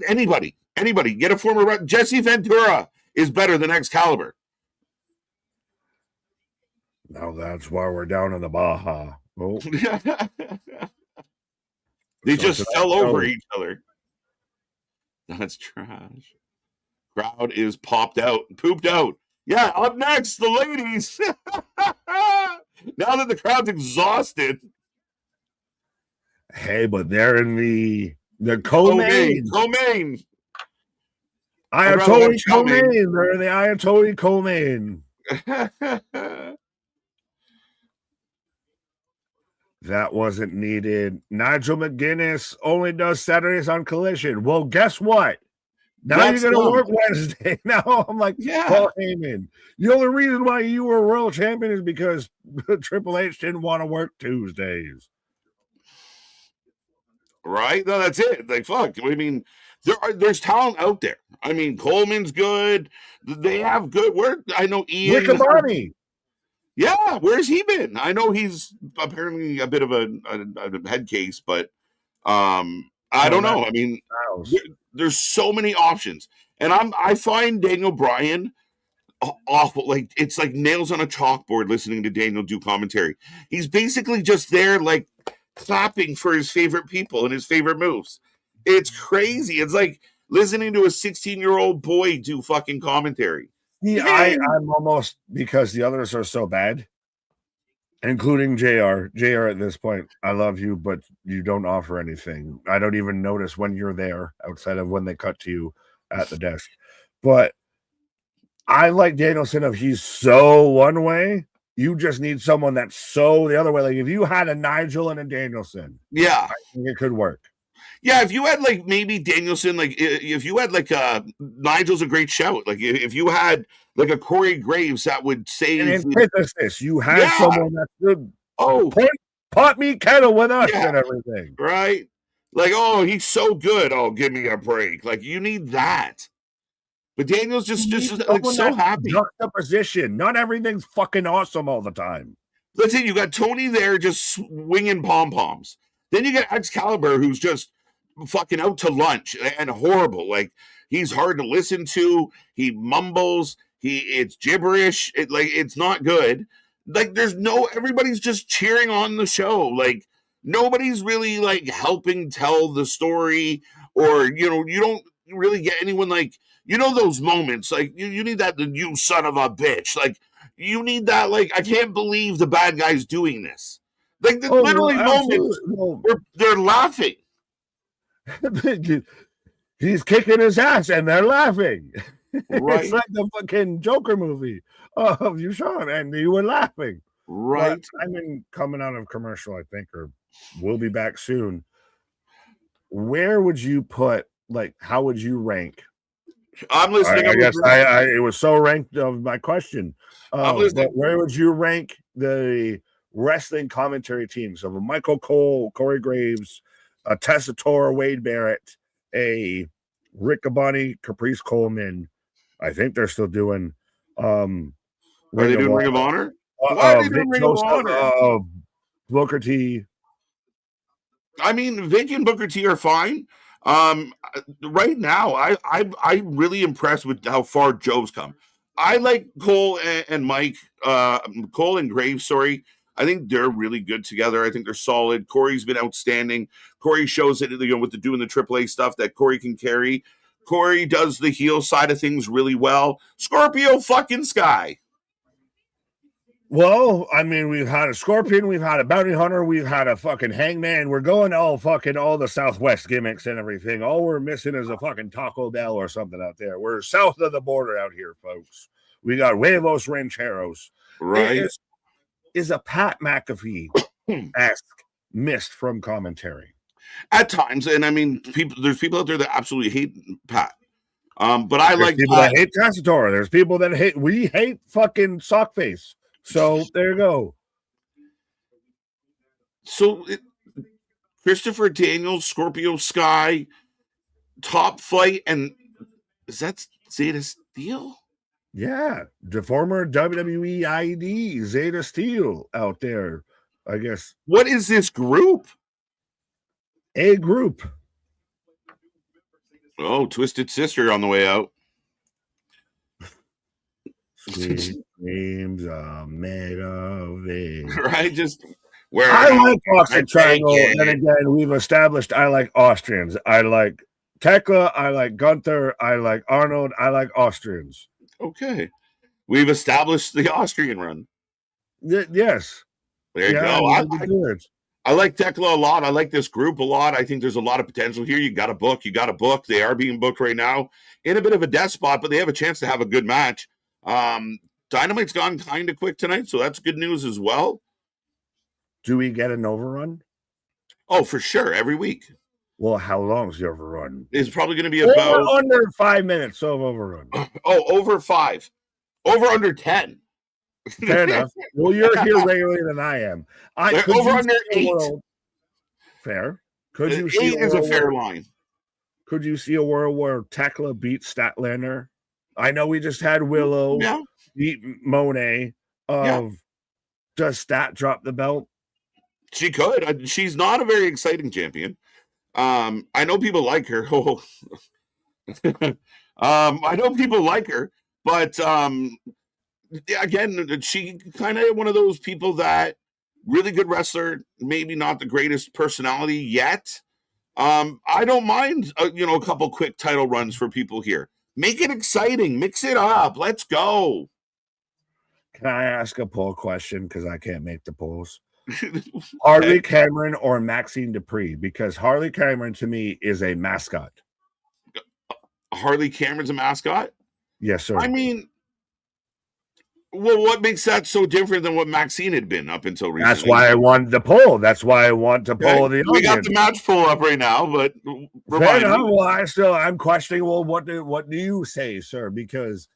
Anybody. Get a former Jesse Ventura is better than Excalibur. Now that's why we're down in the Baja. Oh. They just fell over each other. That's trash. Crowd is pooped out. Yeah, up next, the ladies. Now that the crowd's exhausted. Hey, but they're in the co-main. Co-main. Ayatollah co-main. They're in the Ayatollah co-main. That wasn't needed. Nigel McGuinness only does Saturdays on Collision. Well, guess what? Now you're going to work Wednesday. Now I'm like, Paul Heyman. The only reason why you were world champion is because Triple H didn't want to work Tuesdays. Right? No, that's it. Like, fuck. I mean, there's talent out there. I mean, Coleman's good. They have good work. I know Ian. Riccaboni. Yeah, where's he been? I know he's apparently a bit of a head case, but I don't know. I mean, there's so many options, and I find Daniel Bryan awful. Like, it's like nails on a chalkboard listening to Daniel do commentary. He's basically just there, like, clapping for his favorite people and his favorite moves. It's crazy. It's like listening to a 16-year-old boy do fucking commentary. Yeah, I'm almost, because the others are so bad, including JR. JR at this point, I love you, but you don't offer anything. I don't even notice when you're there outside of when they cut to you at the desk. But I like Danielson if he's so one way. You just need someone that's so the other way. Like if you had a Nigel and a Danielson, yeah, I think it could work. Yeah, if you had like maybe Danielson, like if you had like Nigel's a great shout. Like if you had like a Corey Graves that would save. And antithesis, you had someone that's good. Oh, pot me kettle with us and everything, right? Like, oh, he's so good. Oh, give me a break. Like you need that. But Daniel's just like so happy. Juxtaposition. Not everything's fucking awesome all the time. That's it. You got Tony there just swinging pom poms. Then you got Excalibur, who's just fucking out to lunch and horrible. Like he's hard to listen to. He mumbles. It's gibberish. It's not good. Like everybody's just cheering on the show. Like nobody's really like helping tell the story, or you don't really get anyone like those moments. Like you need that. You son of a bitch. Like you need that. Like I can't believe the bad guy's doing this. Like literally moments where they're laughing. He's kicking his ass and they're laughing. Right. It's like the fucking Joker movie of you saw him and you were laughing. Right. But, I mean, coming out of commercial, I think, or we'll be back soon. Where would you put, like, how would you rank? I'm listening. I guess it was so ranked of my question. I'm listening. But where would you rank the wrestling commentary teams of a Michael Cole, Corey Graves, a Tessitore, Wade Barrett, a Riccaboni, Caprice Coleman? I think they're still doing. Are they doing Ring of Honor? Why are they doing Ring of Honor? Booker T. I mean, Vic and Booker T are fine. Right now, I'm really impressed with how far Joe's come. I like Cole and Mike, Cole and Graves. Sorry. I think they're really good together. I think they're solid. Corey's been outstanding. Corey shows that, with doing the AAA stuff that Corey can carry. Corey does the heel side of things really well. Scorpio fucking Sky. Well, I mean, we've had a Scorpion, we've had a Bounty Hunter, we've had a fucking Hangman. We're going all the Southwest gimmicks and everything. All we're missing is a fucking Taco Bell or something out there. We're south of the border out here, folks. We got Huevos Rancheros. Right. Is a Pat McAfee-esque missed from commentary at times, and I mean, there's people out there that absolutely hate Pat. But I like people that hate Tessitore. There's people that hate. We hate fucking Sockface. So there you go. So Christopher Daniels, Scorpio Sky, Top Flight, and is that Zeta Steel? Yeah, the former WWE ID Zeta Steel out there, I guess. What is this group? A group. Oh, Twisted Sister on the way out. Sweet dreams are made of it. Right, just where I like Austin Triangle, and again, we've established I like Austrians. I like Tekla, I like Gunther, I like Arnold, I like Austrians. Okay. We've established the Austrian run. Yes. There you go. I like Tekla a lot. I like this group a lot. I think there's a lot of potential here. You got a book. They are being booked right now in a bit of a death spot, but they have a chance to have a good match. Dynamite's gone kind of quick tonight, so that's good news as well. Do we get an overrun? Oh, for sure. Every week. Well, how long is the overrun? It's probably going to be about under 5 minutes of overrun. Oh, over 5. Over under 10. Fair enough. Well, you're here regularly than I am. Over under 8. Fair. Could you see 8 is a fair line. Could you see a world where Tekla beats Statlander? I know we just had Willow beat Monet. Does Stat drop the belt? She could. She's not a very exciting champion. I know people like her. I know people like her, but again, she kind of one of those people that really good wrestler, maybe not the greatest personality yet. I don't mind, a couple quick title runs for people here. Make it exciting. Mix it up. Let's go. Can I ask a poll question? Because I can't make the polls. Harley Cameron or Maxine Dupree? Because Harley Cameron to me is a mascot. Harley Cameron's a mascot? Yes, sir. I mean, well, what makes that so different than what Maxine had been up until recently? That's why I wanted the poll. That's why I want to poll the audience. We got the match poll up right now, but I'm questioning. Well, what do you say, sir? Because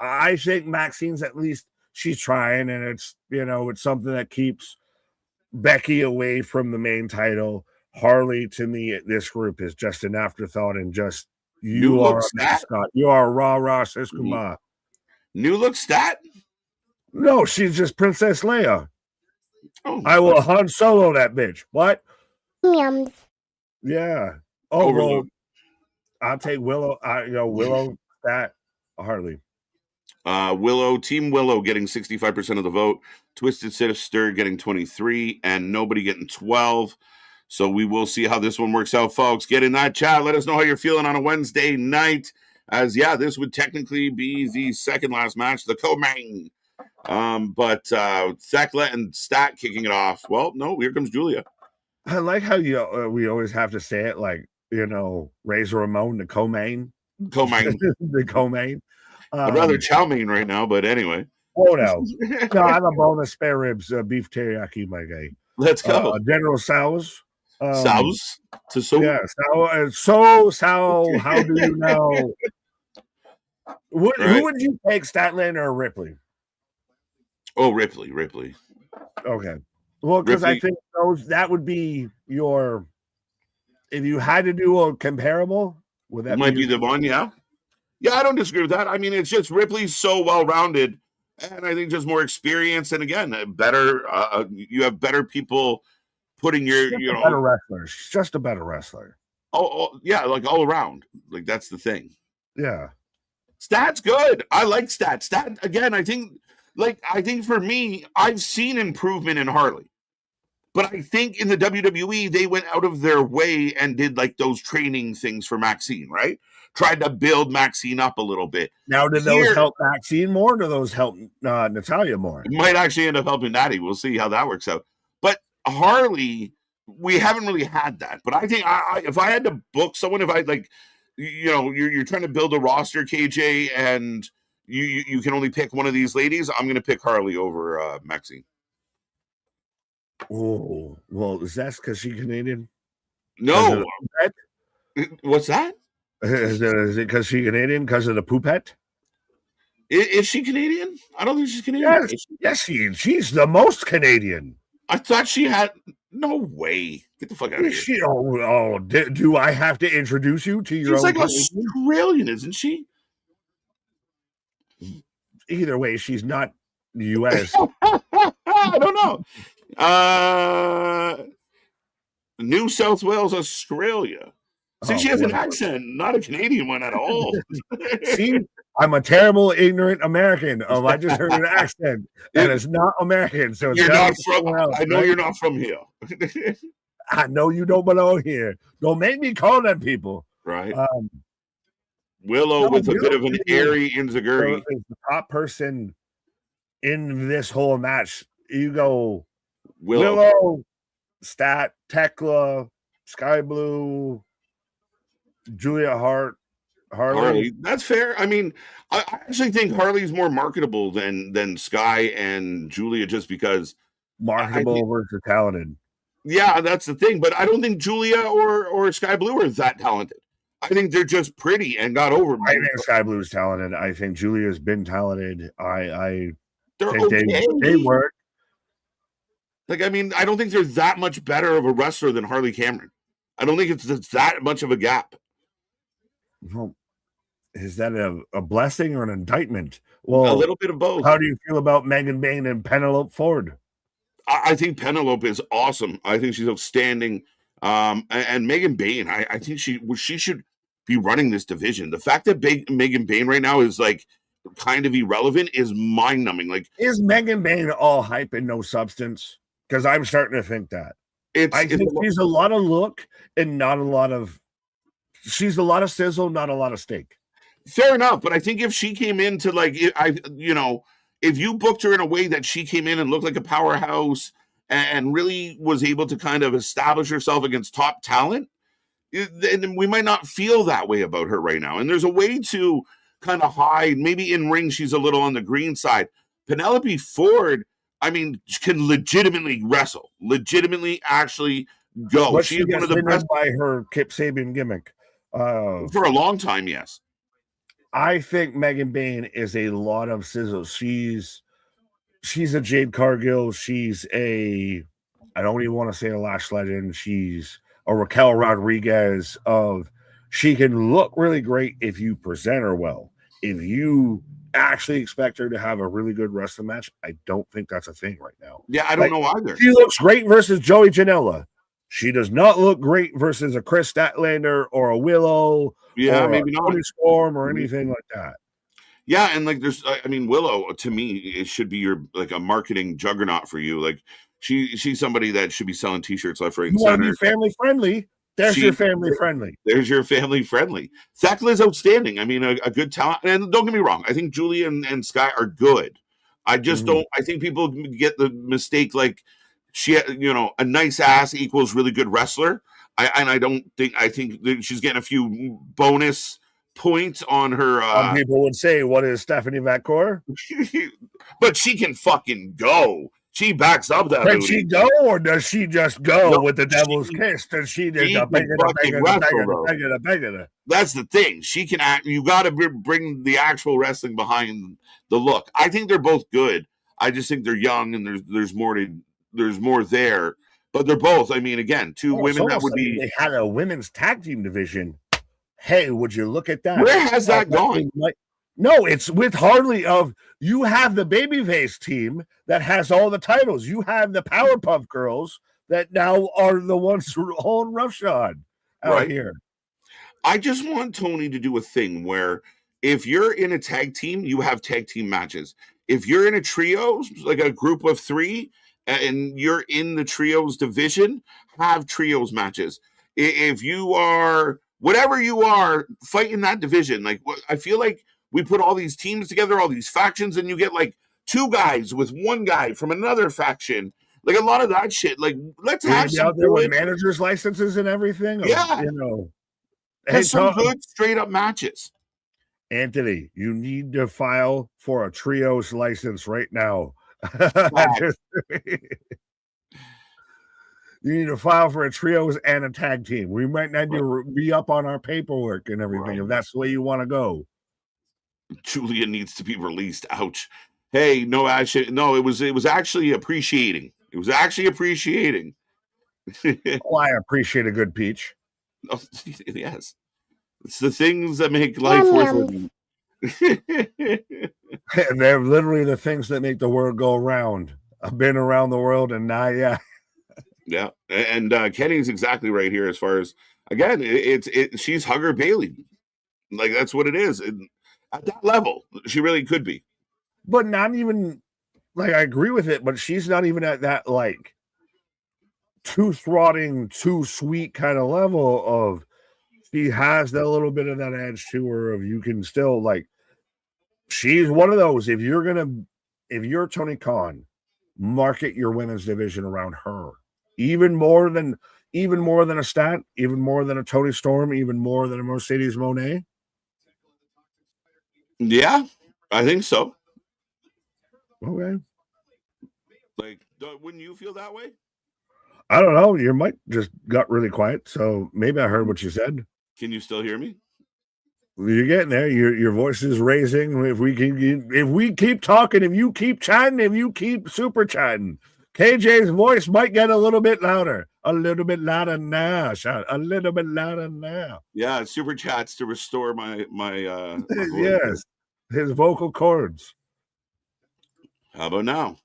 I think Maxine's at least she's trying, and it's it's something that keeps Becky away from the main title. Harley, to me, this group is just an afterthought, and just you are a mascot. You are rah sis Kumar. New look stat? No, she's just Princess Leia. Oh, I will Han Solo that bitch. What? Yums. Yeah. Oh, well, I'll take Willow. Willow, that Harley. Team Willow getting 65% of the vote. Twisted Sister getting 23, and nobody getting 12. So we will see how this one works out, folks. Get in that chat. Let us know how you're feeling on a Wednesday night. As this would technically be the second last match, the co-main. But Thekla and Stat kicking it off. Well, no, here comes Julia. I like how we always have to say it like Razor Ramon, the co-main. The co-main. I'd rather chow mein right now, but anyway. Oh no, I have a bonus spare ribs, beef teriyaki, my guy. Let's go. General Sows. Sows to so. Yeah, so how do you know? Who would you take, Statlander or Ripley? Oh, Ripley. Okay. Well, because I think that would be your. If you had to do a comparable, would that might be the one? Yeah. Yeah, I don't disagree with that. I mean, it's just Ripley's so well-rounded, and I think just more experience, and again, better. You have better people putting your, better wrestler. She's just a better wrestler. Oh, yeah, like all around. Like that's the thing. Yeah. Stat's good. I like Stat. Stat again. I think for me, I've seen improvement in Harley, but I think in the WWE they went out of their way and did like those training things for Maxine, right? Tried to build Maxine up a little bit. Now, did those help Maxine more, or do those help Natalia more? It might actually end up helping Natty. We'll see how that works out. But Harley, we haven't really had that. But I think if I had to book someone, if I you're trying to build a roster, KJ, and you can only pick one of these ladies, I'm going to pick Harley over Maxine. Oh, well, is that because she's Canadian? No. What's that? Is it because she's Canadian because of the poopette? Is she Canadian? I don't think she's Canadian. Yes, she's the most Canadian. I thought she had. No way. Get the fuck out of here. Do I have to introduce you to your She's own like Australian, isn't she? Either way, she's not U.S. I don't know. New South Wales, Australia. See, she has an accent, not a Canadian one at all. See, I'm a terrible, ignorant American. I just heard an accent, and it's not American. So it's you're not from. I know you're not from here. I know you don't belong here. Don't make me call them people. Right. Um, Willow no, with a bit Willow of an to me airy Inzaguri. is the top person in this whole match. You go Willow, Stat, Tekla, Sky Blue, Julia Hart, Harley. That's fair. I mean, I actually think Harley's more marketable than Sky and Julia, just because I think, Marketable versus talented. yeah, that's the thing. But I don't think Julia or Sky Blue are that talented. I think they're just pretty and got over. I think Sky Blue's talented. I think Julia's been talented. I They're think okay. they work. Like, I mean, I don't think they're that much better of a wrestler than Harley Cameron. I don't think it's that much of a gap. Well, is that a blessing or an indictment? A Well, little bit of both. how do you feel about Megan Bain and Penelope Ford? I think Penelope is awesome. I think she's outstanding. And Megan Bain, I think she should be running this division. The fact that Megan Bain right now is like kind of irrelevant is mind numbing. Like, is Megan Bain all hype and no substance? Because I'm starting to think that. I think she's a lot of look and not a lot of. She's a lot of sizzle, not a lot of steak. Fair enough, but I think if she came in to if you booked her in a way that she came in and looked like a powerhouse and really was able to kind of establish herself against top talent, then we might not feel that way about her right now. And there's a way to kind of hide. Maybe in ring, she's a little on the green side. Penelope Ford, I mean, can legitimately wrestle, legitimately actually go. But she is one of the best by her Kip Sabian gimmick. For a long time, yes. I think Megan Bain is a lot of sizzle. She's a Jade Cargill. She's I don't even want to say a Lash Legend. She's a Raquel Rodriguez she can look really great if you present her well. If you actually expect her to have a really good wrestling match, I don't think that's a thing right now. Yeah, I don't know either. She looks great versus Joey Janela. She does not look great versus a Chris Statlander or a Willow or maybe a Tony Storm or anything like that. Yeah, and like Willow, to me, it should be a marketing juggernaut for you. Like she's somebody that should be selling t-shirts left, right, and center. You want to be family friendly? There's your family friendly. There's your family friendly. Thekla is outstanding. I mean, a good talent. And don't get me wrong, I think Julia and Sky are good. I just don't. I think people get the mistake like a nice ass equals really good wrestler. I think that she's getting a few bonus points on her. Some people would say, "What is Stephanie McCoy?" But she can fucking go. She backs up that. Can she go, or does she just go with the devil's kiss? Does she just bang it? That's the thing. She can act. You got to bring the actual wrestling behind the look. I think they're both good. I just think they're young, and there's more there. But they're both. I mean, again, two women that would be. They had a women's tag team division. Hey, would you look at that? Where has that gone? No, it's with Harley you have the babyface team that has all the titles. You have the Powerpuff Girls that now are the ones who own roughshod out here. I just want Tony to do a thing where if you're in a tag team, you have tag team matches. If you're in a trios, like a group of 3, and you're in the trios division, have trios matches. If you are whatever you are, fight in that division. Like, I feel like we put all these teams together, all these factions, and you get like 2 guys with 1 guy from another faction. Like a lot of that shit. Like, let's have some out there with managers' licenses and everything. Yeah, some good straight up matches. Anthony, you need to file for a trios license right now. You need to file for a trios and a tag team. We might not be up on our paperwork and everything if that's the way you want to go. Julia needs to be released. Ouch. Hey, no, actually, no, it was actually appreciating. It was actually appreciating. I appreciate a good peach. Oh, yes. It's the things that make life worth living. And they're literally the things that make the world go around. I've been around the world and now, yeah. Yeah. And Kenny's exactly right here as far as, again, she's Hugger Bailey. Like, that's what it is. At that level, she really could be. But not even, like, I agree with it, but she's not even at that, like, too throttling, too sweet kind of level of She has that little bit of that edge to her of you can still like. She's one of those. If you're Tony Khan, market your women's division around her. Even more than a Stat, even more than a Tony Storm, even more than a Mercedes Moné. Yeah, I think so. Okay. Like, wouldn't you feel that way? I don't know. Your mic just got really quiet, so maybe I heard what you said. Can you still hear me? You're getting there. Your voice is raising. If we keep talking, if you keep chatting, if you keep super chatting, KJ's voice might get a little bit louder. A little bit louder now. Shout a little bit louder now. Yeah, super chats to restore my voice. Yes, his vocal cords. How about now?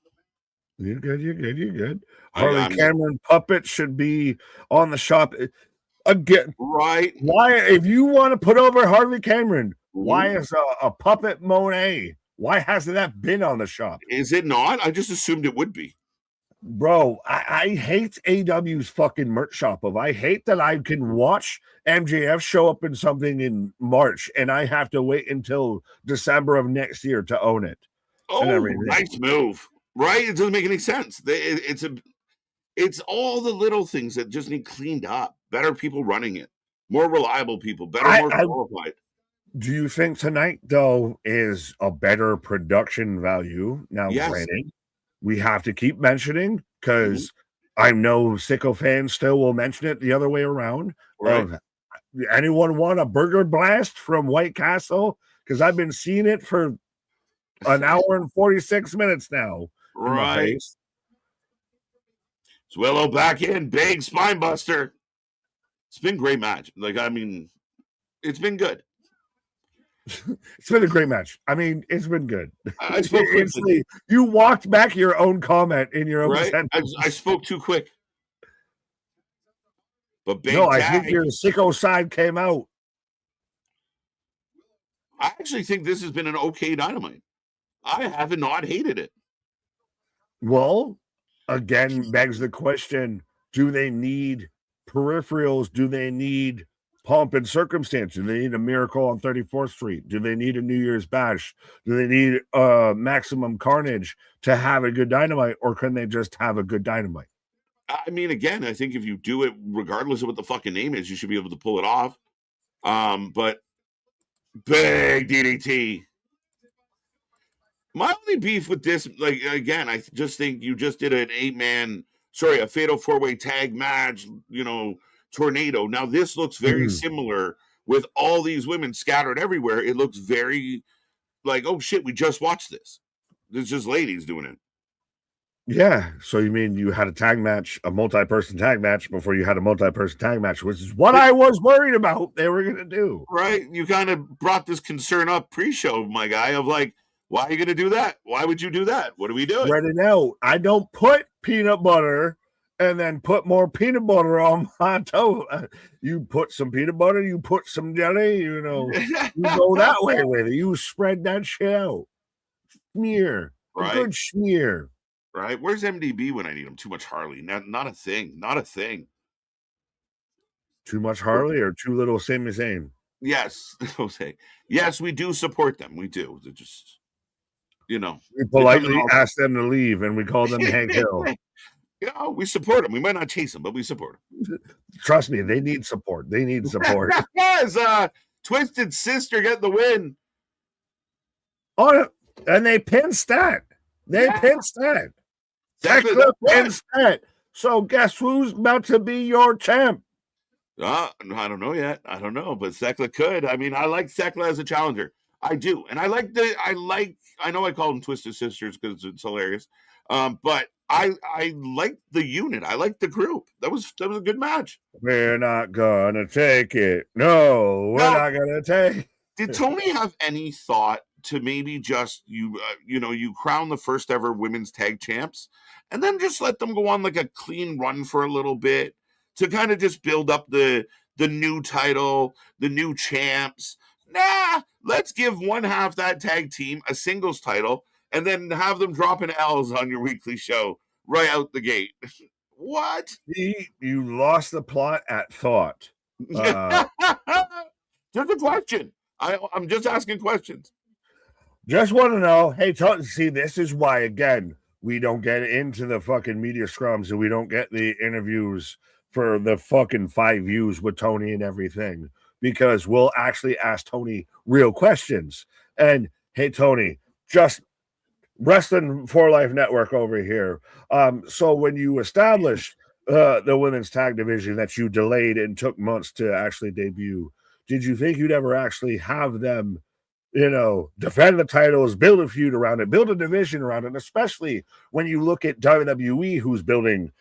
You're good. Harley Cameron puppet should be on the shop again. Right. Why, if you want to put over Harley Cameron, why is a puppet Monet? Why hasn't that been on the shop? Is it not? I just assumed it would be. Bro, I hate AW's fucking merch shop. I hate that I can watch MJF show up in something in March and I have to wait until December of next year to own it. Oh, nice move. Right? It doesn't make any sense. It's all the little things that just need cleaned up. Better people running it. More reliable people. More qualified. Do you think tonight, though, is a better production value? Now, granted, we have to keep mentioning because I know sicko fans still will mention it the other way around. Right. Anyone want a burger blast from White Castle? Because I've been seeing it for an hour and 46 minutes now. Right. Willow back in. Big spine buster. It's been a great match. Like, I mean, it's been good. It's been a great match. I mean, it's been good. You walked back your own comment in your own sentence. I spoke too quick. But big I think your sicko side came out. I actually think this has been an okay Dynamite. I have not hated it. Well, again, begs the question, do they need peripherals? Do they need pomp and circumstance? Do they need a miracle on 34th Street? Do they need a New Year's bash? Do they need maximum carnage to have a good Dynamite, or can they just have a good Dynamite? I mean, again, I think if you do it, regardless of what the fucking name is, you should be able to pull it off. But big DDT. My only beef with this, like, again, I just think you just did a fatal four-way tag match, tornado. Now, this looks very similar with all these women scattered everywhere. It looks very like, oh, shit, we just watched this. There's just ladies doing it. Yeah. So you mean you had a multi-person tag match before you had a multi-person tag match, which is what I was worried about they were going to do. Right. You kind of brought this concern up pre-show, my guy, of like, why are you going to do that? Why would you do that? What are we doing? Right now, I don't put peanut butter and then put more peanut butter on my toast. You put some peanut butter, you put some jelly, you go that way with it. You spread that shit out. Smear. Right. A good smear. Right. Where's MDB when I need him? Too much Harley. Not a thing. Not a thing. Too much Harley or too little Sami Zayn? Yes. Jose. Yes, we do support them. We do. They're just, we politely ask them to leave and we call them Hank Hill. We support them. We might not chase them, but we support them. Trust me, they need support. Yes, Twisted Sister get the win. Oh, and they pinned Stat. Pinned Stat. Pinned Stat. So guess who's about to be your champ? I don't know yet. I don't know, but Thekla could. I mean, I like Thekla as a challenger. I do. And I know I call them Twisted Sisters because it's hilarious. But I like the unit. I like the group. That was a good match. We're not gonna take it. No, we're not gonna take. Did Tony have any thought to maybe just you crown the first ever women's tag champs and then just let them go on like a clean run for a little bit to kind of just build up the new title, the new champs? Nah, let's give one half that tag team a singles title and then have them dropping L's on your weekly show right out the gate. What? You lost the plot at thought. Just a question. I'm just asking questions. Just want to know. Hey, see, this is why, again, we don't get into the fucking media scrums and we don't get the interviews for the fucking 5 views with Tony and everything, because we'll actually ask Tony real questions. And hey, Tony, just Wrestling for Life Network over here. So when you established the women's tag division that you delayed and took months to actually debut, did you think you'd ever actually have them, defend the titles, build a feud around it, build a division around it, and especially when you look at WWE, who's building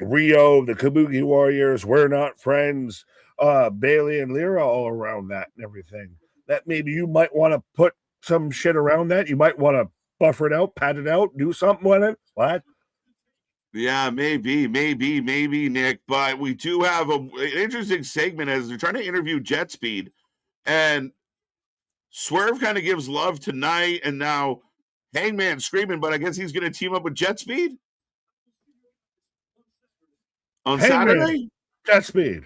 Rio, the Kabuki Warriors, We're Not Friends, Bailey and Lyra all around that and everything, that maybe you might want to put some shit around that. You might want to buffer it out, pad it out, do something with it. What? Yeah, maybe, Nick. But we do have an interesting segment as they're trying to interview Jet Speed, and Swerve kind of gives love tonight, and now Hangman screaming, but I guess he's going to team up with Jet Speed on Saturday. Jet Speed.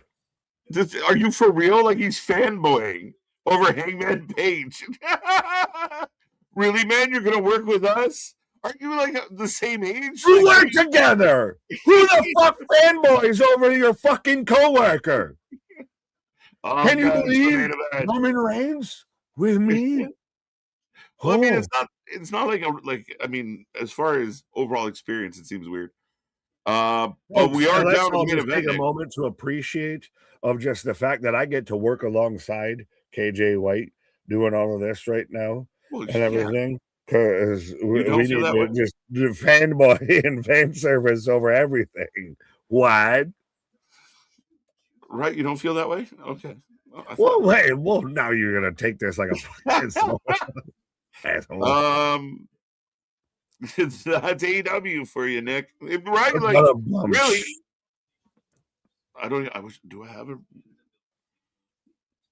Are you for real? Like he's fanboying over Hangman Page. Really, man? You're going to work with us? Aren't you like the same age? We work together. Who the fuck fanboys over your fucking coworker? Can you believe Roman Reigns with me? Well, I mean, it's not like I mean, as far as overall experience, it seems weird. But we are down to the take a moment to appreciate of just the fact that I get to work alongside KJ White doing all of this right now and everything. Because we need to just do fanboy and fan service over everything. What? Right? You don't feel that way? Okay. Well, wait. Well, now you're gonna take this like a asshole. It's AEW for you, Nick. Right? Like really? Do I have it?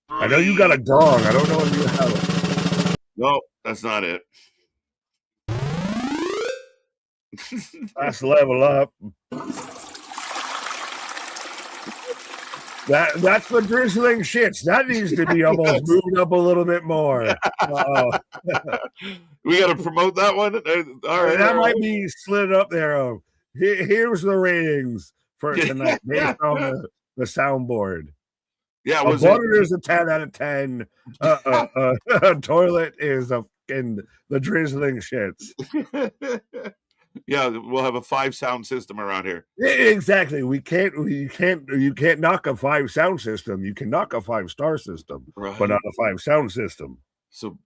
I know you got a gong. I don't know if you have it. No, that's not it. That's level up. That's the drizzling shits. That needs to be almost moved up a little bit more. We got to promote that one. All right, that might be slid up there. Here's the ratings for tonight based on the soundboard. Yeah, a butter is a 10 out of 10. A toilet is in the drizzling shits. Yeah, we'll have a 5 sound system around here. Exactly. You can't knock a 5 sound system. You can knock a 5-star system, right, but not a 5 sound system. So,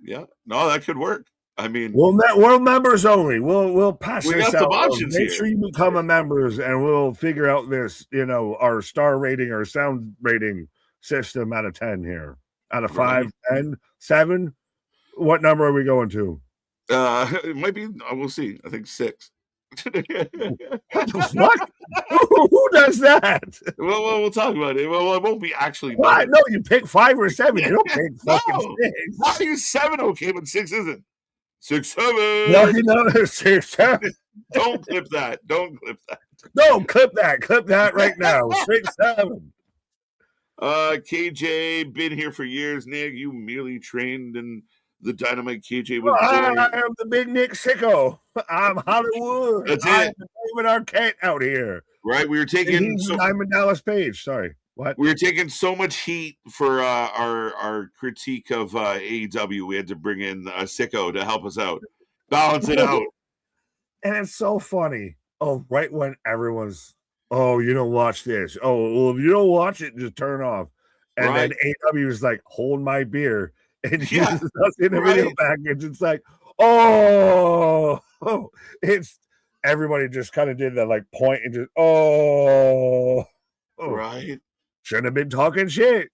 yeah, no, that could work. I mean, we're members only. We'll pass this out. Options Make sure you become a members, and we'll figure out this. Our star rating or sound rating system out of 10 here. Out of 5, 10, 7. What number are we going to? It might be. We'll see. I think 6. What the fuck? Who does that? Well, we'll talk about it. Well, it won't be actually. What? No, you pick 5 or 7. You don't pick fucking 6. Why is 7 okay, but 6 isn't? 6, 7. No, 6, 7. Don't clip that. Don't clip that. No, clip that. Clip that right now. 6, 7. KJ, been here for years. Nick, you merely trained in the Dynamite. KJ was I am the big Nick Sicko. I'm Hollywood. That's I'm it. David Arquette out here. Right, we were taking. I'm a Dallas Page. Sorry, what? We were taking so much heat for our critique of AEW. We had to bring in Sicko to help us out, balance it out. And it's so funny. Oh, right when everyone's, you don't watch this. Oh, well, if you don't watch it, just turn off. And then AEW is like, hold my beer. And uses us in a video package. It's like, it's everybody just kind of did that like point and just right. Shouldn't have been talking shit.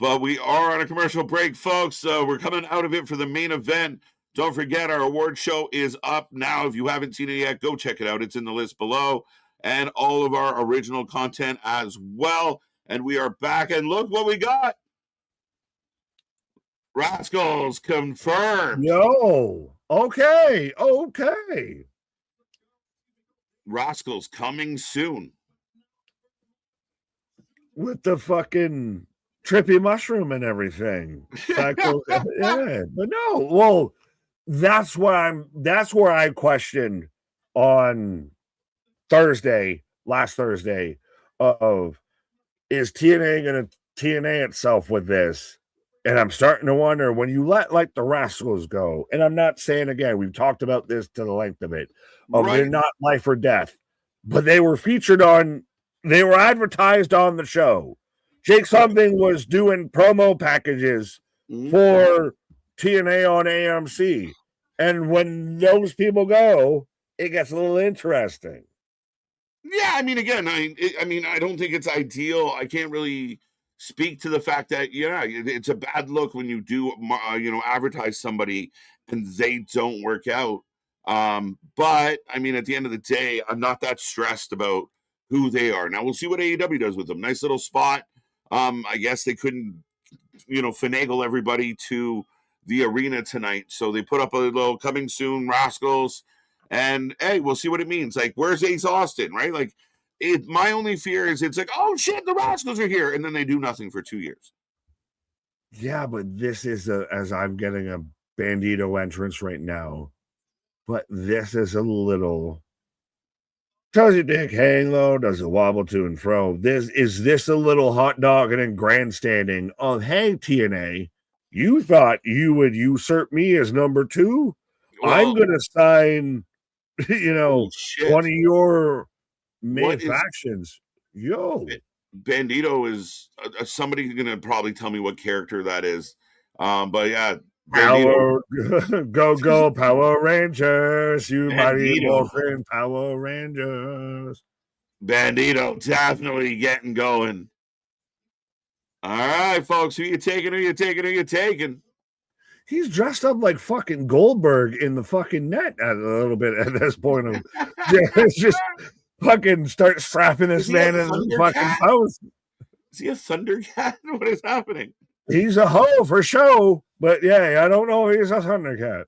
But we are on a commercial break, folks. So we're coming out of it for the main event. Don't forget, our award show is up now. If you haven't seen it yet, go check it out. It's in the list below, and all of our original content as well. And we are back, and look what we got. Rascals confirmed. Yo, okay. Rascals coming soon. with the fucking trippy mushroom and everything. Yeah, but no, well, that's where I questioned on last Thursday, of is TNA gonna TNA itself with this? And I'm starting to wonder, when you let like the Rascals go, and I'm not saying, again, we've talked about this to the length of it, they're Right. not life or death, but they were advertised on the show. Jake Something was doing promo packages for TNA on AMC. And when those people go, it gets a little interesting. Yeah, I mean, again, I don't think it's ideal. I can't really speak to the fact that it's a bad look when you do advertise somebody and they don't work out. But I mean, at the end of the day, I'm not that stressed about who they are. Now we'll see what AEW does with them. Nice little spot. I guess they couldn't finagle everybody to the arena tonight, so they put up a little coming soon Rascals. And hey, we'll see what it means. Like, where's Ace Austin, right? Like, my only fear is it's like, oh shit, the Rascals are here, and then they do nothing for 2 years. Yeah, but this is as I'm getting a Bandito entrance right now, but this is a little, does your dick hang low? Does it wobble to and fro? This a little hot dogging and grandstanding of, hey, TNA, you thought you would usurp me as number 2? I'm gonna sign, one of your main factions. Yo, Bandito is somebody gonna probably tell me what character that is. But yeah, Power, go Power Rangers, you mighty morphin Power Rangers. Bandito definitely getting going. All right, folks, who you taking? He's dressed up like fucking Goldberg in the fucking net a little bit at this point. It's just fucking start strapping this man in the fucking post. Is he a Thundercat? What is happening? He's a hoe for show, but yeah, I don't know if he's a Thundercat.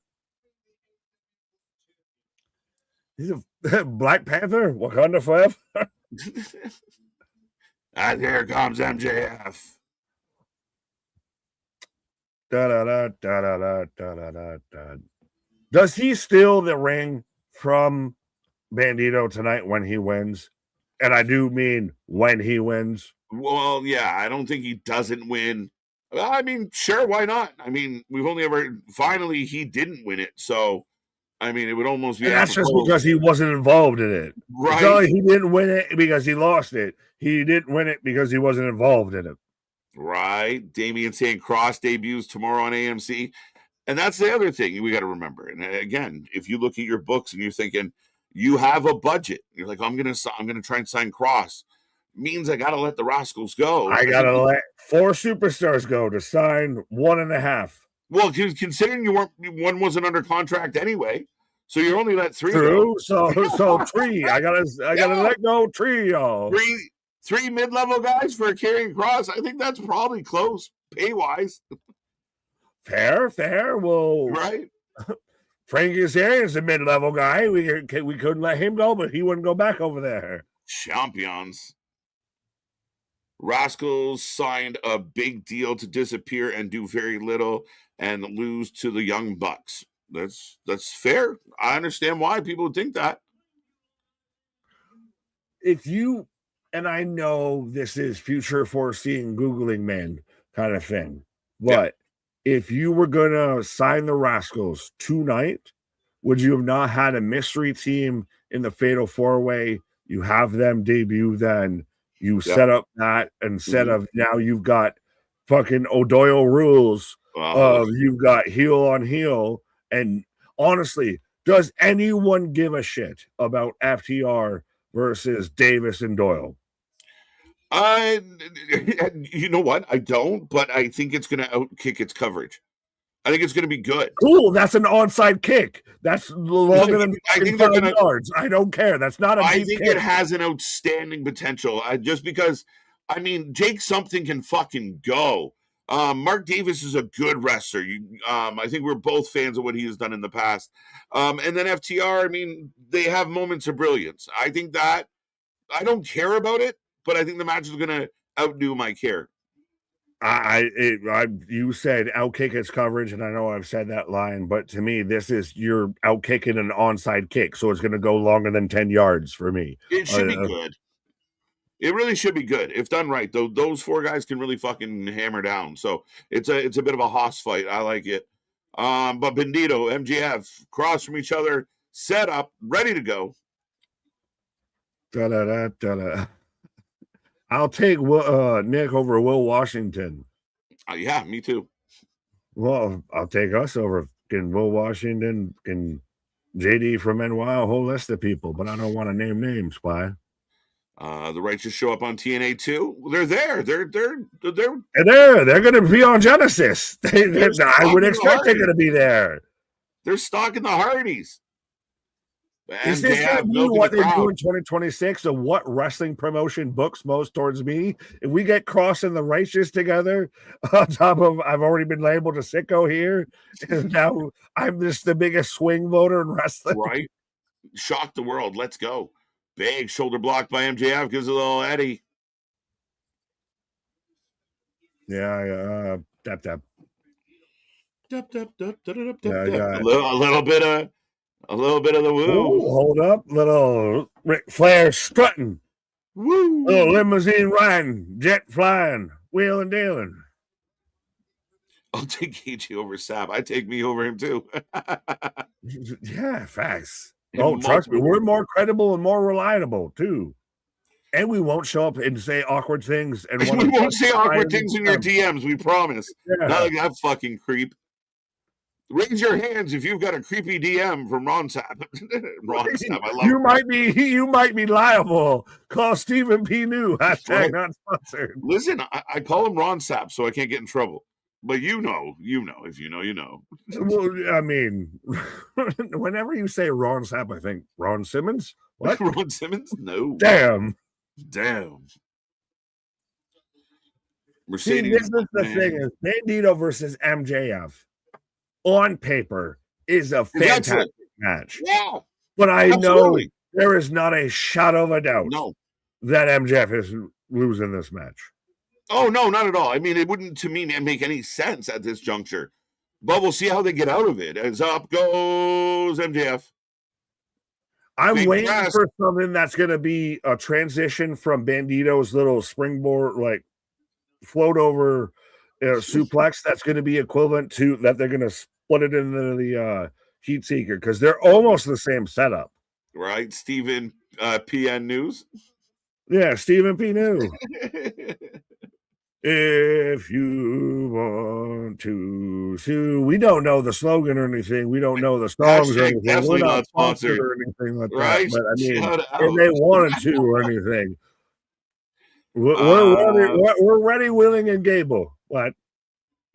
He's a Black Panther, Wakanda forever. And here comes MJF. Does he steal the ring from Bandito tonight when he wins? And I do mean when he wins. Well, yeah, I don't think he doesn't win. I mean, sure, why not? I mean, finally he didn't win it. So, I mean, it would almost be. And that's just because he wasn't involved in it. Right. It's not like he didn't win it because he lost it. He didn't win it because he wasn't involved in it. Right. Damian St. Cross debuts tomorrow on AMC. And that's the other thing we got to remember. And again, if you look at your books and you're thinking you have a budget, you're like, I'm gonna try and sign Cross. Means I gotta let the Rascals go. I gotta let 4 superstars go to sign 1.5. Well, considering one wasn't under contract anyway, so you only let 3 True. Go. So 3. I gotta let go 3, y'all. 3 mid-level guys for Karrion Kross. I think that's probably close pay wise. Fair. Well, right. Frankie Kazarian's a mid-level guy. We couldn't let him go, but he wouldn't go back over there. Champions. Rascals signed a big deal to disappear and do very little and lose to the Young Bucks. That's fair. I understand why people would think that. If you, and I know this is future foreseeing Googling man kind of thing, but if you were going to sign the Rascals tonight, would you have not had a mystery team in the Fatal 4-Way? You have them debut then. You set up that instead of now you've got fucking O'Doyle rules of you've got heel on heel. And honestly, does anyone give a shit about FTR versus Davis and Doyle? You know what? I don't, but I think it's going to outkick its coverage. I think it's going to be good. Cool. That's an onside kick. That's longer than 5 yards. I don't care. That's not a deep kick. It has an outstanding potential. Just because, I mean, Jake Something can fucking go. Mark Davis is a good wrestler. I think we're both fans of what he has done in the past. And then FTR, I mean, they have moments of brilliance. I think that I don't care about it, but I think the match is going to outdo my care. You said outkick its coverage, and I know I've said that line, but to me, this is you're outkicking an onside kick, so it's going to go longer than 10 yards for me. It should be good. It really should be good if done right. Though those four guys can really fucking hammer down. So it's a bit of a hoss fight. I like it. But Bandito, MJF, cross from each other, set up, ready to go. Da-da-da-da-da. I'll take Nick over Will Washington. Yeah, me too. Well, I'll take us over Will Washington and JD from NY, a whole list of people, but I don't want to name names. Why? The Righteous show up on TNA too. They're there. They're going to be on Genesis. I would expect they're going to be there. They're stalking the Hardys. Is this going to be what they do in 2026 of what wrestling promotion books most towards me? If we get Cross and the Righteous together, on top of I've already been labeled a sicko here, and now I'm just the biggest swing voter in wrestling. Right? Shock the world. Let's go. Big shoulder block by MJF gives a little Eddie. Yeah, tap. A little bit of the woo. Ooh, hold up, little Ric Flair strutting. Woo. Little limousine riding, jet flying, wheeling dealing. I'll take AJ over Sab. I take me over him too. Yeah, facts. Oh, trust me, we're more credible and more reliable too. And we won't show up and say awkward things. And we won't say awkward things in your DMs, we promise. Yeah. Not like that fucking creep. Raise your hands if you've got a creepy DM from Ron Sapp. Ron Sapp, I love you might be liable. Call Stephen P. New. Hashtag not sponsored. Listen, I call him Ron Sapp so I can't get in trouble. But you know. If you know, you know. Well, I mean, whenever you say Ron Sapp, I think Ron Simmons. What? Ron Simmons? No. Damn. Mercedes. See, this is the thing: is Bandito versus MJF on paper is a fantastic match. Yeah. But I know there is not a shadow of a doubt that MJF is losing this match. Oh, no, not at all. I mean, it wouldn't, to me, make any sense at this juncture. But we'll see how they get out of it. As up goes MJF. I'm waiting for something that's going to be a transition from Bandito's little springboard, like float over suplex. That's going to be equivalent to that. They're going to split it into the Heat Seeker because they're almost the same setup. Right. Stephen PN News. Yeah, Stephen P. New. If you want to sue, we don't know the slogan or anything. We don't know the songs or anything. Definitely not sponsored or anything like right? that. But I mean, if they wanted to or anything, we're ready, willing, and able. What?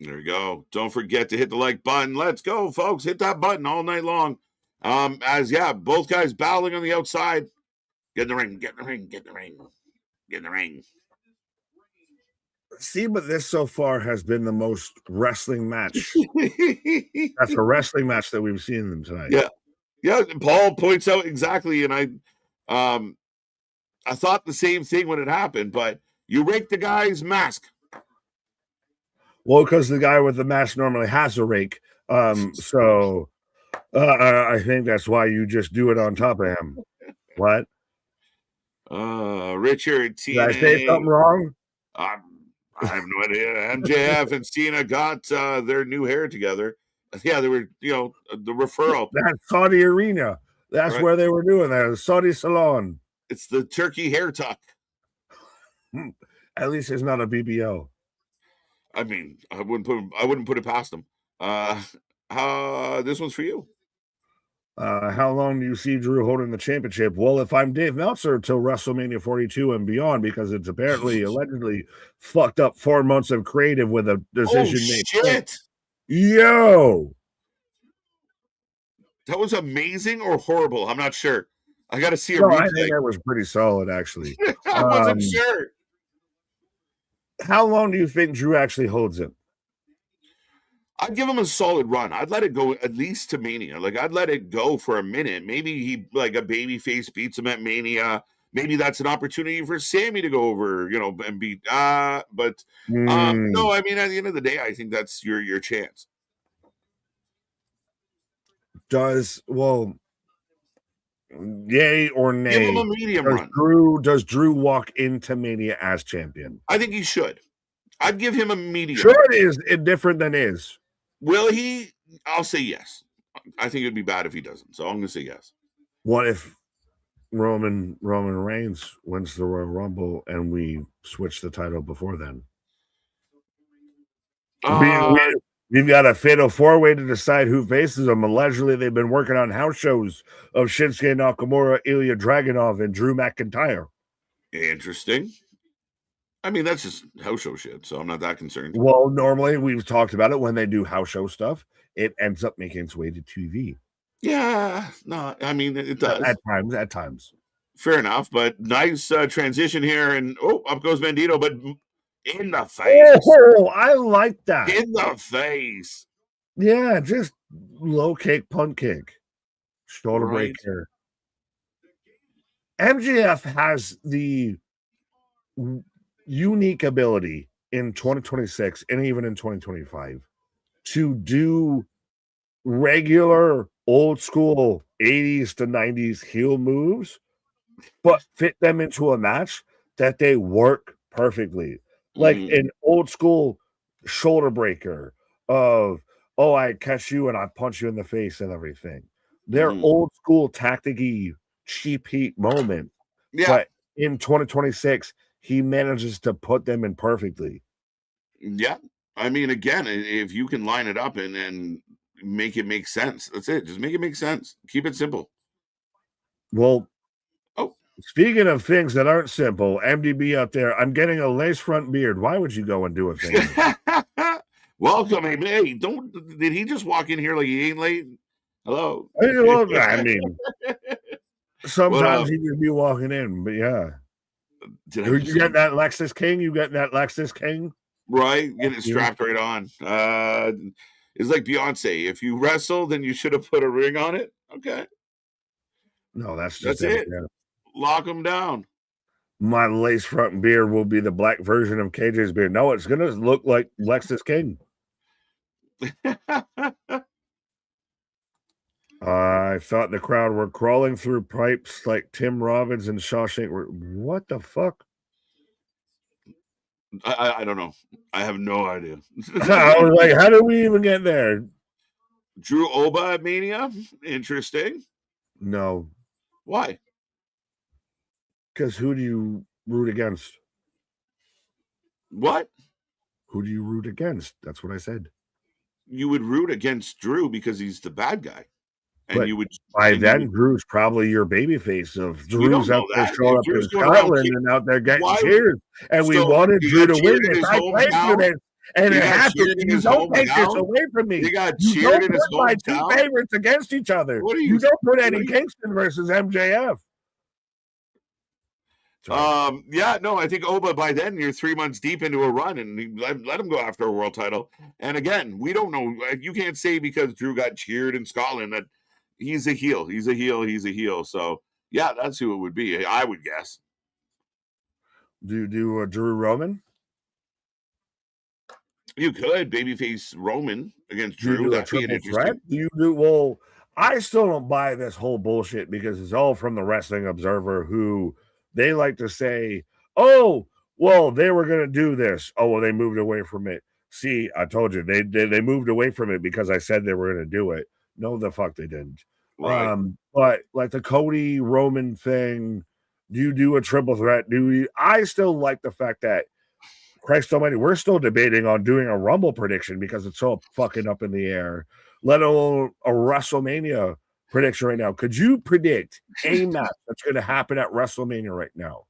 There you go. Don't forget to hit the like button. Let's go, folks. Hit that button all night long. Both guys battling on the outside. Get in the ring. Get in the ring. Get in the ring. Get in the ring. See, but this so far has been the most wrestling match. That's a wrestling match that we've seen them tonight. Yeah. Paul points out exactly, and I thought the same thing when it happened. But you rake the guy's mask. Well, because the guy with the mask normally has a rake, so I think that's why you just do it on top of him. What? Richard, did I say something wrong? I have no idea. MJF and Cena got their new hair together. Yeah, they were, the referral. That's Saudi Arena. That's right. Where they were doing that. Saudi Salon. It's the turkey hair tuck. At least it's not a BBL. I mean, I wouldn't put it past them. This one's for you. How long do you see Drew holding the championship? Well, if I'm Dave Meltzer, till WrestleMania 42 and beyond, because it's apparently allegedly fucked up 4 months of creative with a decision made. Shit! Yo! That was amazing or horrible? I'm not sure. I got to see a replay. I think that was pretty solid, actually. I wasn't sure. How long do you think Drew actually holds it? I'd give him a solid run. I'd let it go at least to Mania. Like, I'd let it go for a minute. Maybe he, like a babyface, beats him at Mania. maybe that's an opportunity for Sammy to go over, and beat. No, I mean, at the end of the day, I think that's your chance. Yay or nay? Give him a medium run. Does Drew walk into Mania as champion? I think he should. I'd give him a medium. Should is different than is. Will he? I'll say yes. I think it'd be bad if he doesn't. So I'm going to say yes. What if Roman Reigns wins the Royal Rumble and we switch the title before then? We've got a fatal four-way to decide who faces them. Allegedly, they've been working on house shows of Shinsuke Nakamura, Ilya Dragunov, and Drew McIntyre. Interesting. I mean, that's just house show shit, so I'm not that concerned. Well, normally we've talked about it when they do house show stuff, it ends up making its way to TV. Yeah, no, I mean, it does. At times. Fair enough, but nice transition here, and up goes Bandito, but in the face. Oh, I like that. In the face. Yeah, just low kick, punt kick. Shoulder breaker. MJF has the unique ability in 2026 and even in 2025 to do regular old school 80s to 90s heel moves, but fit them into a match that they work perfectly. Like an old school shoulder breaker of, I catch you and I punch you in the face and everything. They're old school tactic-y cheap heat moment. Yeah. But in 2026, he manages to put them in perfectly. Yeah. I mean, again, if you can line it up and make it make sense, that's it. Just make it make sense. Keep it simple. Well, speaking of things that aren't simple, MDB out there, I'm getting a lace front beard. Why would you go and do a thing? Welcome. Hey, did he just walk in here like he ain't late? Hello. I mean, sometimes he just be walking in, but yeah. You get that Lexus King? You get that Lexus King? Right. Get it strapped right on. It's like Beyonce. If you wrestle, then you should have put a ring on it. Okay. No, that's it. Lock them down. My lace front beard will be the black version of KJ's beard. No, it's going to look like Lexus King. I thought the crowd were crawling through pipes like Tim Robbins and Shawshank. What the fuck? I don't know. I have no idea. I was like, how did we even get there? Drew Oba at Mania? Interesting. No. Why? Because who do you root against? What? Who do you root against? That's what I said. You would root against Drew because he's the bad guy. And but Drew's probably your babyface of Drew's out there showing up in Scotland and out there getting cheers. And we wanted Drew to win this. I played for this. And it happened. You don't take this away from me. You don't put my two favorites against each other. You don't put Eddie Kingston versus MJF. I think Oba, by then you're 3 months deep into a run and let him go after a world title. And again, we don't know. You can't say because Drew got cheered in Scotland that he's a heel. He's a heel. So yeah, that's who it would be. I would guess. Do you do a Drew Roman? You could babyface Roman against Drew. That'd be interesting. Well, I still don't buy this whole bullshit because it's all from the Wrestling Observer, who they like to say, "Oh, well, they were going to do this. Oh, well, they moved away from it." See, I told you they moved away from it because I said they were going to do it. No, the fuck they didn't. Right. But like the Cody Roman thing, do you do a triple threat? I still like the fact that, Christ almighty, we're still debating on doing a Rumble prediction because it's so fucking up in the air, let alone a WrestleMania prediction right now. Could you predict a match that's going to happen at WrestleMania right now?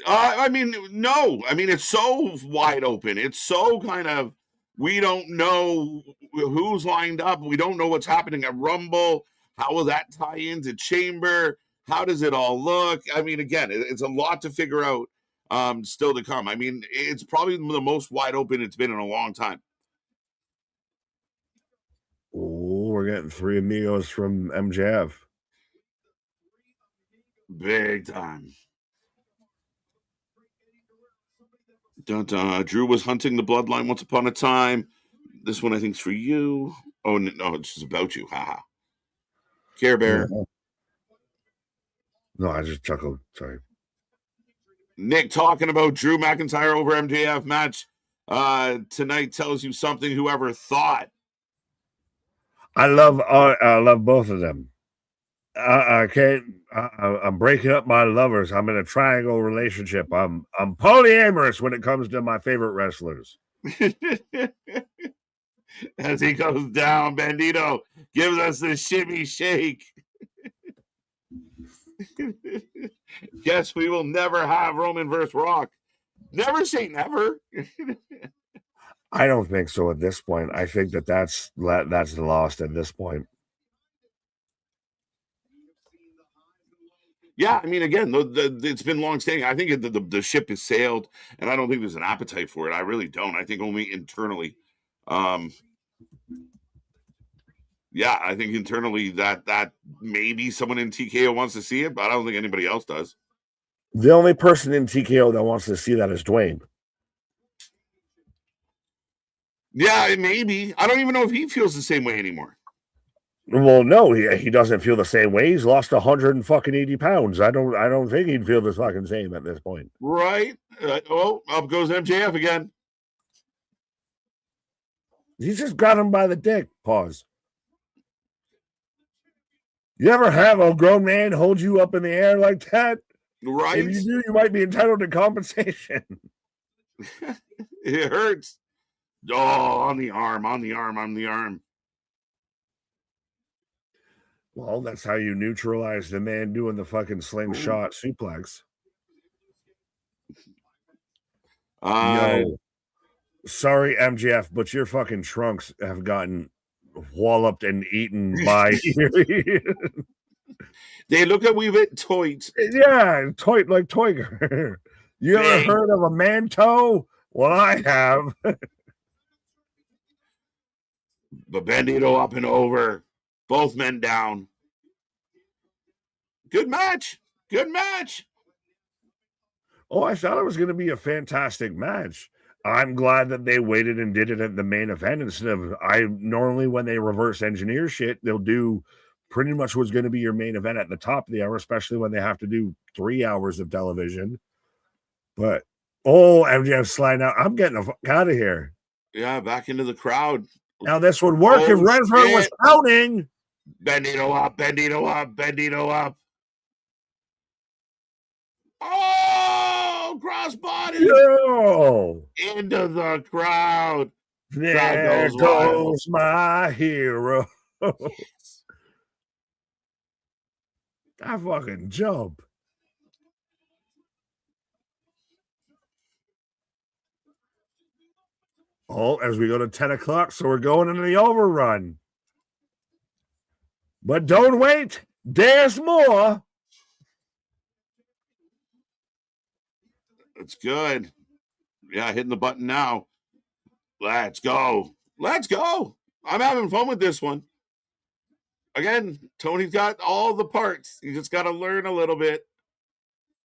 I mean, no. I mean, it's so wide open. It's so kind of, we don't know who's lined up. We don't know what's happening at Rumble. How will that tie into Chamber? How does it all look? I mean, again, it's a lot to figure out still to come. I mean, it's probably the most wide open it's been in a long time. Oh, we're getting 3 amigos from MJF. Big time. Dun, dun. Drew was hunting the bloodline once upon a time. This one I think is for you. Oh no, it's just about you. Haha. Care Bear. Yeah. No, I just chuckled. Sorry. Nick talking about Drew McIntyre over MJF match tonight tells you something whoever thought. I love both of them. I can't. I'm breaking up my lovers. I'm in a triangle relationship. I'm polyamorous when it comes to my favorite wrestlers. As he goes down, Bandito gives us the shimmy shake. Guess we will never have Roman versus Rock. Never say never. I don't think so at this point. I think that's lost at this point. Yeah, I mean, again, it's been long standing. I think the ship has sailed, and I don't think there's an appetite for it. I really don't. I think only internally. Yeah, I think internally that maybe someone in TKO wants to see it, but I don't think anybody else does. The only person in TKO that wants to see that is Dwayne. Yeah, maybe. I don't even know if he feels the same way anymore. Well, no, he doesn't feel the same way. He's lost 180 pounds. I don't think he'd feel the fucking same at this point. Right. Up goes MJF again. He just got him by the dick. Pause. You ever have a grown man hold you up in the air like that? Right. If you do, you might be entitled to compensation. It hurts. Oh, on the arm. Well, that's how you neutralize the man doing the fucking slingshot suplex. No. Sorry, MJF, but your fucking trunks have gotten walloped and eaten by. They look at we bit toit. Yeah, toit like Toiger. You ever heard of a man-toe? Well, I have. But Bandito up and over. Both men down. Good match. Oh, I thought it was going to be a fantastic match. I'm glad that they waited and did it at the main event instead of normally when they reverse engineer shit, they'll do pretty much what's going to be your main event at the top of the hour, especially when they have to do 3 hours of television. But MJF sliding out. I'm getting the fuck out of here. Yeah, back into the crowd. Now this would work if Renfrew was counting. Bandito up. Oh, crossbody. Yo. Into the crowd. There goes my hero. I fucking jump. Oh, as we go to 10 o'clock, so we're going into the overrun. But don't wait. There's more. It's good. Yeah, hitting the button now. Let's go. I'm having fun with this one. Again, Tony's got all the parts. You just got to learn a little bit.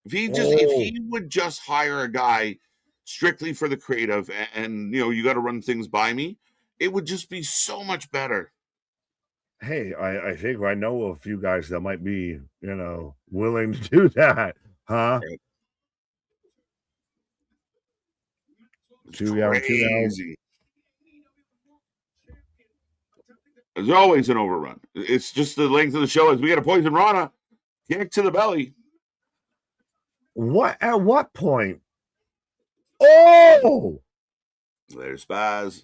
If he would just hire a guy strictly for the creative and you got to run things by me, it would just be so much better. Hey, I think I know a few guys that might be, willing to do that. Huh? Right. 2 hours. There's always an overrun. It's just the length of the show. As we get a Poison Rana kick to the belly. What? At what point? Oh! There's Spaz.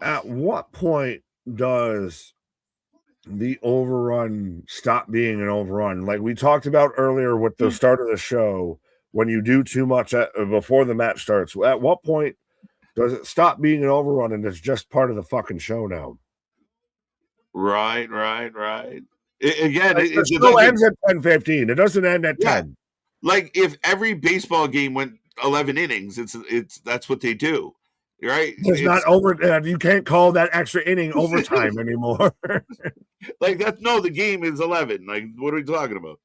At what point does the overrun stop being an overrun? Like we talked about earlier with the start of the show, when you do too much before the match starts, at what point does it stop being an overrun and it's just part of the fucking show now? Right. It still ends at 10:15. It doesn't end at 10. Like if every baseball game went 11 innings, it's that's what they do. right? It's not over. You can't call that extra inning overtime anymore. Like that's no, the game is 11. Like, what are we talking about?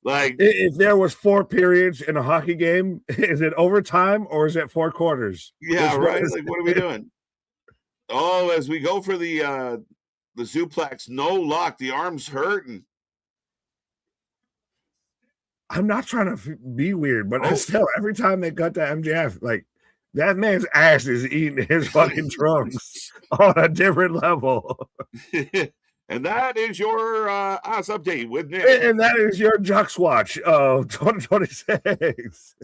Like, if there was 4 periods in a hockey game, is it overtime or is it 4 quarters? yeah, right. Like, what are we doing? Oh, as we go for the suplex, no luck. The arm's hurting. I'm not trying to be weird, but still, every time they cut to MJF, like that man's ass is eating his fucking trunks on a different level. And that is your ass update with Nick. And that is your Jux Watch of 2026.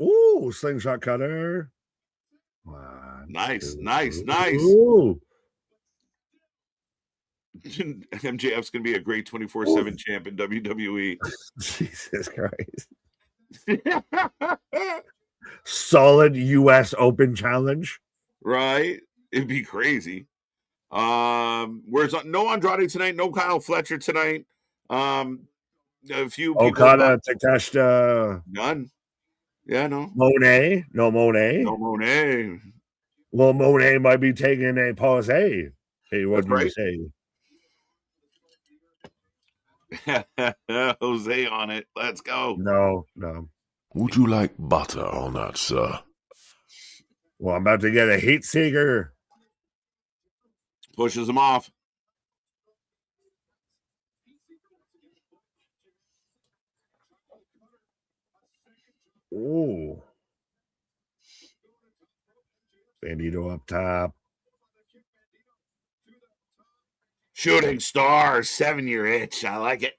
Ooh, slingshot cutter. Nice. Ooh. MJF's gonna be a great 24/7 champ in WWE. Jesus Christ. Solid US Open challenge. Right? It'd be crazy. Where's no Andrade tonight, no Kyle Fletcher tonight. A few people. Okada, Takeshita. None. Yeah, no. Monet. No Monet. Well, Monet might be taking a pause. Hey, what do you say? Jose on it. Let's go. No. Would you like butter on that, sir? Well, I'm about to get a heat seeker. Pushes him off. Ooh. Bandito up top. Shooting star, 7-year itch. I like it.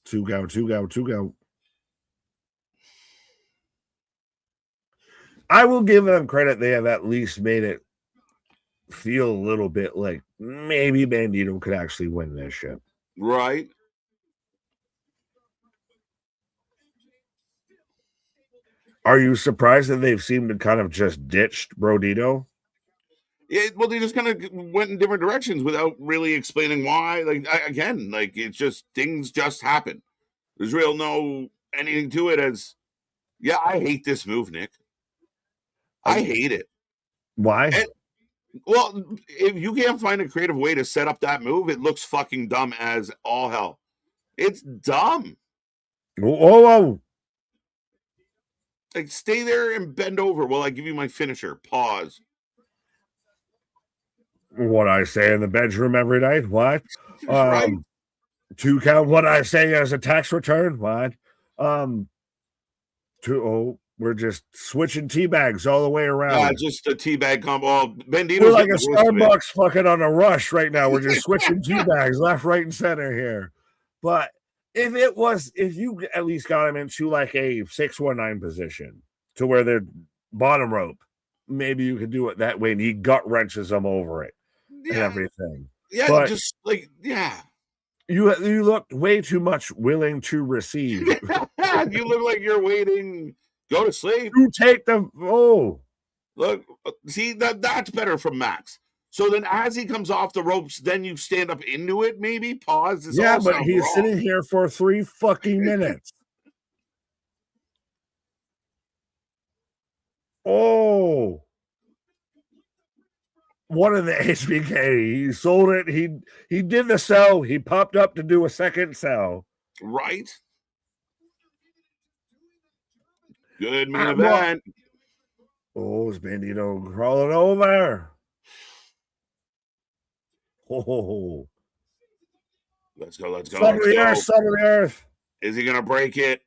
Two go. I will give them credit. They have at least made it feel a little bit like maybe Bandito could actually win this shit. Right. Are you surprised that they've seemed to kind of just ditched Brodito? Yeah, well, they just kind of went in different directions without really explaining why. Like, again, like it's just things just happen. There's real no anything to it. As yeah, I hate this move, Nick. I hate it. Why? Well, if you can't find a creative way to set up that move, it looks fucking dumb as all hell. It's dumb. Whoa. Like, stay there and bend over while I give you my finisher. Pause. What I say in the bedroom every night? What? Right? 2 count. What I say as a tax return? What? We're just switching tea bags all the way around. Yeah, just a tea bag combo. Bandito's we're like a Starbucks fucking on a rush right now. We're just switching tea bags left, right, and center here. But if you at least got him into like a 619 position to where they're bottom rope, maybe you could do it that way and he gut wrenches them over it and everything. Yeah, but just like, yeah. You looked way too much willing to receive. You look like you're waiting. Go to sleep. You take the Look, see that's better from Max. So then, as he comes off the ropes, then you stand up into it. Maybe pause. Yeah, but he's sitting here for 3 fucking minutes. One of the HBK. He sold it. He did the sell. He popped up to do a second sell. Right. Good main event. Is Bandito crawling over? Oh. Let's go. Son of the earth. Is he going to break it?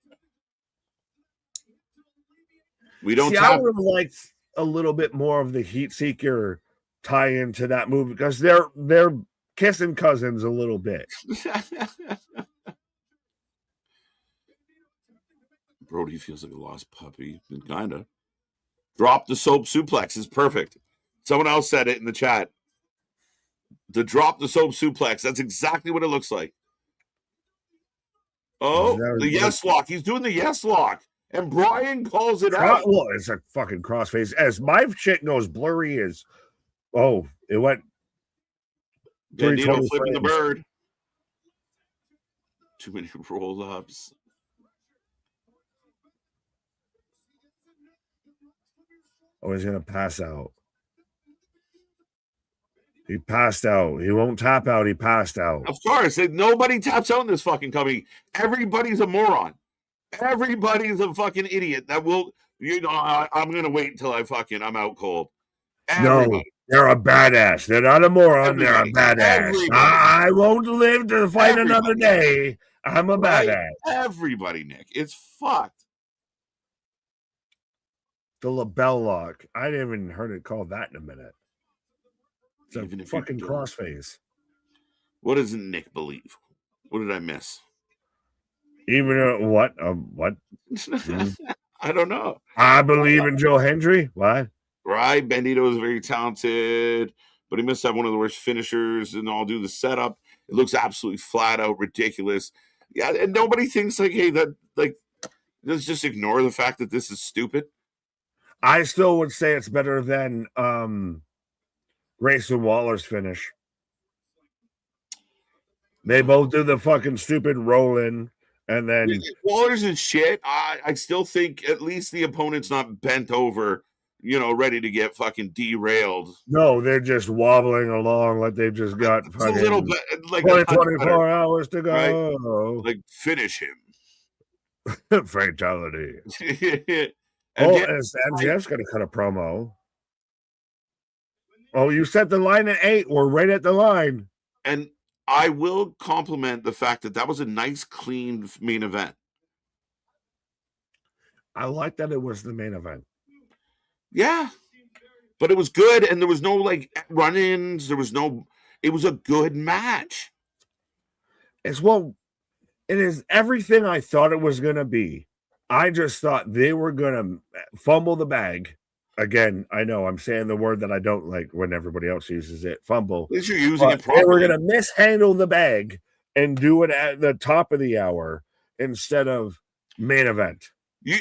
We don't. I would have liked a little bit more of the Heat Seeker tie into that movie because they're kissing cousins a little bit. Brody feels like a lost puppy. Kinda. Drop the soap suplex is perfect. Someone else said it in the chat. The drop the soap suplex. That's exactly what it looks like. Oh, the yes lock. He's doing the yes lock. And Brian calls it out. Well, it's a fucking crossface. As my shit goes blurry as it went. Bandito flipping the bird. Too many roll-ups. Oh, he's gonna pass out. He passed out. He won't tap out. He passed out. Of course, nobody taps out in this fucking company. Everybody's a moron. Everybody's a fucking idiot. That will, I'm gonna wait until I'm out cold. Everybody. No, they're a badass. They're not a moron. Everybody. They're a badass. Everybody. I won't live to fight another day. I'm a badass. Everybody, Nick. It's fucked. The label lock. I didn't even heard it called that in a minute. It's Even a if you fucking don't. crossface. What does Nick believe? What did I miss? Even what? What? I don't know. I believe in Joe Hendry. What? Right? Bandito is very talented, but he must have one of the worst finishers, and I'll do the setup. It looks absolutely flat out ridiculous. Yeah, and nobody thinks like, hey, let's just ignore the fact that this is stupid. I still would say it's better than Grayson Waller's finish. They both do the fucking stupid roll-in, and then Waller's and shit. I still think at least the opponent's not bent over, ready to get fucking derailed. No, they're just wobbling along like they've just got fucking a little bit, like 24 hours to go. Right? Like finish him. Fatality. And MJF's going to cut a promo. Oh, you set the line at 8. We're right at the line. And I will compliment the fact that was a nice, clean main event. I like that it was the main event. Yeah. But it was good, and there was no, run-ins. It was a good match. It is everything I thought it was going to be. I just thought they were going to fumble the bag. Again, I know I'm saying the word that I don't like when everybody else uses it, fumble. At least you're using it properly. They were going to mishandle the bag and do it at the top of the hour instead of main event.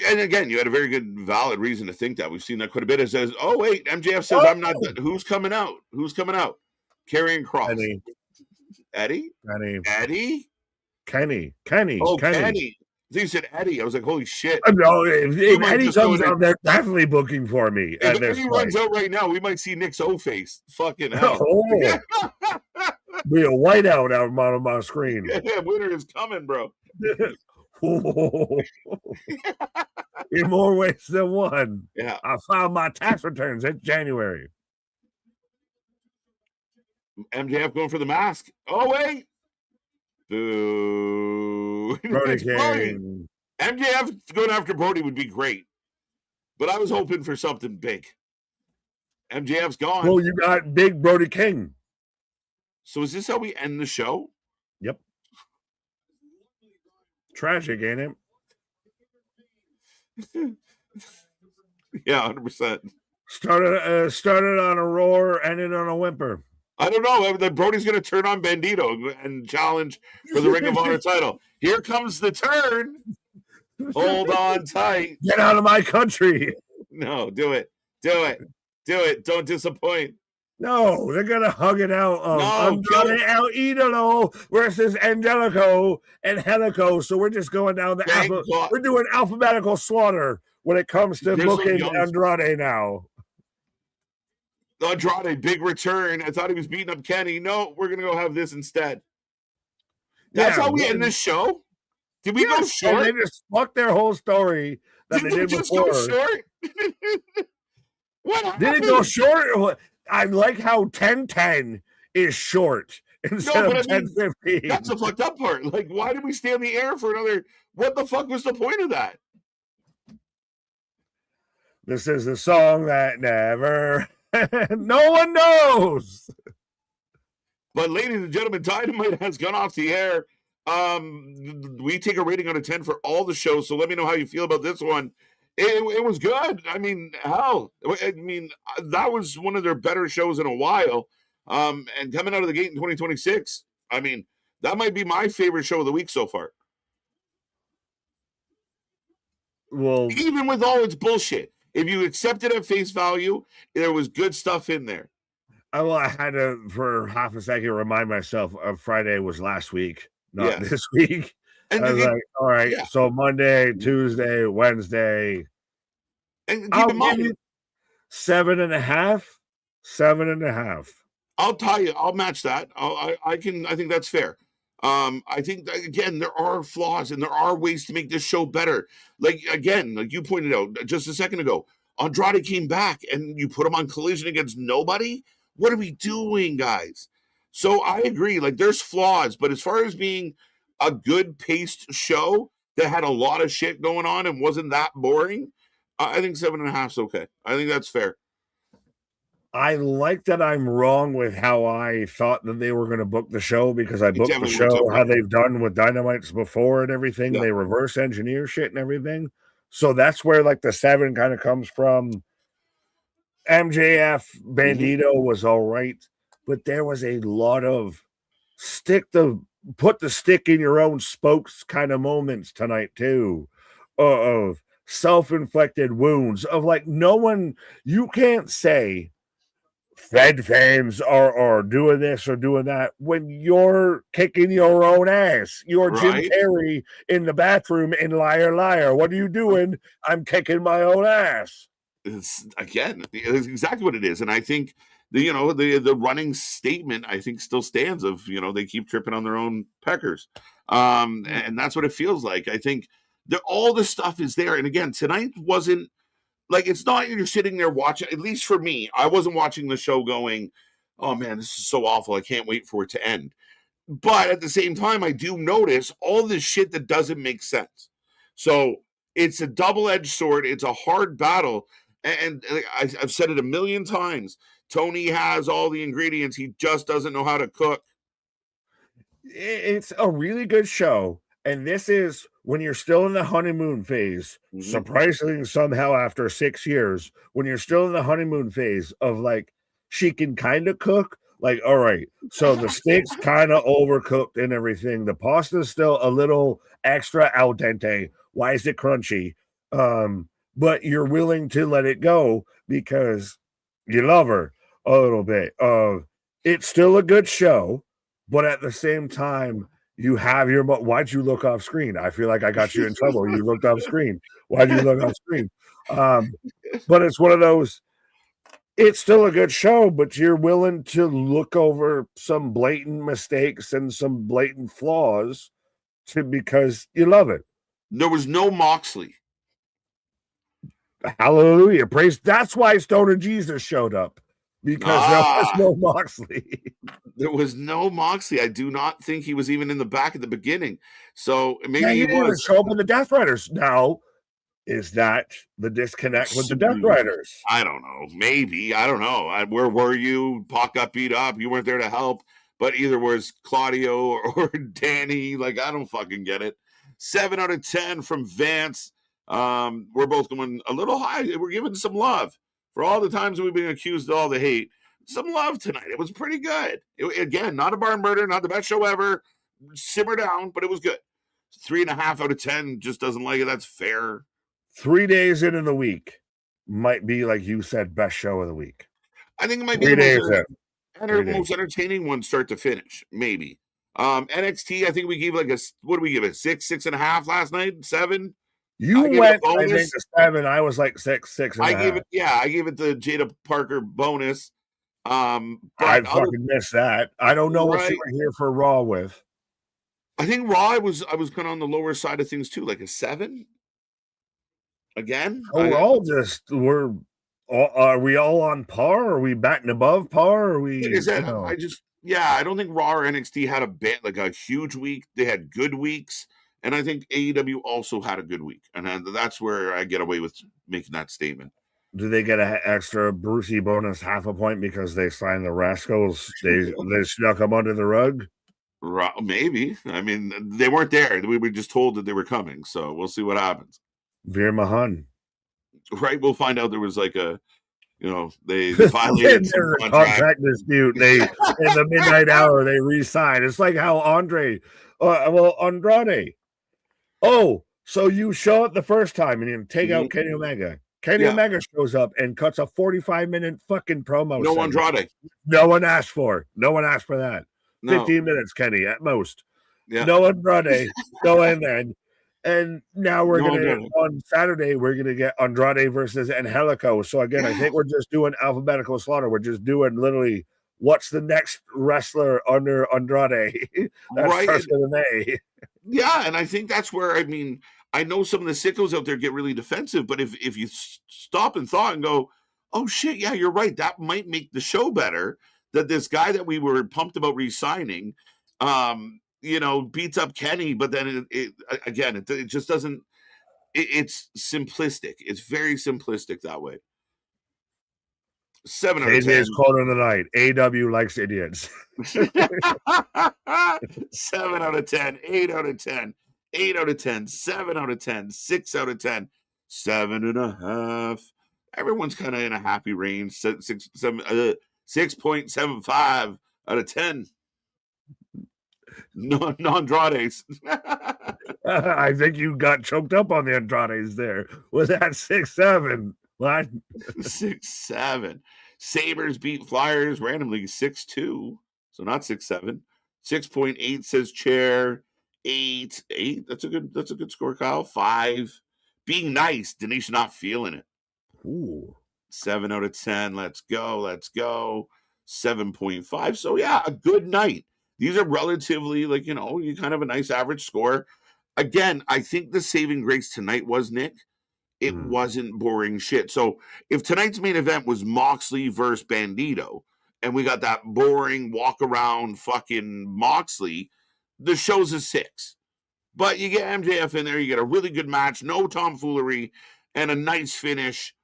And again, you had a very good, valid reason to think that. We've seen that quite a bit. It says, oh, wait, MJF says, I'm not. Who's coming out? Who's coming out? Karrion Kross. Eddie? Kenny. Oh, Kenny. You said Eddie. I was like, holy shit. No, if Eddie comes out, they're definitely booking for me. If Eddie runs out right now, we might see Nick's O-face. Fucking hell. Oh. Be a whiteout out on my screen. Yeah, winter is coming, bro. In more ways than one. Yeah. I filed my tax returns. It's January. MJF going for the mask. Oh, wait. Boo. Brody King. MJF going after Brody would be great. But I was hoping for something big. MJF's gone. Well, you got big Brody King. So is this how we end the show? Yep. Tragic, ain't it? Yeah, 100%. Started on a roar, ended on a whimper. I don't know. Brody's going to turn on Bandito and challenge for the Ring of Honor title. Here comes the turn. Hold on tight. Get out of my country. No, do it. Don't disappoint. No, they're going to hug it out. Andrade El Idolo versus Angelico and Helico. So we're just going down we're doing alphabetical slaughter when it comes to booking Andrade now. Andrade, big return. I thought he was beating up Kenny. No, we're going to go have this instead. That's how we end this show? Did we go short? They just fucked their whole story that they did just before. Go short? What happened? Did it go short? I like how 10-10 is short instead of 10-15. That's the fucked up part. Like, why did we stay in the air for another? What the fuck was the point of that? This is the song that never... no one knows. But ladies and gentlemen, Dynamite has gone off the air. We take a rating out of 10 for all the shows, so let me know how you feel about this one. It was good. I mean, hell, that was one of their better shows in a while. And coming out of the gate in 2026, I mean, that might be my favorite show of the week so far. Well, even with all its bullshit, if you accept it at face value, there was good stuff in there. I had to, for half a second, remind myself of Friday was last week, not this week. And I was like, all right, so Monday, Tuesday, Wednesday. And keep in mind, 7.5. 7.5. I'll tell you. I'll match that. I can. I think that's fair. I think that, again, there are flaws and there are ways to make this show better. Like again, like you pointed out just a second ago, Andrade came back and you put him on Collision against nobody. What are we doing, guys? So I agree. Like there's flaws, but as far as being a good paced show that had a lot of shit going on and wasn't that boring, I think 7.5 is okay. I think that's fair. I like that I'm wrong with how I thought that they were going to book the show, because I booked the definitely show looks okay. how they've done with Dynamites before and everything. Yeah. They reverse engineer shit and everything. So that's where like the 7 kind of comes from. MJF Bandito was all right, but there was a lot of put the stick in your own spokes kind of moments tonight too, of self-inflicted wounds of like no one. You can't say Fed fans are doing this or doing that when you're kicking your own ass. You're Jim Right. Carrey in the bathroom in Liar Liar. What are you doing? I'm kicking my own ass. It's exactly what it is. And I think the running statement I think still stands of they keep tripping on their own peckers. And that's what it feels like. I think that all the stuff is there. And again, tonight wasn't like, it's not you're sitting there watching, at least for me, I wasn't watching the show going, oh man, this is so awful, I can't wait for it to end. But at the same time, I do notice all this shit that doesn't make sense. So it's a double-edged sword. It's a hard battle. And I've said it a million times. Tony has all the ingredients. He just doesn't know how to cook. It's a really good show. And this is when you're still in the honeymoon phase, surprisingly somehow after 6 years, when you're still in the honeymoon phase of like, she can kind of cook. Like, all right, so the steak's kind of overcooked and everything. The pasta's still a little extra al dente. Why is it crunchy? But you're willing to let it go because you love her a little bit. It's still a good show, but at the same time, you have your. Why'd you look off screen? I feel like I got you in trouble. You looked off screen. Why'd you look off screen? But it's one of those. It's still a good show, but you're willing to look over some blatant mistakes and some blatant flaws because you love it. There was no Moxley. Hallelujah. Praise. That's why Stoner Jesus showed up, because there was no Moxley. There was no Moxley. I do not think he was even in the back at the beginning. So maybe he didn't even show up in the Death Riders. Now, is that the disconnect with the Death Riders? I don't know. Maybe. I don't know. Where were you? Pac got beat up. You weren't there to help. But either was Claudio or Danny. Like, I don't fucking get it. 7 out of 10 from Vance. We're both going a little high. We're giving some love for all the times we've been accused of all the hate. Some love tonight. It was pretty good. Again, not a barn burner, not the best show ever. Simmer down, but it was good. 3.5 out of 10. Just doesn't like it. That's fair. 3 days in the week might be, like you said, best show of the week. I think it might be the most entertaining one, start to finish. Maybe. NXT, I think we gave like what do we give it? 6.5 last night? 7. You went, I think, to 7. I was like 6.5. I gave it the Jada Parker bonus. I fucking missed that. I don't know what you were here for Raw with. I think Raw, I was kind of on the lower side of things too, like a 7. Again, are we all on par? Are we batting above par? Are we? I don't think Raw or NXT had a huge week. They had good weeks, and I think AEW also had a good week, and that's where I get away with making that statement. Do they get an extra Brucey bonus half a point because they signed the Rascals? They snuck them under the rug. Maybe. I mean, they weren't there. We were just told that they were coming, so we'll see what happens. Veer Mahan. Right, we'll find out there was like a, they violated some contract dispute. They in the midnight hour they re-signed. It's like how Andrade. Oh, so you show up the first time and you take out Kenny Omega. Kenny Omega shows up and cuts a 45-minute fucking promo. No Andrade. No one asked for. No one asked for that. No. 15 minutes, Kenny, at most. Yeah. No Andrade. Go in there. And now we're on Saturday, we're going to get Andrade versus Angelico. So again, I think we're just doing alphabetical slaughter. We're just doing literally what's the next wrestler under Andrade that starts with an A. Yeah, and I think that's where, I mean, I know some of the sickos out there get really defensive, but if you stop and thought and go, oh shit, yeah, you're right, that might make the show better, that this guy that we were pumped about re-signing, beats up Kenny, but then it just doesn't, it's simplistic. It's very simplistic that way. 7 out of 10. AJ's quote of the night: AEW likes idiots. 7 out of 10, 8 out of 10, 8 out of 10, 7 out of 10, 6 out of 10, 7.5. Everyone's kind of in a happy range. 6.75 out of 10. Non-Andrades. I think you got choked up on the Andrades there. Was that 6-7? What? 6-7. Sabres beat Flyers randomly 6-2. So not 6-7. 6.8 says Chair. 8. That's a good score, Kyle. 5. Being nice. Denise not feeling it. Ooh. 7 out of 10. Let's go. 7.5. So yeah, a good night. These are relatively you kind of a nice average score. Again, I think the saving grace tonight was, Nick, it wasn't boring shit. So if tonight's main event was Moxley versus Bandito, and we got that boring walk around fucking Moxley, the show's a 6. But you get MJF in there, you get a really good match, no tomfoolery, and a nice finish.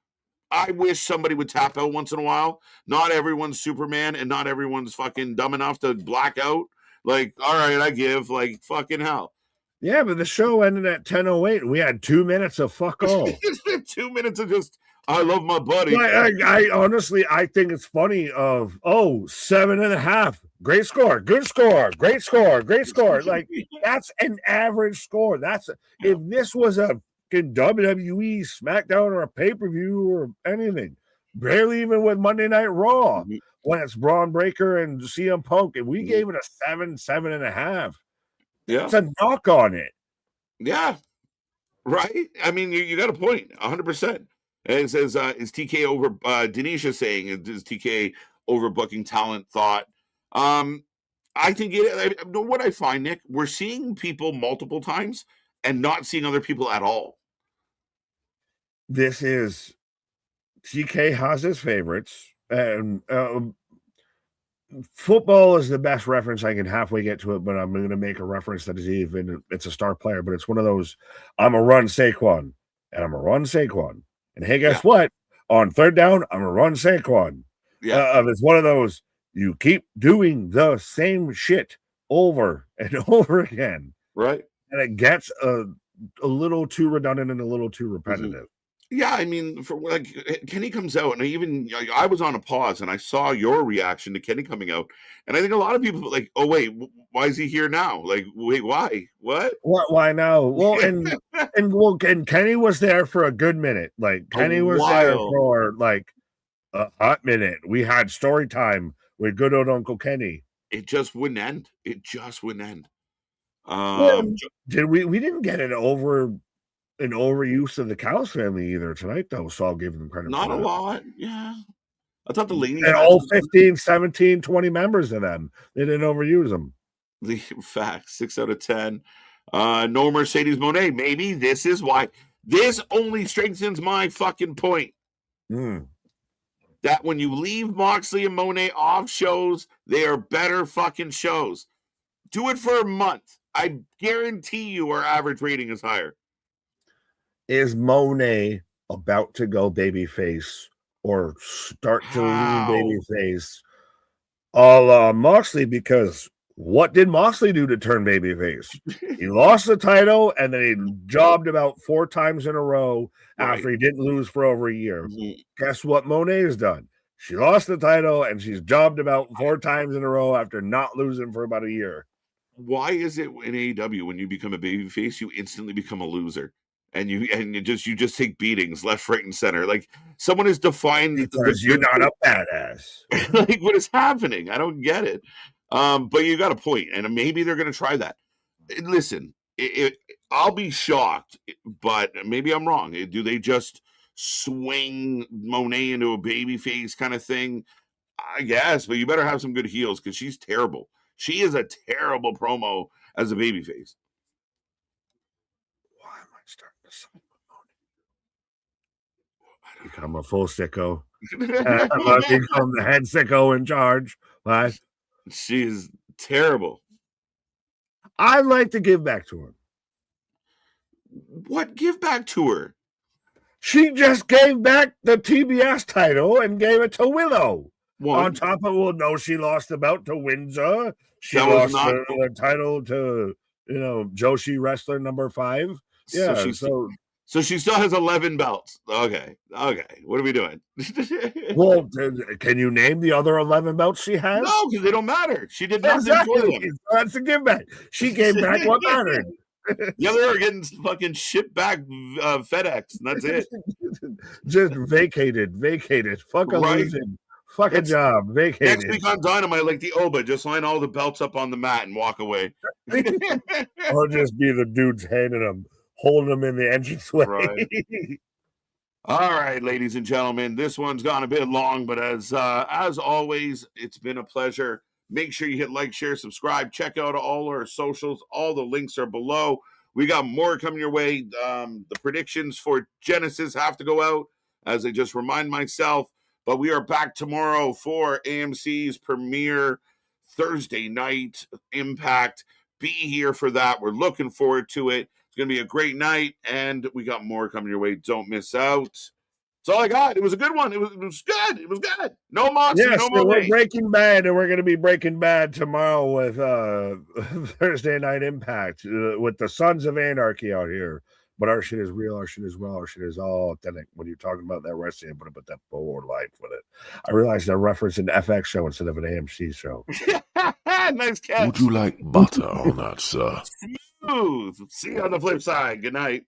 I wish somebody would tap out once in a while. Not everyone's Superman, and not everyone's fucking dumb enough to black out. Like, all right, I give, fucking hell. Yeah, but the show ended at 10:08. We had 2 minutes of fuck all. 2 minutes of just, I love my buddy. I honestly, I think it's funny of, 7.5. Great score, good score, great score, great score. Like, that's an average score. If this was a WWE SmackDown or a pay-per-view or anything, barely even with Monday Night Raw, when it's Braun Breaker and CM Punk, and we gave it a 7.5. Yeah, it's a knock on it. Yeah, right. I mean, you got a point, 100%. And it says, "Is TK over?" Denisha saying, "Is TK overbooking talent?" Thought. I think what I find, Nick, we're seeing people multiple times and not seeing other people at all. This is TK has his favorites, and football is the best reference I can halfway get to it, but I'm going to make a reference that is it's a star player, but it's one of those, I'm a run Saquon, and I'm a run Saquon. And hey, guess what? On third down, I'm a run Saquon. Yeah. It's one of those, you keep doing the same shit over and over again. Right. And it gets a little too redundant and a little too repetitive. Yeah, I mean, for Kenny comes out, and I was on a pause, and I saw your reaction to Kenny coming out, and I think a lot of people were like, "Oh wait, why is he here now? Like, wait, why? What? Why now?" Well, and Kenny was there for a good minute. Like Kenny was there for like a hot minute. We had story time with good old Uncle Kenny. It just wouldn't end. We didn't get it over. An overuse of the Cows family either tonight, though, so I'll give them credit. Not a lot, yeah. I thought the ladies and all 15, 17, 20 members of them, they didn't overuse them. The fact, 6 out of 10. No Mercedes Moné. Maybe this is why. This only strengthens my fucking point. That when you leave Moxley and Moné off shows, they are better fucking shows. Do it for a month. I guarantee you our average rating is higher. Is Monet about to go babyface or start to lean babyface a la Moxley? Because what did Moxley do to turn babyface? He lost the title and then he jobbed about 4 times in a row after he didn't lose for over a year. Guess what Monet has done? She lost the title and she's jobbed about 4 times in a row after not losing for about a year. Why is it in AEW when you become a babyface, you instantly become a loser? And you just take beatings left, right, and center. Like someone has defined because you're not a badass. Like what is happening? I don't get it. But you got a point, and maybe they're going to try that. Listen, I'll be shocked, but maybe I'm wrong. Do they just swing Monet into a babyface kind of thing? I guess, but you better have some good heels because she's terrible. She is a terrible promo as a babyface. Why am I starting to sound become a full sicko? I'll become the head sicko in charge. Right? She's terrible. I'd like to give back to her. What? Give back to her? She just gave back the TBS title and gave it to Willow. One. On top of, well, no, she lost the belt to Windsor. She That was lost not- the title to, Joshi wrestler number 5. Yeah, So she still has 11 belts. Okay. What are we doing? Well, can you name the other 11 belts she has? No, because they don't matter. She did nothing for them. That's a give back. She gave back what mattered. The other are getting fucking shipped back FedEx, and that's it. Just vacated. Fuck a losing. Fuck a job. Vacated. Next week on Dynamite, like the Oba, just line all the belts up on the mat and walk away. Or just be the dudes handing them, holding them in the entranceway. Right. All right, ladies and gentlemen, this one's gone a bit long, but as always, it's been a pleasure. Make sure you hit like, share, subscribe. Check out all our socials. All the links are below. We got more coming your way. The predictions for Genesis have to go out, as I just remind myself. But we are back tomorrow for AMC's premiere Thursday night Impact. Be here for that. We're looking forward to it. It's going to be a great night, and we got more coming your way. Don't miss out. That's all I got. It was a good one. It was good. It was good. No Moxley, yes, no more. We're Breaking Bad, and we're going to be Breaking Bad tomorrow with Thursday Night Impact with the Sons of Anarchy out here. But our shit is real. Our shit is raw. Our shit is all authentic. When you're talking about that wrestling, I'm going to put that forward life with it. I realized I referenced an FX show instead of an AMC show. Nice catch. Would you like butter on that, sir? Smooth. See you on the flip side. Good night.